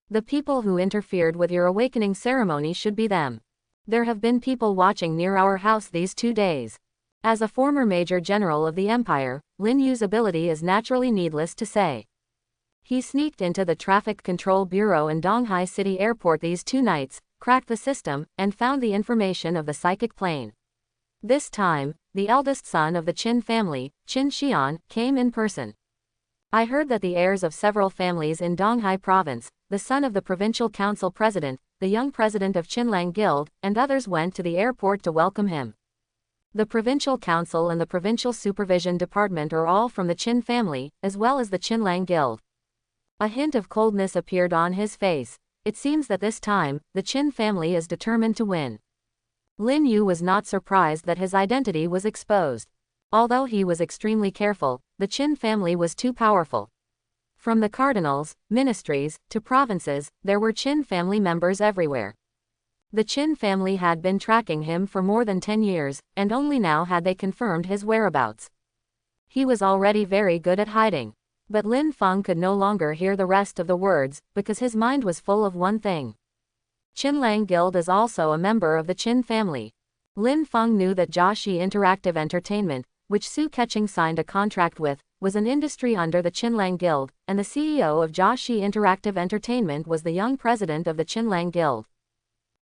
The people who interfered with your awakening ceremony should be them. There have been people watching near our house these 2 days. As a former major general of the empire, Lin Yu's ability is naturally needless to say. He sneaked into the traffic control bureau in Donghai City Airport these 2 nights, cracked the system, and found the information of the psychic plane. This time, the eldest son of the Qin family, Qin Xian, came in person. I heard that the heirs of several families in Donghai province, the son of the provincial council president, the young president of Qinlang Guild, and others went to the airport to welcome him. The provincial council and the provincial supervision department are all from the Qin family, as well as the Qinlang Guild. A hint of coldness appeared on his face. It seems that this time, the Qin family is determined to win. Lin Yu was not surprised that his identity was exposed. Although he was extremely careful, the Qin family was too powerful. From the cardinals, ministries, to provinces, there were Qin family members everywhere. The Qin family had been tracking him for more than 10 years, and only now had they confirmed his whereabouts. He was already very good at hiding. But Lin Fong could no longer hear the rest of the words, because his mind was full of one thing. Qinlang Guild is also a member of the Qin family. Lin Fong knew that Jiaxi Interactive Entertainment, which Su Keqing signed a contract with, was an industry under the Qinlang Guild, and the CEO of Jiaxi Interactive Entertainment was the young president of the Qinlang Guild.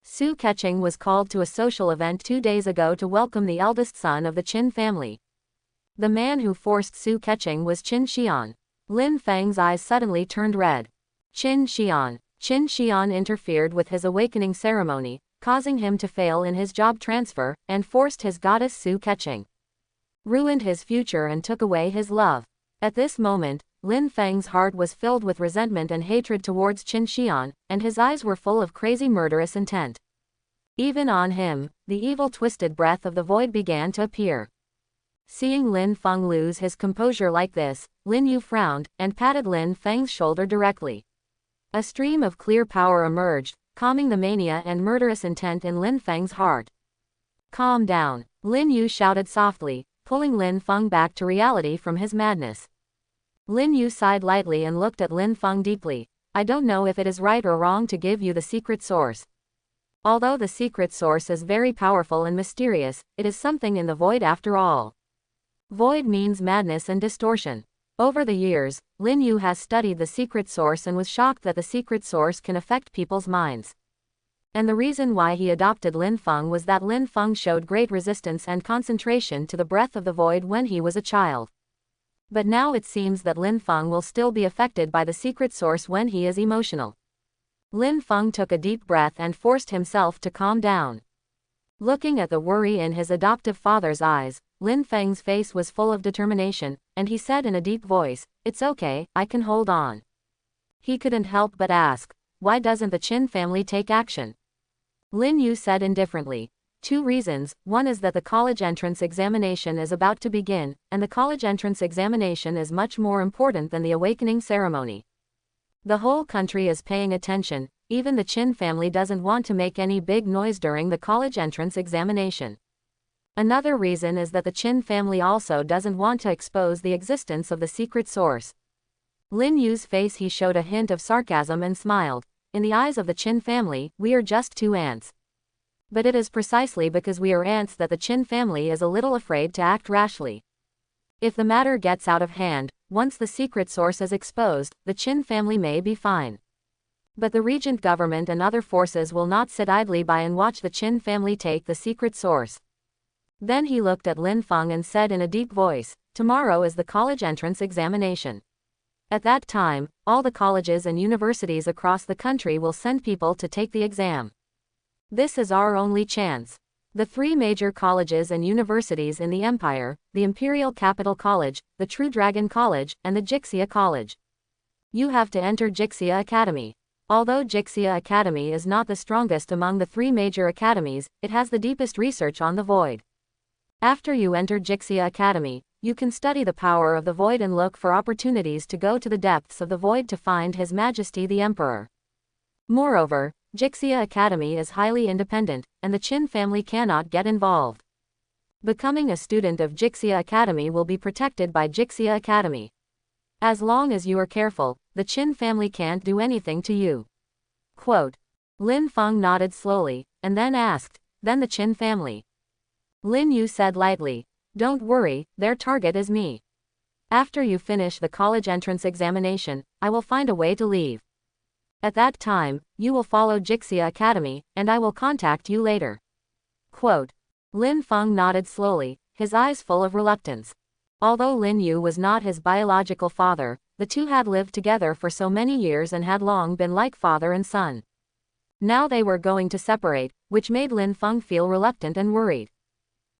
Su Keqing was called to a social event 2 days ago to welcome the eldest son of the Qin family. The man who forced Su Keqing was Qin Xian. Lin Feng's eyes suddenly turned red. Qin Xian. Qin Xian interfered with his awakening ceremony, causing him to fail in his job transfer, and forced his goddess Su Keqing. Ruined his future and took away his love. At this moment, Lin Feng's heart was filled with resentment and hatred towards Qin Xian, and his eyes were full of crazy murderous intent. Even on him, the evil twisted breath of the void began to appear. Seeing Lin Feng lose his composure like this, Lin Yu frowned, and patted Lin Feng's shoulder directly. A stream of clear power emerged, calming the mania and murderous intent in Lin Feng's heart. "Calm down," Lin Yu shouted softly, pulling Lin Feng back to reality from his madness. Lin Yu sighed lightly and looked at Lin Feng deeply. "I don't know if it is right or wrong to give you the secret source. Although the secret source is very powerful and mysterious, it is something in the void after all. Void means madness and distortion. Over the years, Lin Yu has studied the secret source and was shocked that the secret source can affect people's minds. And the reason why he adopted Lin Fong was that Lin Fong showed great resistance and concentration to the breath of the void when he was a child. But now it seems that Lin Fong will still be affected by the secret source when he is emotional. Lin Fong took a deep breath and forced himself to calm down. Looking at the worry in his adoptive father's eyes, Lin Feng's face was full of determination, and he said in a deep voice, "It's okay, I can hold on." He couldn't help but ask, why doesn't the Qin family take action? Lin Yu said indifferently, 2 reasons. One is that the college entrance examination is about to begin, and the college entrance examination is much more important than the awakening ceremony. The whole country is paying attention, even the Qin family doesn't want to make any big noise during the college entrance examination. Another reason is that the Qin family also doesn't want to expose the existence of the secret source. Lin Yu's face, he showed a hint of sarcasm and smiled. In the eyes of the Qin family, we are just 2 ants. But it is precisely because we are ants that the Qin family is a little afraid to act rashly. If the matter gets out of hand, once the secret source is exposed, the Qin family may be fine. But the regent government and other forces will not sit idly by and watch the Qin family take the secret source. Then he looked at Lin Fong and said in a deep voice, "Tomorrow is the college entrance examination. At that time, all the colleges and universities across the country will send people to take the exam. This is our only chance." The 3 major colleges and universities in the empire, the Imperial Capital College, the True Dragon College, and the Jixia College. You have to enter Jixia Academy. Although Jixia Academy is not the strongest among the 3 major academies, it has the deepest research on the void. After you enter Jixia Academy, you can study the power of the void and look for opportunities to go to the depths of the void to find His Majesty the Emperor. Moreover, Jixia Academy is highly independent, and the Qin family cannot get involved. Becoming a student of Jixia Academy will be protected by Jixia Academy. As long as you are careful, the Qin family can't do anything to you. Quote. Lin Fong nodded slowly, and then asked, "Then the Qin family?" Lin Yu said lightly, "Don't worry, their target is me. After you finish the college entrance examination, I will find a way to leave. At that time, you will follow Jixia Academy, and I will contact you later." Quote. Lin Fong nodded slowly, his eyes full of reluctance. Although Lin Yu was not his biological father, the two had lived together for so many years and had long been like father and son. Now they were going to separate, which made Lin Fong feel reluctant and worried.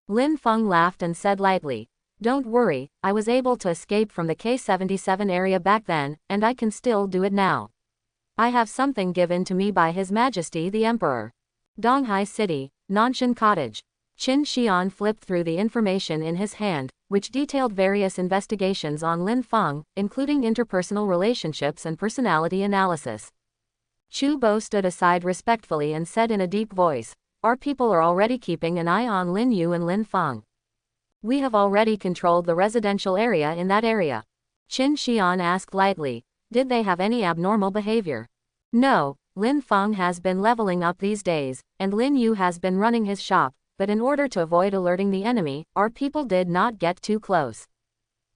Lin Fong laughed and said lightly, "Don't worry, I was able to escape from the K-77 area back then, and I can still do it now. I have something given to me by His Majesty the Emperor." Donghai City, Nanshan Cottage. Qin Xian flipped through the information in his hand, which detailed various investigations on Lin Fong, including interpersonal relationships and personality analysis. Chu Bo stood aside respectfully and said in a deep voice, "Our people are already keeping an eye on Lin Yu and Lin Fong. We have already controlled the residential area in that area." Qin Xian asked lightly, "Did they have any abnormal behavior?" "No, Lin Fong has been leveling up these days, and Lin Yu has been running his shop, but in order to avoid alerting the enemy, our people did not get too close."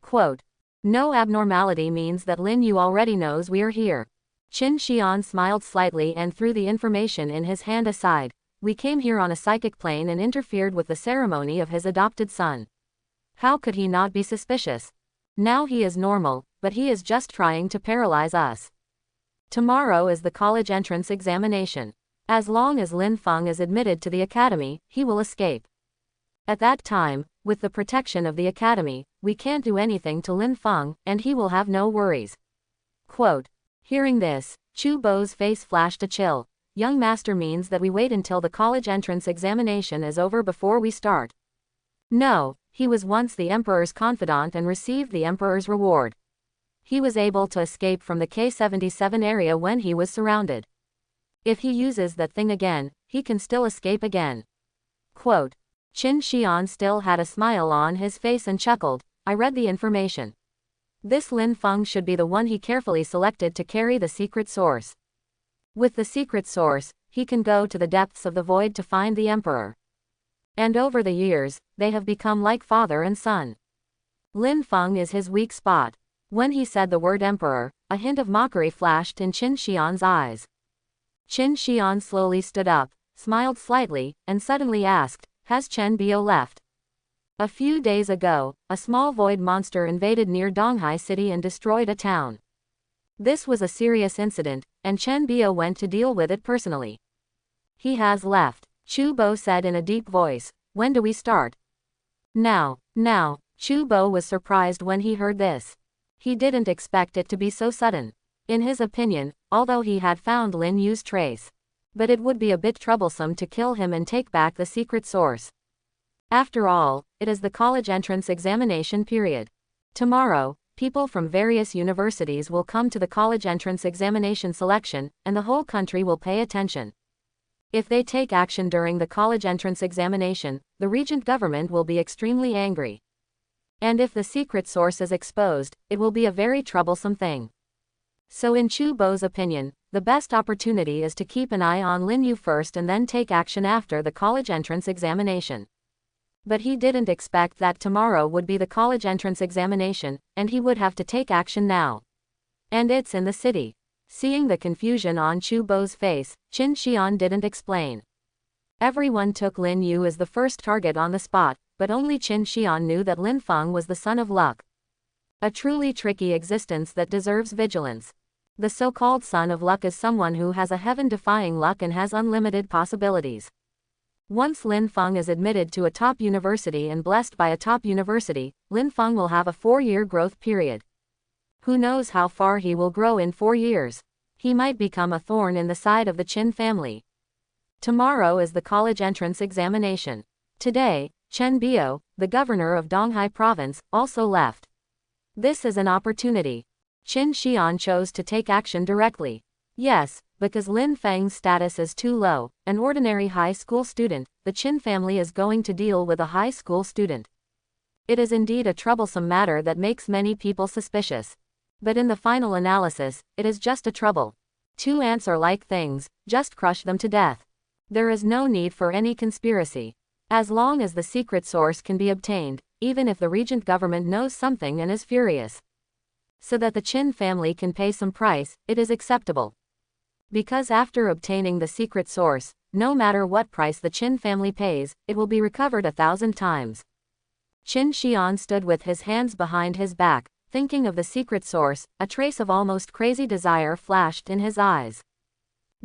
Quote. No abnormality means that Lin Yu already knows we are here. Qin Xian smiled slightly and threw the information in his hand aside. "We came here on a psychic plane and interfered with the ceremony of his adopted son. How could he not be suspicious? Now he is normal, but he is just trying to paralyze us. Tomorrow is the college entrance examination. As long as Lin Fong is admitted to the academy, he will escape. At that time, with the protection of the academy, we can't do anything to Lin Fong, and he will have no worries." Quote. Hearing this, Chu Bo's face flashed a chill. "Young master means that we wait until the college entrance examination is over before we start." No, he was once the Emperor's confidant and received the Emperor's reward. He was able to escape from the K-77 area when he was surrounded. If he uses that thing again, he can still escape again. Quote. Qin Xian still had a smile on his face and chuckled, "I read the information. This Lin Fong should be the one he carefully selected to carry the secret source. With the secret source, he can go to the depths of the void to find the Emperor. And over the years, they have become like father and son. Lin Fong is his weak spot." When he said the word Emperor, a hint of mockery flashed in Qin Xian's eyes. Qin Xian slowly stood up, smiled slightly, and suddenly asked, "Has Chen Bio left?" A few days ago, a small void monster invaded near Donghai City and destroyed a town. This was a serious incident, and Chen Bio went to deal with it personally. He has left, Chu Bo said in a deep voice. When do we start? Now. Chu Bo was surprised when he heard this. He didn't expect it to be so sudden. In his opinion, although he had found Lin Yu's trace, but it would be a bit troublesome to kill him and take back the secret source. After all, it is the college entrance examination period. Tomorrow, people from various universities will come to the college entrance examination selection, and the whole country will pay attention. If they take action during the college entrance examination, the regent government will be extremely angry. And if the secret source is exposed, it will be a very troublesome thing. So in Chu Bo's opinion, the best opportunity is to keep an eye on Lin Yu first and then take action after the college entrance examination. But he didn't expect that tomorrow would be the college entrance examination, and he would have to take action now. And it's in the city. Seeing the confusion on Chu Bo's face, Qin Xian didn't explain. Everyone took Lin Yu as the first target on the spot, but only Qin Xian knew that Lin Fong was the son of luck. A truly tricky existence that deserves vigilance. The so-called son of luck is someone who has a heaven-defying luck and has unlimited possibilities. Once Lin Fong is admitted to a top university and blessed by a top university, Lin Fong will have a 4-year growth period. Who knows how far he will grow in 4 years? He might become a thorn in the side of the Qin family. Tomorrow is the college entrance examination. Today, Chen Bio, the governor of Donghai province, also left. This is an opportunity. Qin Xian chose to take action directly. Yes, because Lin Feng's status is too low, an ordinary high school student, the Qin family is going to deal with a high school student. It is indeed a troublesome matter that makes many people suspicious. But in the final analysis, it is just a trouble. 2 ants are like things, just crush them to death. There is no need for any conspiracy. As long as the secret source can be obtained, even if the regent government knows something and is furious, so that the Qin family can pay some price, it is acceptable. Because after obtaining the secret source, no matter what price the Qin family pays, it will be recovered 1,000 times. Qin Xian stood with his hands behind his back, thinking of the secret source. A trace of almost crazy desire flashed in his eyes.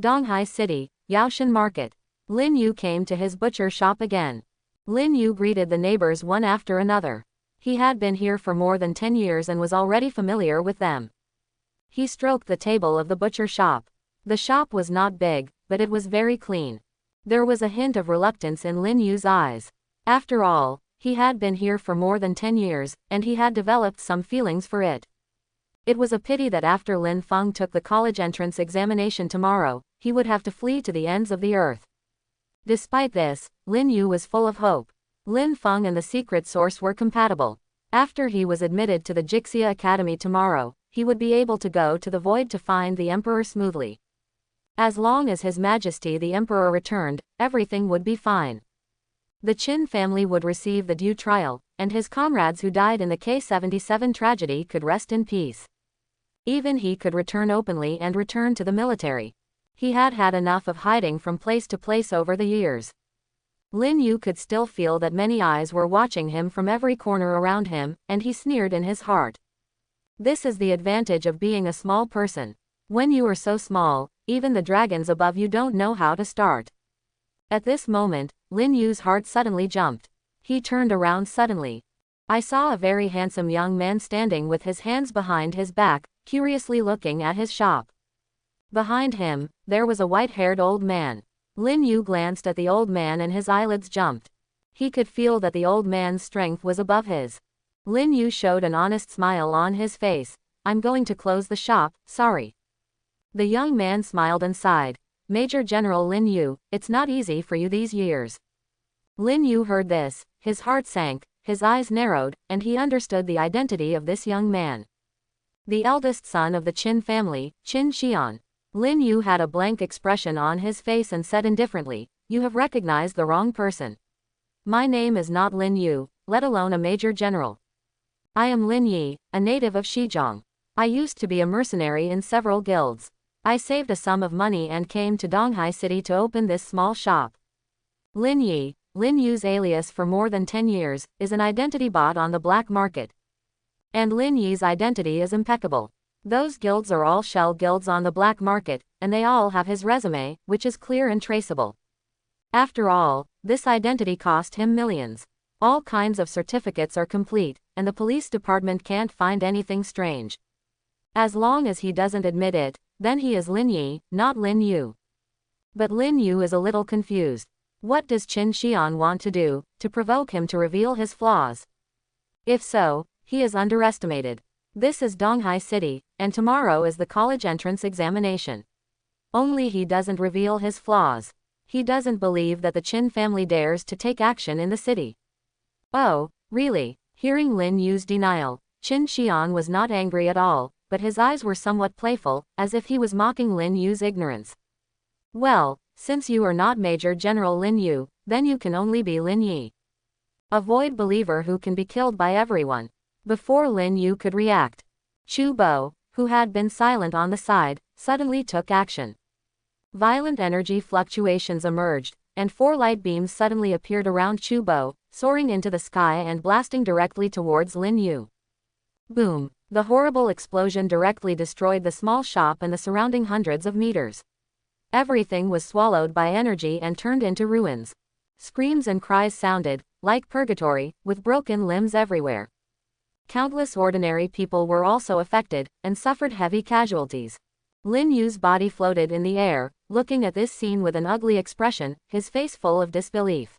Donghai City, Yaoshan Market. Lin Yu came to his butcher shop again. Lin Yu greeted the neighbors one after another. He had been here for more than 10 years and was already familiar with them. He stroked the table of the butcher shop. The shop was not big, but it was very clean. There was a hint of reluctance in Lin Yu's eyes. After all, he had been here for more than 10 years, and he had developed some feelings for it. It was a pity that after Lin Fong took the college entrance examination tomorrow, he would have to flee to the ends of the earth. Despite this, Lin Yu was full of hope. Lin Fong and the secret source were compatible. After he was admitted to the Jixia Academy tomorrow, he would be able to go to the void to find the emperor smoothly. As long as His Majesty the Emperor returned, everything would be fine. The Qin family would receive the due trial, and his comrades who died in the K-77 tragedy could rest in peace. Even he could return openly and return to the military. He had had enough of hiding from place to place over the years. Lin Yu could still feel that many eyes were watching him from every corner around him, and he sneered in his heart. This is the advantage of being a small person. When you are so small, even the dragons above you don't know how to start. At this moment, Lin Yu's heart suddenly jumped. He turned around suddenly. I saw a very handsome young man standing with his hands behind his back, curiously looking at his shop. Behind him, there was a white-haired old man. Lin Yu glanced at the old man and his eyelids jumped. He could feel that the old man's strength was above his. Lin Yu showed an honest smile on his face. I'm going to close the shop, sorry. The young man smiled and sighed. Major General Lin Yu, it's not easy for you these years. Lin Yu heard this, his heart sank, his eyes narrowed, and he understood the identity of this young man. The eldest son of the Qin family, Qin Xian. Lin Yu had a blank expression on his face and said indifferently, you have recognized the wrong person. My name is not Lin Yu, let alone a major general. I am Lin Yi, a native of Xizang. I used to be a mercenary in several guilds. I saved a sum of money and came to Donghai City to open this small shop. Lin Yi, Lin Yu's alias for more than 10 years, is an identity bot on the black market. And Lin Yi's identity is impeccable. Those guilds are all shell guilds on the black market, and they all have his resume, which is clear and traceable. After all, this identity cost him millions. All kinds of certificates are complete, and the police department can't find anything strange. As long as he doesn't admit it, then he is Lin Yi, not Lin Yu. But Lin Yu is a little confused. What does Qin Xian want to do, to provoke him to reveal his flaws? If so, he is underestimated. This is Donghai City, and tomorrow is the college entrance examination. Only he doesn't reveal his flaws. He doesn't believe that the Qin family dares to take action in the city. Oh, really? Hearing Lin Yu's denial, Qin Xian was not angry at all, but his eyes were somewhat playful, as if he was mocking Lin Yu's ignorance. Well, since you are not Major General Lin Yu, then you can only be Lin Yi. A void believer who can be killed by everyone. Before Lin Yu could react, Chu Bo, who had been silent on the side, suddenly took action. Violent energy fluctuations emerged, and 4 light beams suddenly appeared around Chu Bo, soaring into the sky and blasting directly towards Lin Yu. Boom! The horrible explosion directly destroyed the small shop and the surrounding hundreds of meters. Everything was swallowed by energy and turned into ruins. Screams and cries sounded, like purgatory, with broken limbs everywhere. Countless ordinary people were also affected, and suffered heavy casualties. Lin Yu's body floated in the air, looking at this scene with an ugly expression, his face full of disbelief.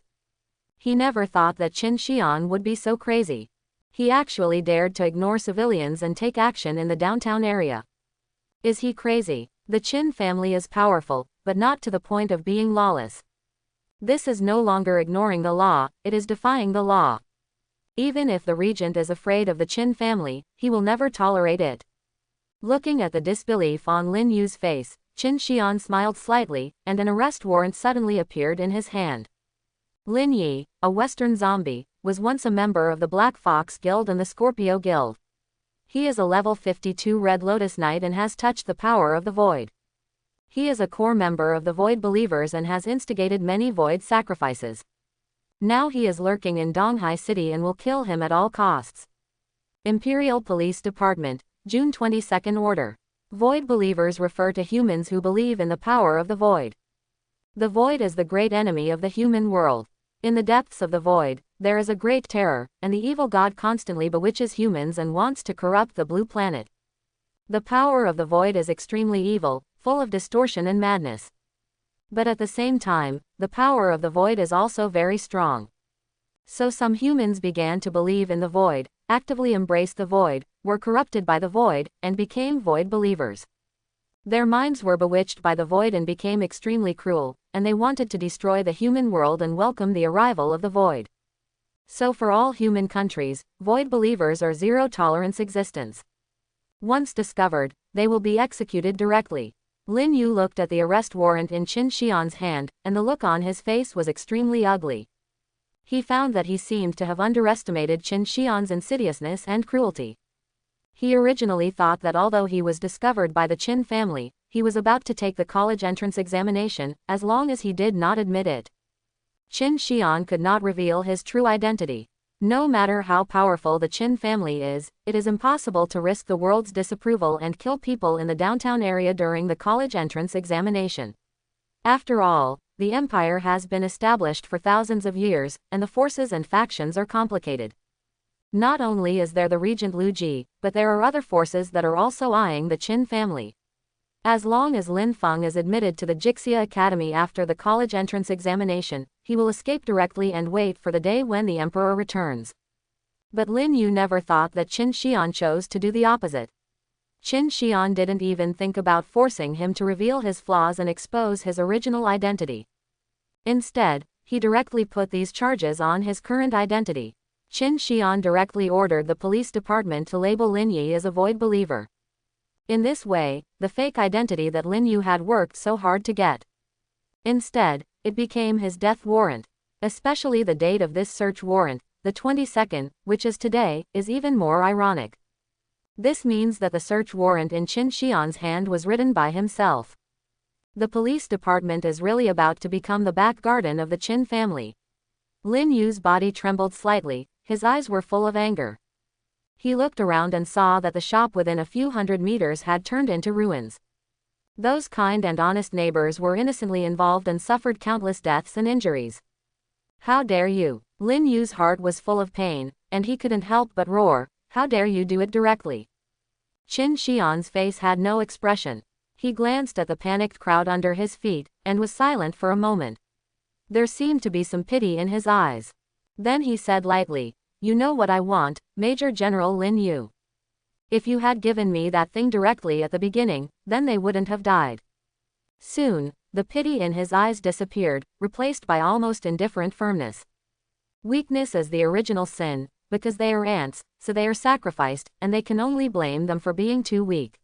He never thought that Qin Xian would be so crazy. He actually dared to ignore civilians and take action in the downtown area. Is he crazy? The Qin family is powerful, but not to the point of being lawless. This is no longer ignoring the law, it is defying the law. Even if the regent is afraid of the Qin family, he will never tolerate it. Looking at the disbelief on Lin Yu's face, Qin Xian smiled slightly, and an arrest warrant suddenly appeared in his hand. Lin Yi, a Western zombie, was once a member of the Black Fox Guild and the Scorpio Guild. He is a level 52 Red Lotus Knight and has touched the power of the Void. He is a core member of the Void Believers and has instigated many Void sacrifices. Now he is lurking in Donghai City and will kill him at all costs. Imperial Police Department, June 22nd Order. Void Believers refer to humans who believe in the power of the Void. The Void is the great enemy of the human world. In the depths of the Void, there is a great terror, and the evil god constantly bewitches humans and wants to corrupt the blue planet. The power of the Void is extremely evil, full of distortion and madness. But at the same time, the power of the Void is also very strong. So some humans began to believe in the Void, actively embraced the Void, were corrupted by the Void, and became Void believers. Their minds were bewitched by the Void and became extremely cruel, and they wanted to destroy the human world and welcome the arrival of the Void. So for all human countries, Void believers are zero tolerance existence. Once discovered, they will be executed directly. Lin Yu looked at the arrest warrant in Qin Xian's hand, and the look on his face was extremely ugly. He found that he seemed to have underestimated Qin Xian's insidiousness and cruelty. He originally thought that although he was discovered by the Qin family, he was about to take the college entrance examination, as long as he did not admit it. Qin Xian could not reveal his true identity. No matter how powerful the Qin family is, it is impossible to risk the world's disapproval and kill people in the downtown area during the college entrance examination. After all, the empire has been established for thousands of years, and the forces and factions are complicated. Not only is there the regent Lu Ji, but there are other forces that are also eyeing the Qin family. As long as Lin Fong is admitted to the Jixia Academy after the college entrance examination, he will escape directly and wait for the day when the emperor returns. But Lin Yu never thought that Qin Xian chose to do the opposite. Qin Xian didn't even think about forcing him to reveal his flaws and expose his original identity. Instead, he directly put these charges on his current identity. Qin Xian directly ordered the police department to label Lin Yi as a Void believer. In this way, the fake identity that Lin Yu had worked so hard to get. Instead, it became his death warrant. Especially the date of this search warrant, the 22nd, which is today, is even more ironic. This means that the search warrant in Qin Xian's hand was written by himself. The police department is really about to become the back garden of the Qin family. Lin Yu's body trembled slightly, his eyes were full of anger. He looked around and saw that the shop within a few hundred meters had turned into ruins. Those kind and honest neighbors were innocently involved and suffered countless deaths and injuries. How dare you? Lin Yu's heart was full of pain, and he couldn't help but roar, how dare you do it directly? Qin Xian's face had no expression. He glanced at the panicked crowd under his feet, and was silent for a moment. There seemed to be some pity in his eyes. Then he said lightly, "You know what I want, Major General Lin Yu. If you had given me that thing directly at the beginning, then they wouldn't have died." Soon, the pity in his eyes disappeared, replaced by almost indifferent firmness. Weakness is the original sin, because they are ants, so they are sacrificed, and they can only blame them for being too weak.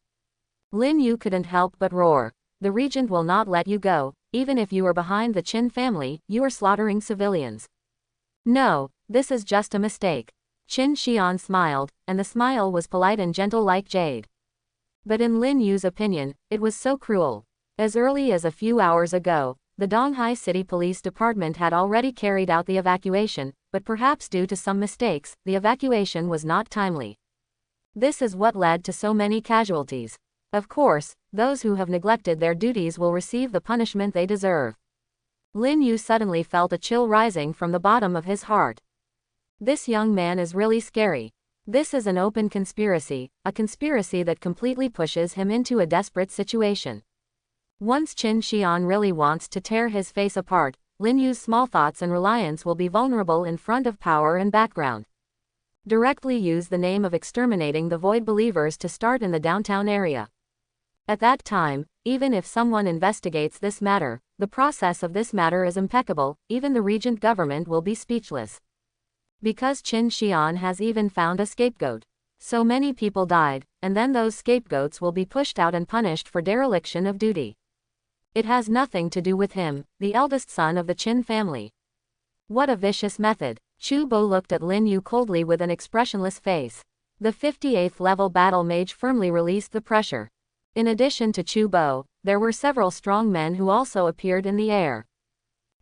Lin Yu couldn't help but roar, "The regent will not let you go, even if you are behind the Qin family, you are slaughtering civilians." "No, this is just a mistake." Qin Xian smiled, and the smile was polite and gentle like jade. But in Lin Yu's opinion, it was so cruel. As early as a few hours ago, the Donghai City Police Department had already carried out the evacuation, but perhaps due to some mistakes, the evacuation was not timely. This is what led to so many casualties. Of course, those who have neglected their duties will receive the punishment they deserve. Lin Yu suddenly felt a chill rising from the bottom of his heart. This young man is really scary. This is an open conspiracy, a conspiracy that completely pushes him into a desperate situation. Once Qin Xian really wants to tear his face apart, Lin Yu's small thoughts and reliance will be vulnerable in front of power and background. Directly use the name of exterminating the Void Believers to start in the downtown area. At that time, even if someone investigates this matter, the process of this matter is impeccable, even the regent government will be speechless. Because Qin Xian has even found a scapegoat. So many people died, and then those scapegoats will be pushed out and punished for dereliction of duty. It has nothing to do with him, the eldest son of the Qin family. What a vicious method. Chu Bo looked at Lin Yu coldly with an expressionless face. The 58th level battle mage firmly released the pressure. In addition to Chu Bo, there were several strong men who also appeared in the air.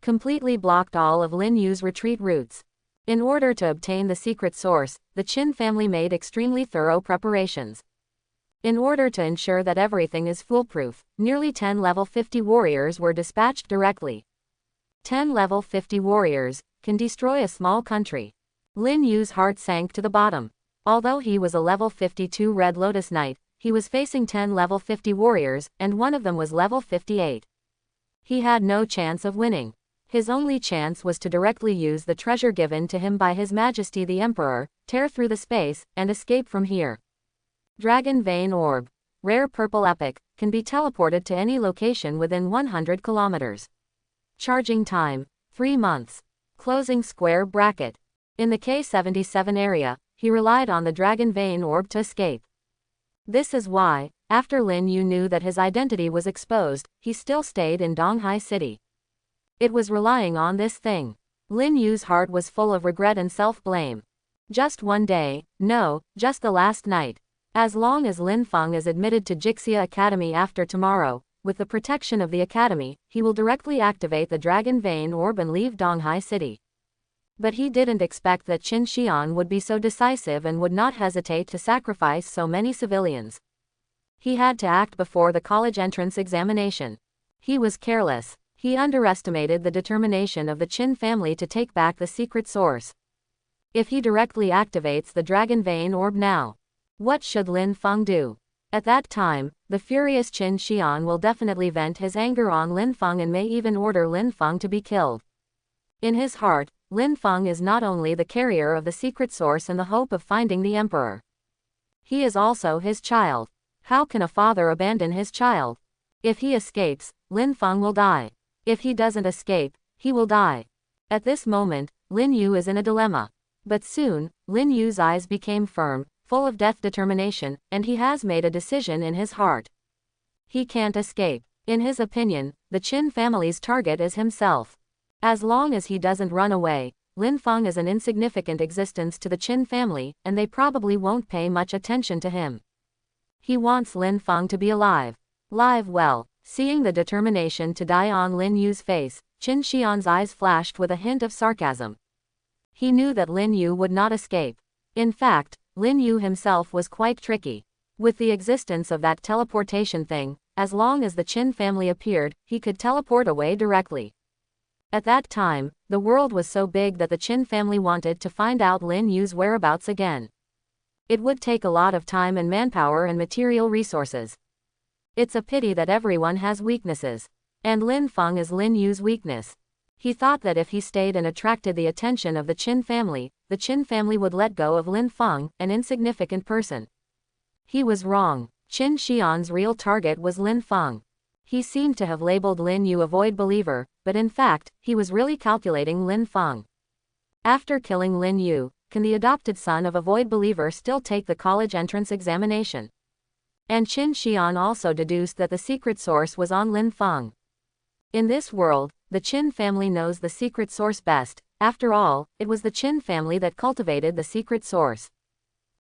Completely blocked all of Lin Yu's retreat routes. In order to obtain the secret source, the Qin family made extremely thorough preparations. In order to ensure that everything is foolproof, nearly 10 level 50 warriors were dispatched directly. 10 level 50 warriors can destroy a small country. Lin Yu's heart sank to the bottom. Although he was a level 52 Red Lotus Knight, he was facing 10 level 50 warriors, and one of them was level 58. He had no chance of winning. His only chance was to directly use the treasure given to him by His Majesty the Emperor, tear through the space, and escape from here. Dragon Vein Orb. Rare purple epic, can be teleported to any location within 100 kilometers. Charging time, 3 months. Closing square bracket. In the K77 area, he relied on the Dragon Vein Orb to escape. This is why, after Lin Yu knew that his identity was exposed, he still stayed in Donghai City. It was relying on this thing. Lin Yu's heart was full of regret and self-blame. Just one day, no, just the last night. As long as Lin Fong is admitted to Jixia Academy after tomorrow, with the protection of the academy, he will directly activate the Dragon Vein Orb and leave Donghai City. But he didn't expect that Qin Xian would be so decisive and would not hesitate to sacrifice so many civilians. He had to act before the college entrance examination. He was careless. He underestimated the determination of the Qin family to take back the secret source. If he directly activates the Dragon Vein Orb now, what should Lin Fong do? At that time, the furious Qin Xian will definitely vent his anger on Lin Fong and may even order Lin Fong to be killed. In his heart, Lin Fong is not only the carrier of the secret source and the hope of finding the emperor. He is also his child. How can a father abandon his child? If he escapes, Lin Fong will die. If he doesn't escape, he will die. At this moment, Lin Yu is in a dilemma. But soon, Lin Yu's eyes became firm, full of death determination, and he has made a decision in his heart. He can't escape. In his opinion, the Qin family's target is himself. As long as he doesn't run away, Lin Fong is an insignificant existence to the Qin family, and they probably won't pay much attention to him. He wants Lin Fong to be alive. Live well. Seeing the determination to die on Lin Yu's face, Qin Xian's eyes flashed with a hint of sarcasm. He knew that Lin Yu would not escape. In fact, Lin Yu himself was quite tricky. With the existence of that teleportation thing, as long as the Qin family appeared, he could teleport away directly. At that time, the world was so big that the Qin family wanted to find out Lin Yu's whereabouts again. It would take a lot of time and manpower and material resources. It's a pity that everyone has weaknesses. And Lin Fong is Lin Yu's weakness. He thought that if he stayed and attracted the attention of the Qin family would let go of Lin Fong, an insignificant person. He was wrong. Qin Xian's real target was Lin Fong. He seemed to have labeled Lin Yu a void believer, but in fact, he was really calculating Lin Fong. After killing Lin Yu, can the adopted son of a void believer still take the college entrance examination? And Qin Xian also deduced that the secret source was on Lin Fong. In this world, the Qin family knows the secret source best. After all, it was the Qin family that cultivated the secret source.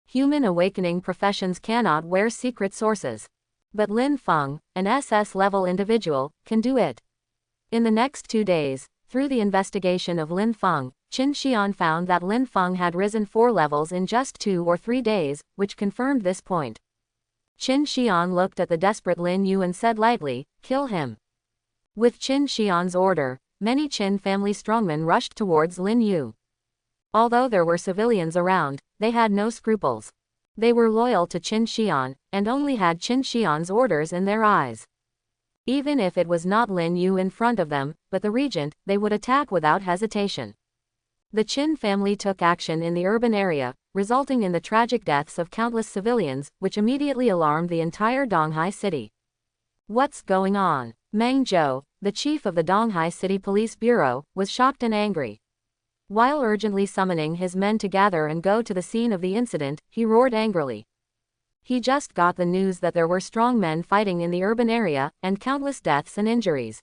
Human awakening professions cannot wear secret sources. But Lin Fong, an SS-level individual, can do it. In the next 2 days, through the investigation of Lin Fong, Qin Xian found that Lin Fong had risen 4 levels in just 2 or 3 days, which confirmed this point. Qin Xian looked at the desperate Lin Yu and said lightly, "Kill him." With Qin Xian's order, many Qin family strongmen rushed towards Lin Yu. Although there were civilians around, they had no scruples. They were loyal to Qin Xian, and only had Qin Xian's orders in their eyes. Even if it was not Lin Yu in front of them, but the regent, they would attack without hesitation. The Qin family took action in the urban area, resulting in the tragic deaths of countless civilians, which immediately alarmed the entire Donghai city. What's going on? Meng Zhou, the chief of the Donghai City Police Bureau, was shocked and angry. While urgently summoning his men to gather and go to the scene of the incident, he roared angrily. He just got the news that there were strong men fighting in the urban area, and countless deaths and injuries.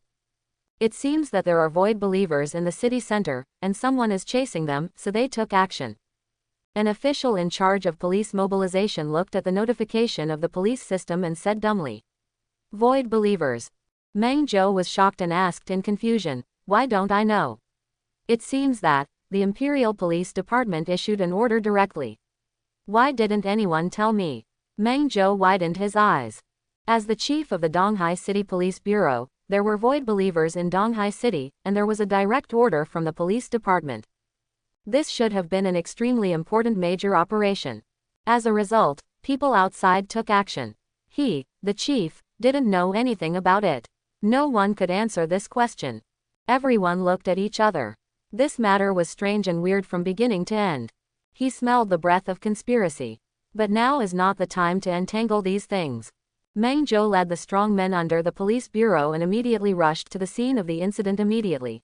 It seems that there are void believers in the city center, and someone is chasing them, so they took action. An official in charge of police mobilization looked at the notification of the police system and said dumbly, "Void believers." Meng Zhou was shocked and asked in confusion, "Why don't I know?" It seems that the Imperial Police Department issued an order directly. Why didn't anyone tell me? Meng Zhou widened his eyes. As the chief of the Donghai City Police Bureau, there were void believers in Donghai City, and there was a direct order from the police department. This should have been an extremely important major operation. As a result, people outside took action. He, the chief, didn't know anything about it. No one could answer this question. Everyone looked at each other. This matter was strange and weird from beginning to end. He smelled the breath of conspiracy. But now is not the time to entangle these things. Meng Zhou led the strong men under the police bureau and immediately rushed to the scene of the incident immediately.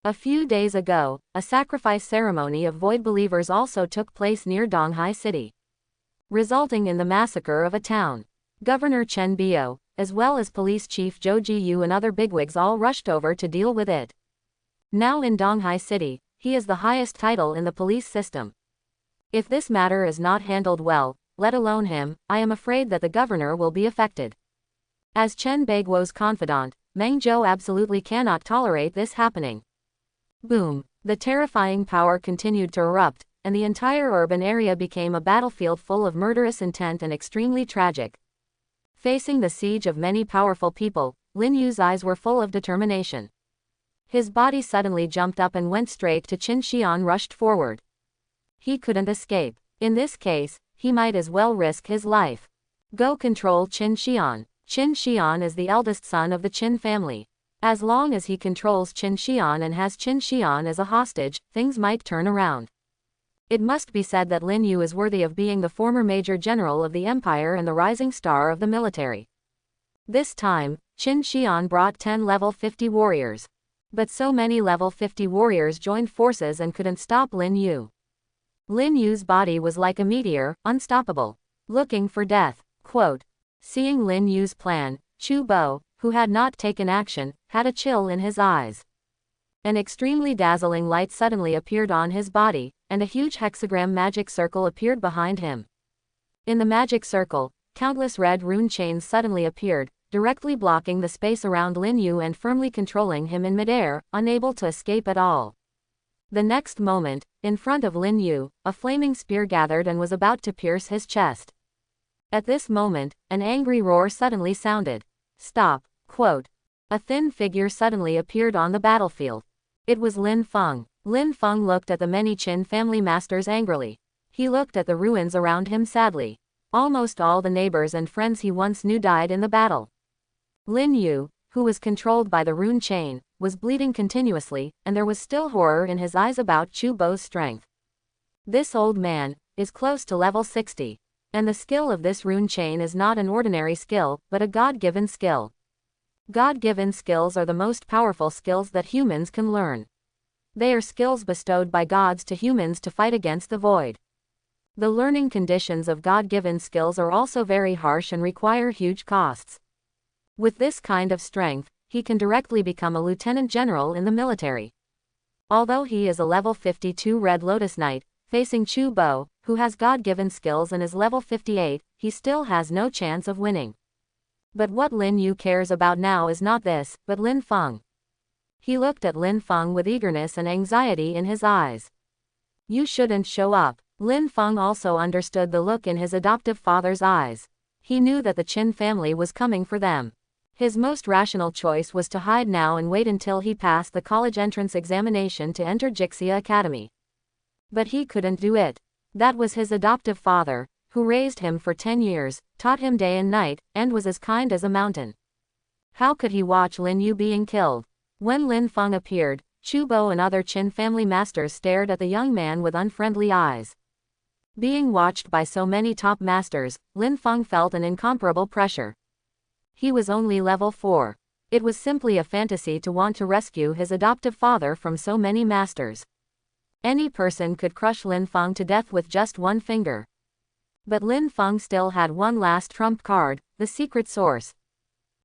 A few days ago, a sacrifice ceremony of void believers also took place near Donghai City, resulting in the massacre of a town. Governor Chen Biao, as well as police chief Zhou Jiyu and other bigwigs all rushed over to deal with it. Now in Donghai City, he is the highest title in the police system. If this matter is not handled well, let alone him, I am afraid that the governor will be affected. As Chen Baiguo's confidant, Meng Zhou absolutely cannot tolerate this happening. Boom! The terrifying power continued to erupt, and the entire urban area became a battlefield full of murderous intent and extremely tragic. Facing the siege of many powerful people, Lin Yu's eyes were full of determination. His body suddenly jumped up and went straight to Qin Xian rushed forward. He couldn't escape. In this case, he might as well risk his life. Go control Qin Xian. Qin Xian is the eldest son of the Qin family. As long as he controls Qin Xian and has Qin Xian as a hostage, things might turn around. It must be said that Lin Yu is worthy of being the former major general of the empire and the rising star of the military. This time, Qin Xian brought 10 level 50 warriors. But so many level 50 warriors joined forces and couldn't stop Lin Yu. Lin Yu's body was like a meteor, unstoppable, looking for death. Quote. Seeing Lin Yu's plan, Chu Bo, who had not taken action, had a chill in his eyes. An extremely dazzling light suddenly appeared on his body, and a huge hexagram magic circle appeared behind him. In the magic circle, countless red rune chains suddenly appeared, directly blocking the space around Lin Yu and firmly controlling him in midair, unable to escape at all. The next moment, in front of Lin Yu, a flaming spear gathered and was about to pierce his chest. At this moment, an angry roar suddenly sounded. Stop! Quote. A thin figure suddenly appeared on the battlefield. It was Lin Fong. Lin Fong looked at the many Qin family masters angrily. He looked at the ruins around him sadly. Almost all the neighbors and friends he once knew died in the battle. Lin Yu, who was controlled by the rune chain, was bleeding continuously, and there was still horror in his eyes about Chu Bo's strength. This old man is close to level 60, and the skill of this rune chain is not an ordinary skill, but a God-given skill. God-given skills are the most powerful skills that humans can learn. They are skills bestowed by gods to humans to fight against the void. The learning conditions of God-given skills are also very harsh and require huge costs. With this kind of strength, he can directly become a lieutenant general in the military. Although he is a level 52 Red Lotus Knight, facing Chu Bo, who has God-given skills and is level 58, he still has no chance of winning. But what Lin Yu cares about now is not this, but Lin Fong. He looked at Lin Fong with eagerness and anxiety in his eyes. You shouldn't show up. Lin Fong also understood the look in his adoptive father's eyes. He knew that the Qin family was coming for them. His most rational choice was to hide now and wait until he passed the college entrance examination to enter Jixia Academy. But he couldn't do it. That was his adoptive father, who raised him for 10 years, taught him day and night, and was as kind as a mountain. How could he watch Lin Yu being killed? When Lin Fong appeared, Chu Bo and other Qin family masters stared at the young man with unfriendly eyes. Being watched by so many top masters, Lin Fong felt an incomparable pressure. He was only level 4. It was simply a fantasy to want to rescue his adoptive father from so many masters. Any person could crush Lin Fong to death with just one finger. But Lin Fong still had one last trump card, the secret source.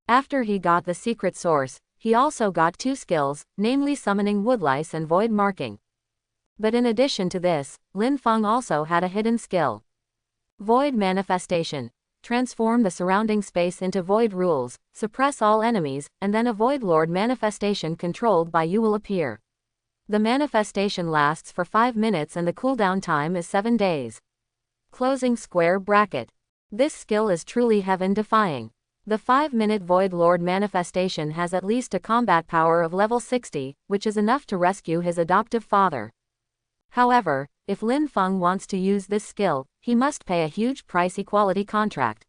After he got the secret source, he also got 2 skills, namely summoning woodlice and void marking. But in addition to this, Lin Fong also had a hidden skill. Void manifestation. Transform the surrounding space into void rules, suppress all enemies, and then a void lord manifestation controlled by you will appear. The manifestation lasts for 5 minutes and the cooldown time is 7 days. Closing square bracket. This skill is truly heaven-defying. The 5-minute Void Lord manifestation has at least a combat power of level 60, which is enough to rescue his adoptive father. However, if Lin Fong wants to use this skill, he must pay a huge price equality contract.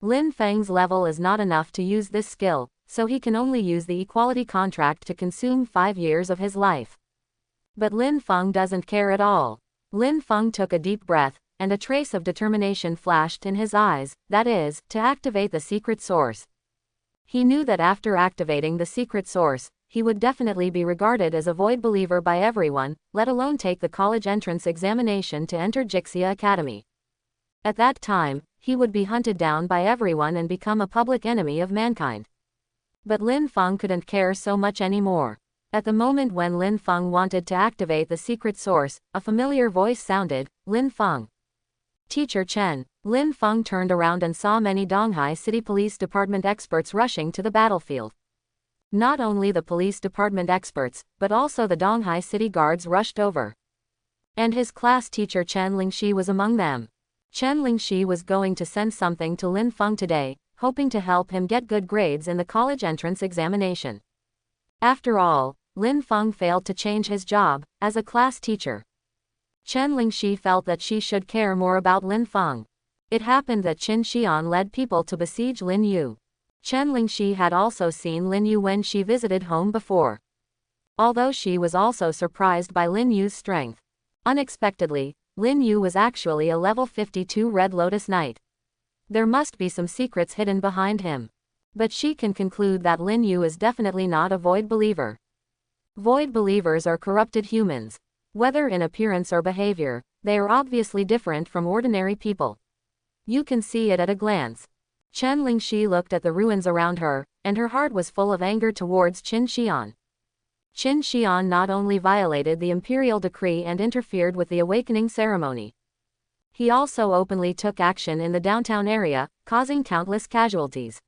Lin Feng's level is not enough to use this skill, so he can only use the equality contract to consume 5 years of his life. But Lin Fong doesn't care at all. Lin Fong took a deep breath, and a trace of determination flashed in his eyes, that is, to activate the secret source. He knew that after activating the secret source, he would definitely be regarded as a void believer by everyone, let alone take the college entrance examination to enter Jixia Academy. At that time, he would be hunted down by everyone and become a public enemy of mankind. But Lin Fong couldn't care so much anymore. At the moment when Lin Fong wanted to activate the secret source, a familiar voice sounded, Lin Fong. Teacher Chen. Lin Fong turned around and saw many Donghai City Police Department experts rushing to the battlefield. Not only the police department experts, but also the Donghai City guards rushed over. And his class teacher Chen Lingxi was among them. Chen Lingxi was going to send something to Lin Fong today, hoping to help him get good grades in the college entrance examination. After all, Lin Fong failed to change his job as a class teacher. Chen Lingxi felt that she should care more about Lin Fong. It happened that Qin Xian led people to besiege Lin Yu. Chen Lingxi had also seen Lin Yu when she visited home before. Although she was also surprised by Lin Yu's strength. Unexpectedly, Lin Yu was actually a level 52 Red Lotus Knight. There must be some secrets hidden behind him. But she can conclude that Lin Yu is definitely not a void believer. Void believers are corrupted humans. Whether in appearance or behavior, they are obviously different from ordinary people. You can see it at a glance. Chen Lingxi looked at the ruins around her, and her heart was full of anger towards Qin Xian. Qin Xian not only violated the imperial decree and interfered with the awakening ceremony, he also openly took action in the downtown area, causing countless casualties.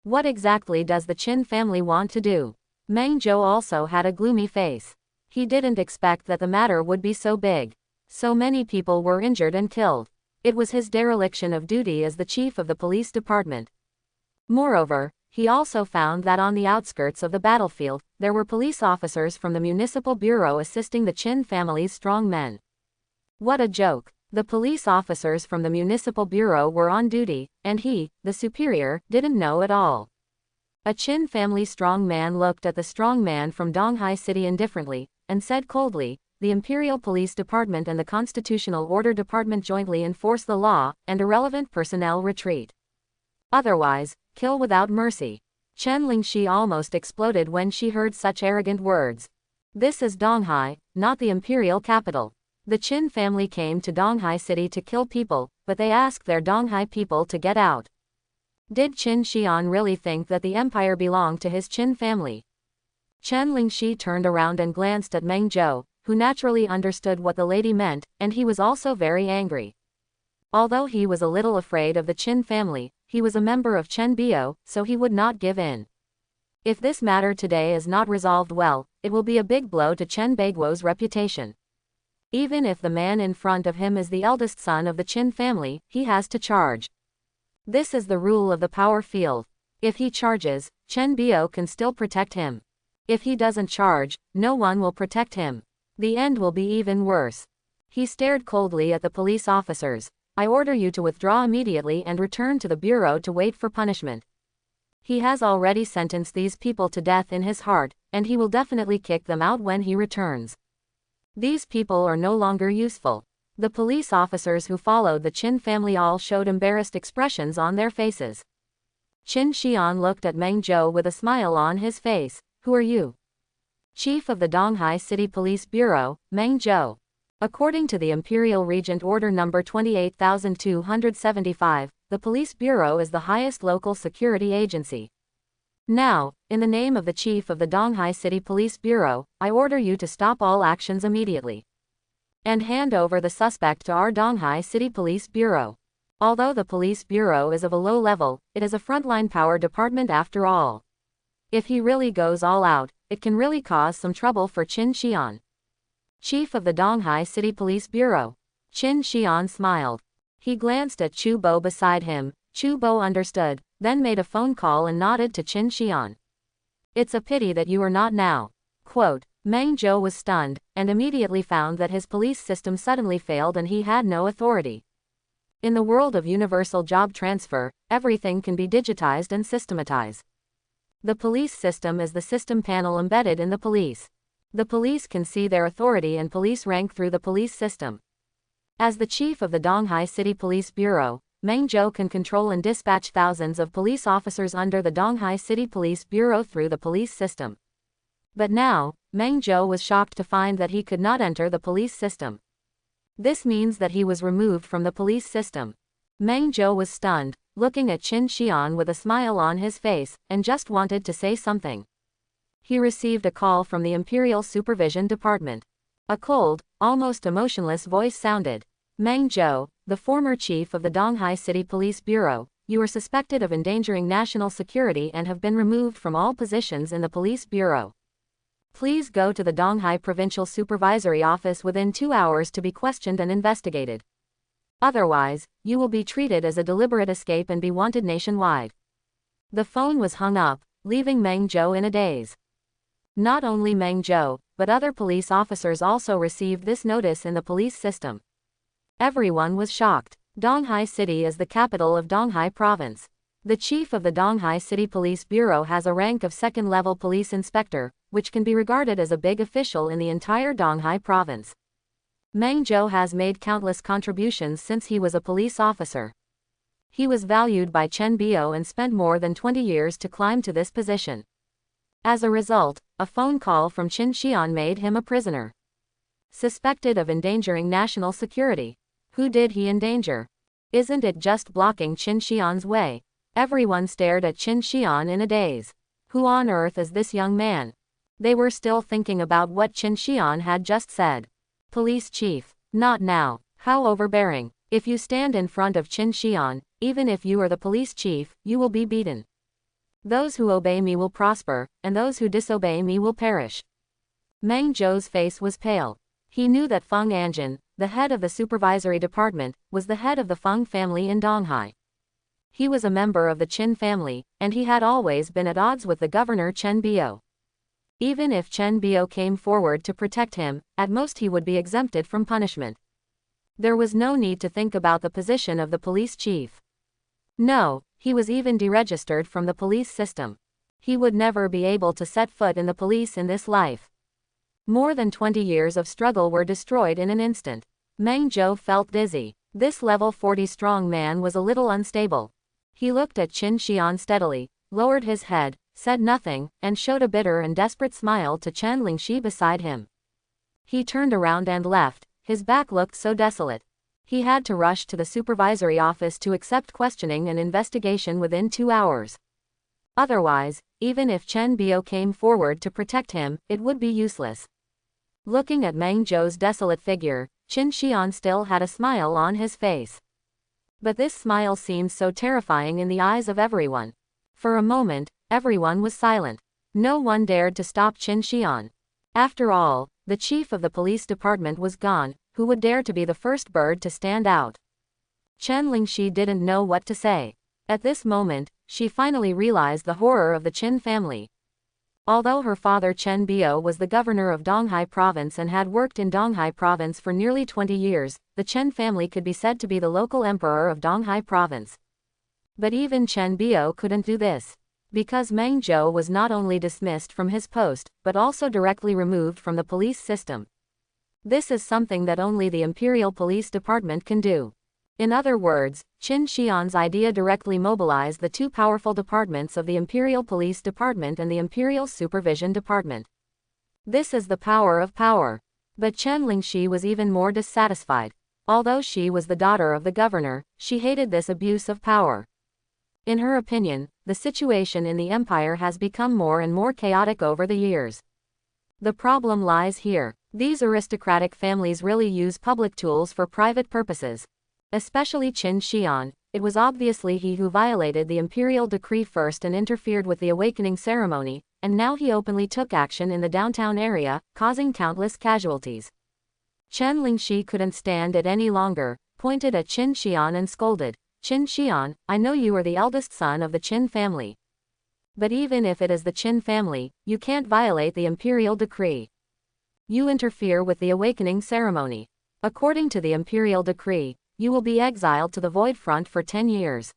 What exactly does the Qin family want to do? Meng Zhou also had a gloomy face. He didn't expect that the matter would be so big. So many people were injured and killed. It was his dereliction of duty as the chief of the police department. Moreover, he also found that on the outskirts of the battlefield, there were police officers from the municipal bureau assisting the Qin family's strong men. What a joke! The police officers from the municipal bureau were on duty, and he, the superior, didn't know at all. A Qin family strong man looked at the strong man from Donghai City indifferently, and said coldly, "The Imperial Police Department and the Constitutional Order Department jointly enforce the law, and irrelevant personnel retreat. Otherwise, kill without mercy." Chen Lingxi almost exploded when she heard such arrogant words. This is Donghai, not the imperial capital. The Qin family came to Donghai City to kill people, but they asked their Donghai people to get out. Did Qin Xian really think that the empire belonged to his Qin family? Chen Lingxi turned around and glanced at Meng Zhou, who naturally understood what the lady meant, and he was also very angry. Although he was a little afraid of the Qin family, he was a member of Chen Biao, so he would not give in. If this matter today is not resolved well, it will be a big blow to Chen Baiguo's reputation. Even if the man in front of him is the eldest son of the Qin family, he has to charge. This is the rule of the power field. If he charges, Chen Biao can still protect him. If he doesn't charge, no one will protect him. The end will be even worse. He stared coldly at the police officers. "I order you to withdraw immediately and return to the bureau to wait for punishment." He has already sentenced these people to death in his heart, and he will definitely kick them out when he returns. These people are no longer useful. The police officers who followed the Qin family all showed embarrassed expressions on their faces. Qin Xian looked at Meng Zhou with a smile on his face. "Who are you?" "Chief of the Donghai City Police Bureau, Meng Zhou." According to the Imperial Regent Order number 28275, the Police Bureau is the highest local security agency. Now, in the name of the Chief of the Donghai City Police Bureau, I order you to stop all actions immediately and hand over the suspect to our Donghai City Police Bureau. Although the Police Bureau is of a low level, it is a frontline power department after all. If he really goes all out, it can really cause some trouble for Qin Xian. Chief of the Donghai City Police Bureau. Qin Xian smiled. He glanced at Chu Bo beside him. Chu Bo understood, then made a phone call and nodded to Qin Xian. "It's a pity that you are not now." Quote, Meng Zhou was stunned, and immediately found that his police system suddenly failed and he had no authority. In the world of universal job transfer, everything can be digitized and systematized. The police system is the system panel embedded in the police. The police can see their authority and police rank through the police system. As the chief of the Donghai City Police Bureau, Meng Zhou can control and dispatch thousands of police officers under the Donghai City Police Bureau through the police system. But now, Meng Zhou was shocked to find that he could not enter the police system. This means that he was removed from the police system. Meng Zhou was stunned, looking at Qin Xian with a smile on his face, and just wanted to say something. He received a call from the Imperial Supervision Department. A cold, almost emotionless voice sounded. "Meng Zhou, the former chief of the Donghai City Police Bureau, you are suspected of endangering national security and have been removed from all positions in the police bureau. Please go to the Donghai Provincial Supervisory Office within 2 hours to be questioned and investigated. Otherwise, you will be treated as a deliberate escape and be wanted nationwide." The phone was hung up, leaving Meng Zhou in a daze. Not only Meng Zhou, but other police officers also received this notice in the police system. Everyone was shocked. Donghai City is the capital of Donghai Province. The chief of the Donghai City Police Bureau has a rank of second-level police inspector, which can be regarded as a big official in the entire Donghai Province. Meng Zhou has made countless contributions since he was a police officer. He was valued by Chen Biao and spent more than 20 years to climb to this position. As a result, a phone call from Qin Xian made him a prisoner. Suspected of endangering national security. Who did he endanger? Isn't it just blocking Qin Xian's way? Everyone stared at Qin Xian in a daze. Who on earth is this young man? They were still thinking about what Qin Xian had just said. Police chief. Not now. How overbearing. If you stand in front of Qin Xian, even if you are the police chief, you will be beaten. Those who obey me will prosper, and those who disobey me will perish. Meng Zhou's face was pale. He knew that Feng Anjin, the head of the supervisory department, was the head of the Feng family in Donghai. He was a member of the Qin family, and he had always been at odds with the governor Chen Biao. Even if Chen Biao came forward to protect him, at most he would be exempted from punishment. There was no need to think about the position of the police chief. No, he was even deregistered from the police system. He would never be able to set foot in the police in this life. More than 20 years of struggle were destroyed in an instant. Meng Zhou felt dizzy. This level 40 strong man was a little unstable. He looked at Qin Xian steadily, lowered his head, said nothing, and showed a bitter and desperate smile to Chen Lingxi beside him. He turned around and left. His back looked so desolate. He had to rush to the supervisory office to accept questioning and investigation within 2 hours. Otherwise, even if Chen Biao came forward to protect him, it would be useless. Looking at Meng Zhou's desolate figure, Qin Xian still had a smile on his face. But this smile seemed so terrifying in the eyes of everyone. For a moment, everyone was silent. No one dared to stop Qin Xian. After all, the chief of the police department was gone. Who would dare to be the first bird to stand out? Chen Lingxi didn't know what to say. At this moment, she finally realized the horror of the Qin family. Although her father Chen Biao was the governor of Donghai province and had worked in Donghai province for nearly 20 years, the Chen family could be said to be the local emperor of Donghai province. But even Chen Biao couldn't do this. Because Meng Zhou was not only dismissed from his post, but also directly removed from the police system. This is something that only the Imperial Police Department can do. In other words, Qin Xian's idea directly mobilized the two powerful departments of the Imperial Police Department and the Imperial Supervision Department. This is the power of power. But Chen Lingxi was even more dissatisfied. Although she was the daughter of the governor, she hated this abuse of power. In her opinion, the situation in the empire has become more and more chaotic over the years. The problem lies here. These aristocratic families really use public tools for private purposes. Especially Qin Xian, it was obviously he who violated the imperial decree first and interfered with the awakening ceremony, and now he openly took action in the downtown area, causing countless casualties. Chen Lingxi couldn't stand it any longer, pointed at Qin Xian and scolded, "Qin Xian, I know you are the eldest son of the Qin family. But even if it is the Qin family, you can't violate the imperial decree. You interfere with the awakening ceremony. According to the imperial decree, you will be exiled to the Void Front for 10 years.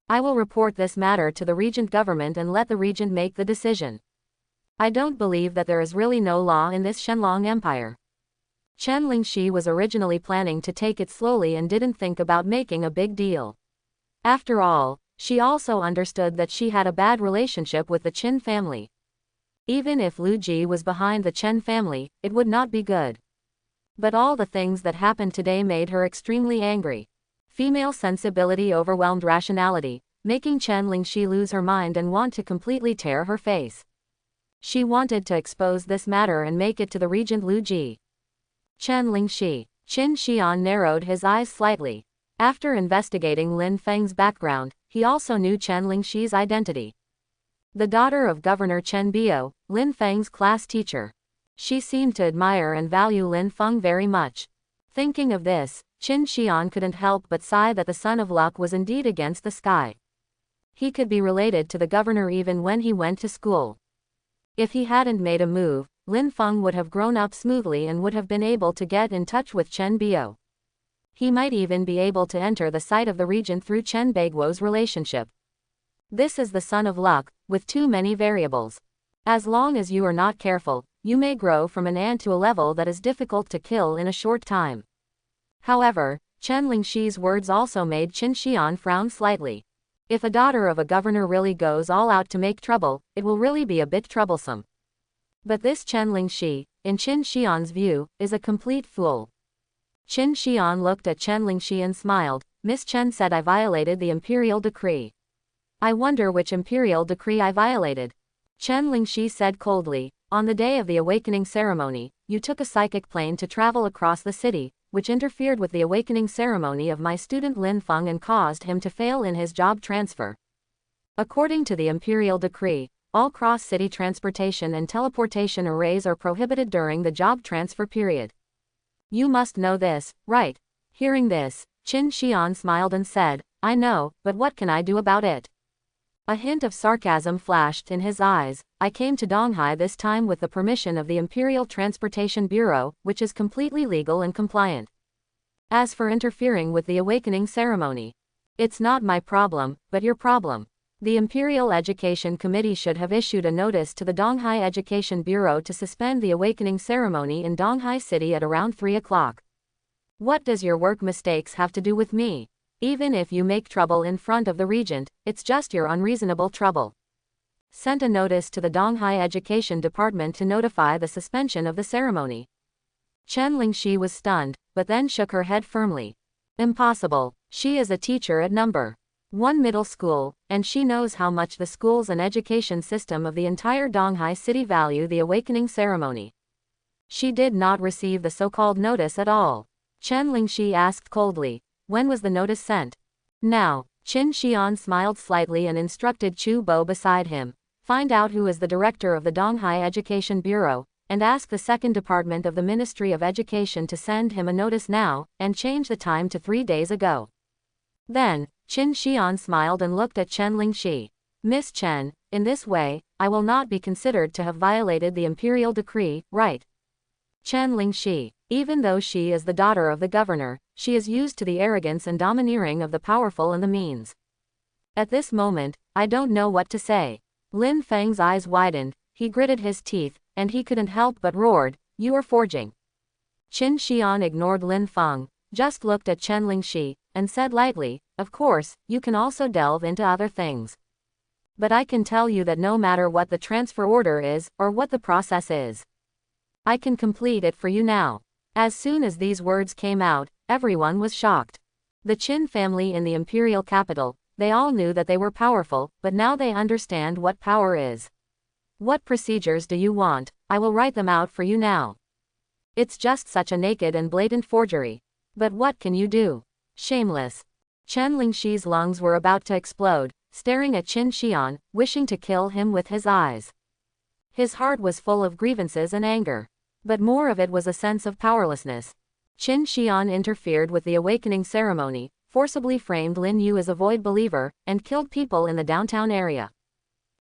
I will report this matter to the regent government and let the regent make the decision. I don't believe that there is really no law in this Shenlong Empire." Chen Lingxi was originally planning to take it slowly and didn't think about making a big deal. After all, she also understood that she had a bad relationship with the Qin family. Even if Lu Ji was behind the Chen family, it would not be good. But all the things that happened today made her extremely angry. Female sensibility overwhelmed rationality, making Chen Lingxi lose her mind and want to completely tear her face. She wanted to expose this matter and make it to the regent Lu Ji. Chen Lingxi. Qin Xian narrowed his eyes slightly. After investigating Lin Feng's background, he also knew Chen Lingxi's identity. The daughter of Governor Chen Biao, Lin Feng's class teacher. She seemed to admire and value Lin Fong very much. Thinking of this, Qin Xian couldn't help but sigh that the son of luck was indeed against the sky. He could be related to the governor even when he went to school. If he hadn't made a move, Lin Fong would have grown up smoothly and would have been able to get in touch with Chen Biao. He might even be able to enter the sight of the regent through Chen Baiguo's relationship. This is the son of luck, with too many variables. As long as you are not careful, you may grow from an ant to a level that is difficult to kill in a short time. However, Chen Lingxi's words also made Qin Xian frown slightly. If a daughter of a governor really goes all out to make trouble, it will really be a bit troublesome. But this Chen Lingxi, in Qin Xian's view, is a complete fool. Qin Xian looked at Chen Lingxi and smiled. "Miss Chen said I violated the imperial decree. I wonder which imperial decree I violated." Chen Lingxi said coldly, On the day of the awakening ceremony, you took a psychic plane to travel across the city, which interfered with the awakening ceremony of my student Lin Fong and caused him to fail in his job transfer. According to the imperial decree, all cross-city transportation and teleportation arrays are prohibited during the job transfer period. You must know this, right? Hearing this, Qin Xian smiled and said, I know, but what can I do about it? A hint of sarcasm flashed in his eyes. I came to Donghai this time with the permission of the Imperial Transportation Bureau, which is completely legal and compliant. As for interfering with the awakening ceremony, it's not my problem, but your problem. The Imperial Education Committee should have issued a notice to the Donghai Education Bureau to suspend the awakening ceremony in Donghai City at around 3 o'clock. What does your work mistakes have to do with me? Even if you make trouble in front of the regent, it's just your unreasonable trouble. Sent a notice to the Donghai Education Department to notify the suspension of the ceremony. Chen Lingxi was stunned, but then shook her head firmly. Impossible. She is a teacher at number 1 middle school, and she knows how much the schools and education system of the entire Donghai city value the awakening ceremony. She did not receive the so-called notice at all. Chen Lingxi asked coldly, when was the notice sent? Now. Qin Xian smiled slightly and instructed Chu Bo beside him, find out who is the director of the Donghai Education Bureau, and ask the second department of the Ministry of Education to send him a notice now, and change the time to 3 days ago. Then, Qin Xian smiled and looked at Chen Lingxi. Miss Chen, in this way, I will not be considered to have violated the imperial decree, right? Chen Lingxi, even though she is the daughter of the governor, she is used to the arrogance and domineering of the powerful and the means. At this moment, I don't know what to say. Lin Feng's eyes widened, he gritted his teeth, and he couldn't help but roared, you are forging. Qin Xian ignored Lin Feng, just looked at Chen Lingxi, and said lightly, of course, you can also delve into other things. But I can tell you that no matter what the transfer order is, or what the process is, I can complete it for you now. As soon as these words came out, everyone was shocked. The Qin family in the imperial capital, they all knew that they were powerful, but now they understand what power is. What procedures do you want? I will write them out for you now. It's just such a naked and blatant forgery. But what can you do? Shameless. Chen Lingxi's lungs were about to explode, staring at Qin Xian, wishing to kill him with his eyes. His heart was full of grievances and anger. But more of it was a sense of powerlessness. Qin Xian interfered with the awakening ceremony, forcibly framed Lin Yu as a void believer, and killed people in the downtown area.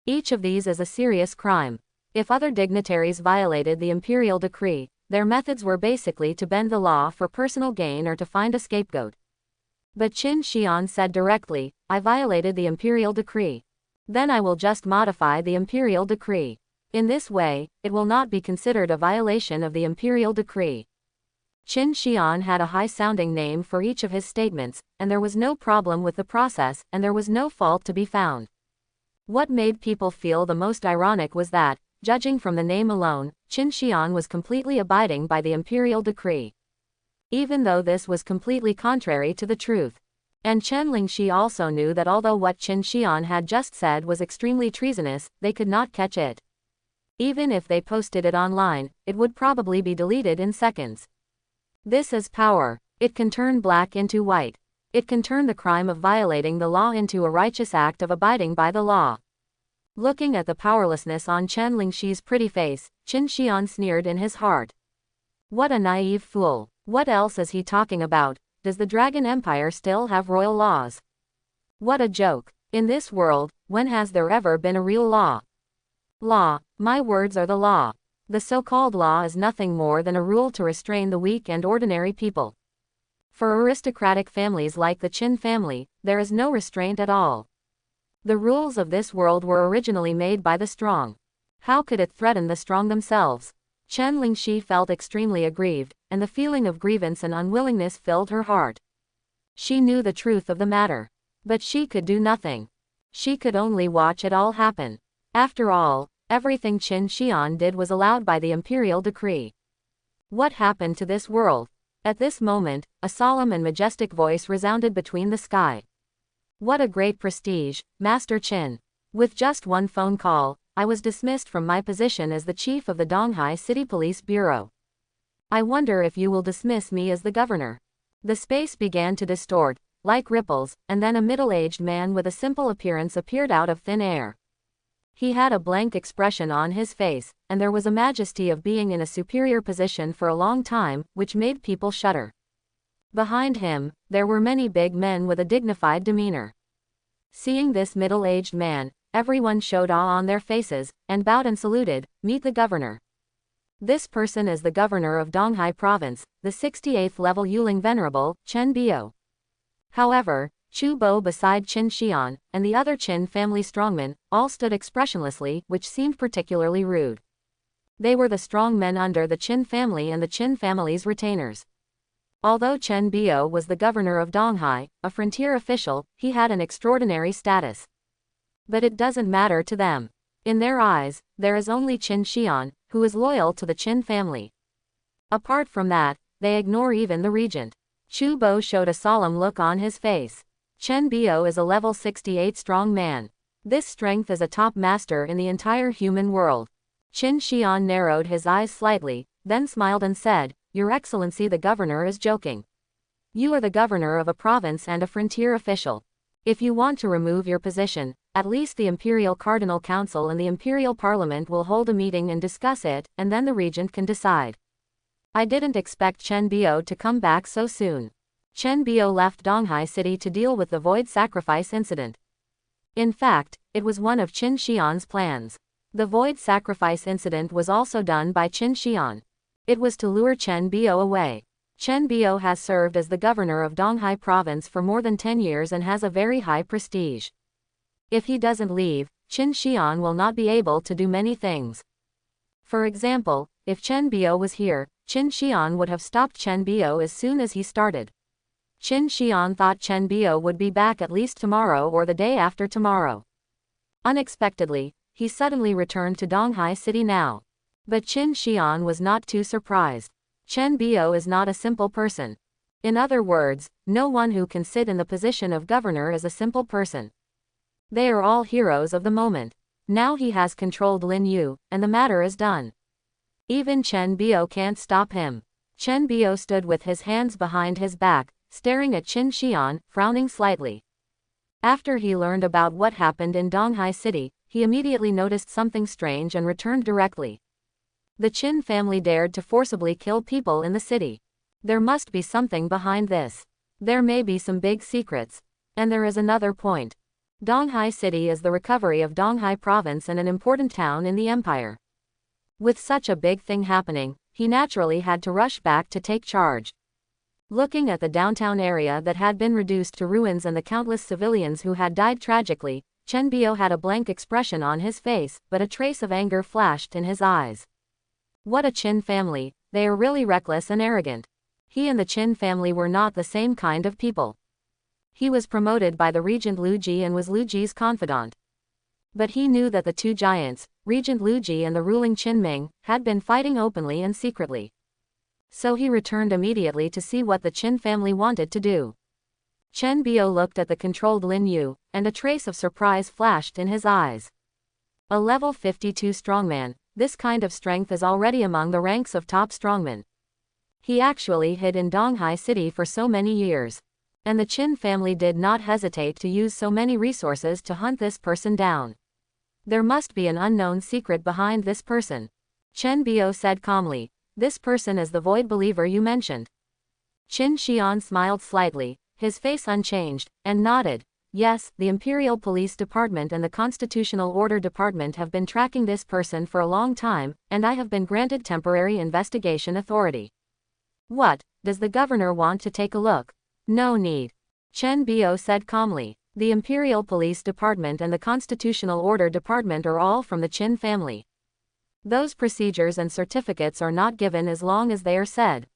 Each of these is a serious crime. If other dignitaries violated the imperial decree, their methods were basically to bend the law for personal gain or to find a scapegoat. But Qin Xian said directly, I violated the imperial decree. Then I will just modify the imperial decree. In this way, it will not be considered a violation of the imperial decree. Qin Xian had a high-sounding name for each of his statements, and there was no problem with the process, and there was no fault to be found. What made people feel the most ironic was that, judging from the name alone, Qin Xian was completely abiding by the imperial decree. Even though this was completely contrary to the truth. And Chen Lingxi also knew that although what Qin Xian had just said was extremely treasonous, they could not catch it. Even if they posted it online, it would probably be deleted in seconds. This is power. It can turn black into white. It can turn the crime of violating the law into a righteous act of abiding by the law. Looking at the powerlessness on Chen Lingxi's pretty face, Qin Xian sneered in his heart. What a naive fool. What else is he talking about? Does the Dragon Empire still have royal laws? What a joke. In this world, when has there ever been a real law? Law. My words are the law. The so-called law is nothing more than a rule to restrain the weak and ordinary people. For aristocratic families like the Qin family, there is no restraint at all. The rules of this world were originally made by the strong. How could it threaten the strong themselves? Chen Lingxi felt extremely aggrieved, and the feeling of grievance and unwillingness filled her heart. She knew the truth of the matter. But she could do nothing. She could only watch it all happen. After all, everything Qin Xian did was allowed by the imperial decree. What happened to this world? At this moment, a solemn and majestic voice resounded between the sky. What a great prestige, Master Qin. With just one phone call, I was dismissed from my position as the chief of the Donghai City Police Bureau. I wonder if you will dismiss me as the governor." The space began to distort, like ripples, and then a middle-aged man with a simple appearance appeared out of thin air. He had a blank expression on his face, and there was a majesty of being in a superior position for a long time, which made people shudder. Behind him, there were many big men with a dignified demeanor. Seeing this middle-aged man, everyone showed awe on their faces, and bowed and saluted, "Meet the governor." This person is the governor of Donghai Province, the 68th level Yuling Venerable, Chen Bio. However, Chu Bo beside Qin Xian, and the other Qin family strongmen, all stood expressionlessly, which seemed particularly rude. They were the strong men under the Qin family and the Qin family's retainers. Although Chen Bio was the governor of Donghai, a frontier official, he had an extraordinary status. But it doesn't matter to them. In their eyes, there is only Qin Xian, who is loyal to the Qin family. Apart from that, they ignore even the regent. Chu Bo showed a solemn look on his face. Chen Bio is a level 68 strong man. This strength is a top master in the entire human world. Qin Xian narrowed his eyes slightly, then smiled and said, "Your Excellency, the governor is joking. You are the governor of a province and a frontier official. If you want to remove your position, at least the Imperial Cardinal Council and the Imperial Parliament will hold a meeting and discuss it, and then the regent can decide." I didn't expect Chen Bio to come back so soon. Chen Bio left Donghai City to deal with the void sacrifice incident. In fact, it was one of Qin Xian's plans. The void sacrifice incident was also done by Qin Xian. It was to lure Chen Bio away. Chen Bio has served as the governor of Donghai Province for more than 10 years and has a very high prestige. If he doesn't leave, Qin Xian will not be able to do many things. For example, if Chen Bio was here, Qin Xian would have stopped Chen Bio as soon as he started. Qin Xian thought Chen Bio would be back at least tomorrow or the day after tomorrow. Unexpectedly, he suddenly returned to Donghai City now. But Qin Xian was not too surprised. Chen Bio is not a simple person. In other words, no one who can sit in the position of governor is a simple person. They are all heroes of the moment. Now he has controlled Lin Yu, and the matter is done. Even Chen Bio can't stop him. Chen Bio stood with his hands behind his back, staring at Qin Xian, frowning slightly. After he learned about what happened in Donghai City, he immediately noticed something strange and returned directly. The Qin family dared to forcibly kill people in the city. There must be something behind this. There may be some big secrets. And there is another point. Donghai City is the recovery of Donghai Province and an important town in the empire. With such a big thing happening, he naturally had to rush back to take charge. Looking at the downtown area that had been reduced to ruins and the countless civilians who had died tragically, Chen Bio had a blank expression on his face, but a trace of anger flashed in his eyes. What a Qin family, they are really reckless and arrogant. He and the Qin family were not the same kind of people. He was promoted by the regent Lu Ji and was Lu Ji's confidant. But he knew that the two giants, Regent Lu Ji and the ruling Qin Ming, had been fighting openly and secretly. So he returned immediately to see what the Qin family wanted to do. Chen Bio looked at the controlled Lin Yu, and a trace of surprise flashed in his eyes. A level 52 strongman, this kind of strength is already among the ranks of top strongmen. He actually hid in Donghai City for so many years. And the Qin family did not hesitate to use so many resources to hunt this person down. There must be an unknown secret behind this person. Chen Bio said calmly, "This person is the void believer you mentioned." Qin Xian smiled slightly, his face unchanged, and nodded. "Yes, the Imperial Police Department and the Constitutional Order Department have been tracking this person for a long time, and I have been granted temporary investigation authority." "What, does the governor want to take a look?" "No need." Chen Bio said calmly. "The Imperial Police Department and the Constitutional Order Department are all from the Qin family. Those procedures and certificates are not given as long as they are said.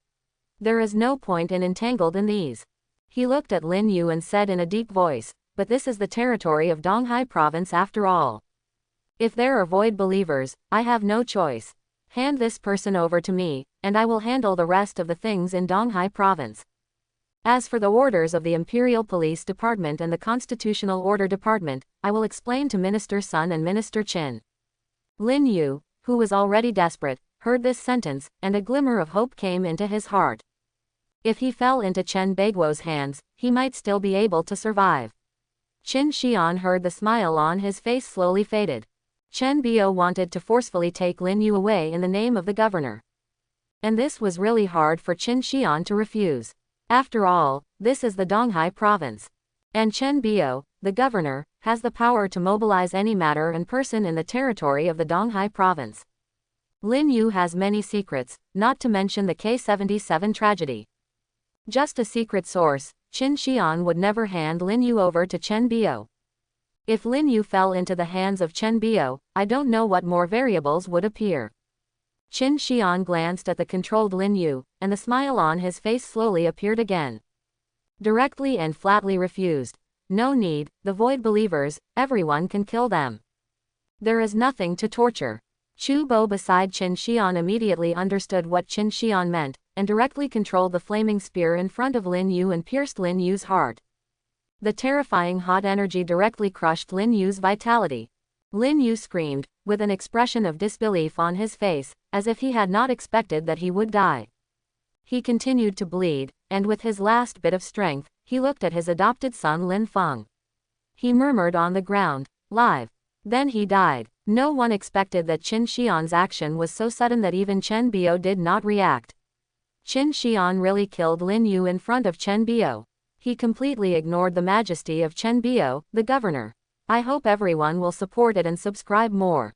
There is no point in entangled in these." He looked at Lin Yu and said in a deep voice, "But this is the territory of Donghai Province after all. If there are void believers, I have no choice. Hand this person over to me, and I will handle the rest of the things in Donghai Province. As for the orders of the Imperial Police Department and the Constitutional Order Department, I will explain to Minister Sun and Minister Qin." Lin Yu, who was already desperate, heard this sentence, and a glimmer of hope came into his heart. If he fell into Chen Baiguo's hands, he might still be able to survive. Qin Xian heard the smile on his face slowly faded. Chen Bio wanted to forcefully take Lin Yu away in the name of the governor. And this was really hard for Qin Xian to refuse. After all, this is the Donghai province. And Chen Bio, the governor, has the power to mobilize any matter and person in the territory of the Donghai province. Lin Yu has many secrets, not to mention the K-77 tragedy. Just a secret source, Qin Xian would never hand Lin Yu over to Chen Bio. If Lin Yu fell into the hands of Chen Bio, I don't know what more variables would appear. Qin Xian glanced at the controlled Lin Yu, and the smile on his face slowly appeared again. Directly and flatly refused. No need, the void believers, everyone can kill them. There is nothing to torture. Chu Bo beside Qin Xian immediately understood what Qin Xian meant, and directly controlled the flaming spear in front of Lin Yu and pierced Lin Yu's heart. The terrifying hot energy directly crushed Lin Yu's vitality. Lin Yu screamed, with an expression of disbelief on his face, as if he had not expected that he would die. He continued to bleed, and with his last bit of strength, he looked at his adopted son Lin Fong. He murmured on the ground, "Live." Then he died. No one expected that Qin Xian's action was so sudden that even Chen Bio did not react. Qin Xian really killed Lin Yu in front of Chen Bio. He completely ignored the majesty of Chen Bio, the governor. I hope everyone will support it and subscribe more.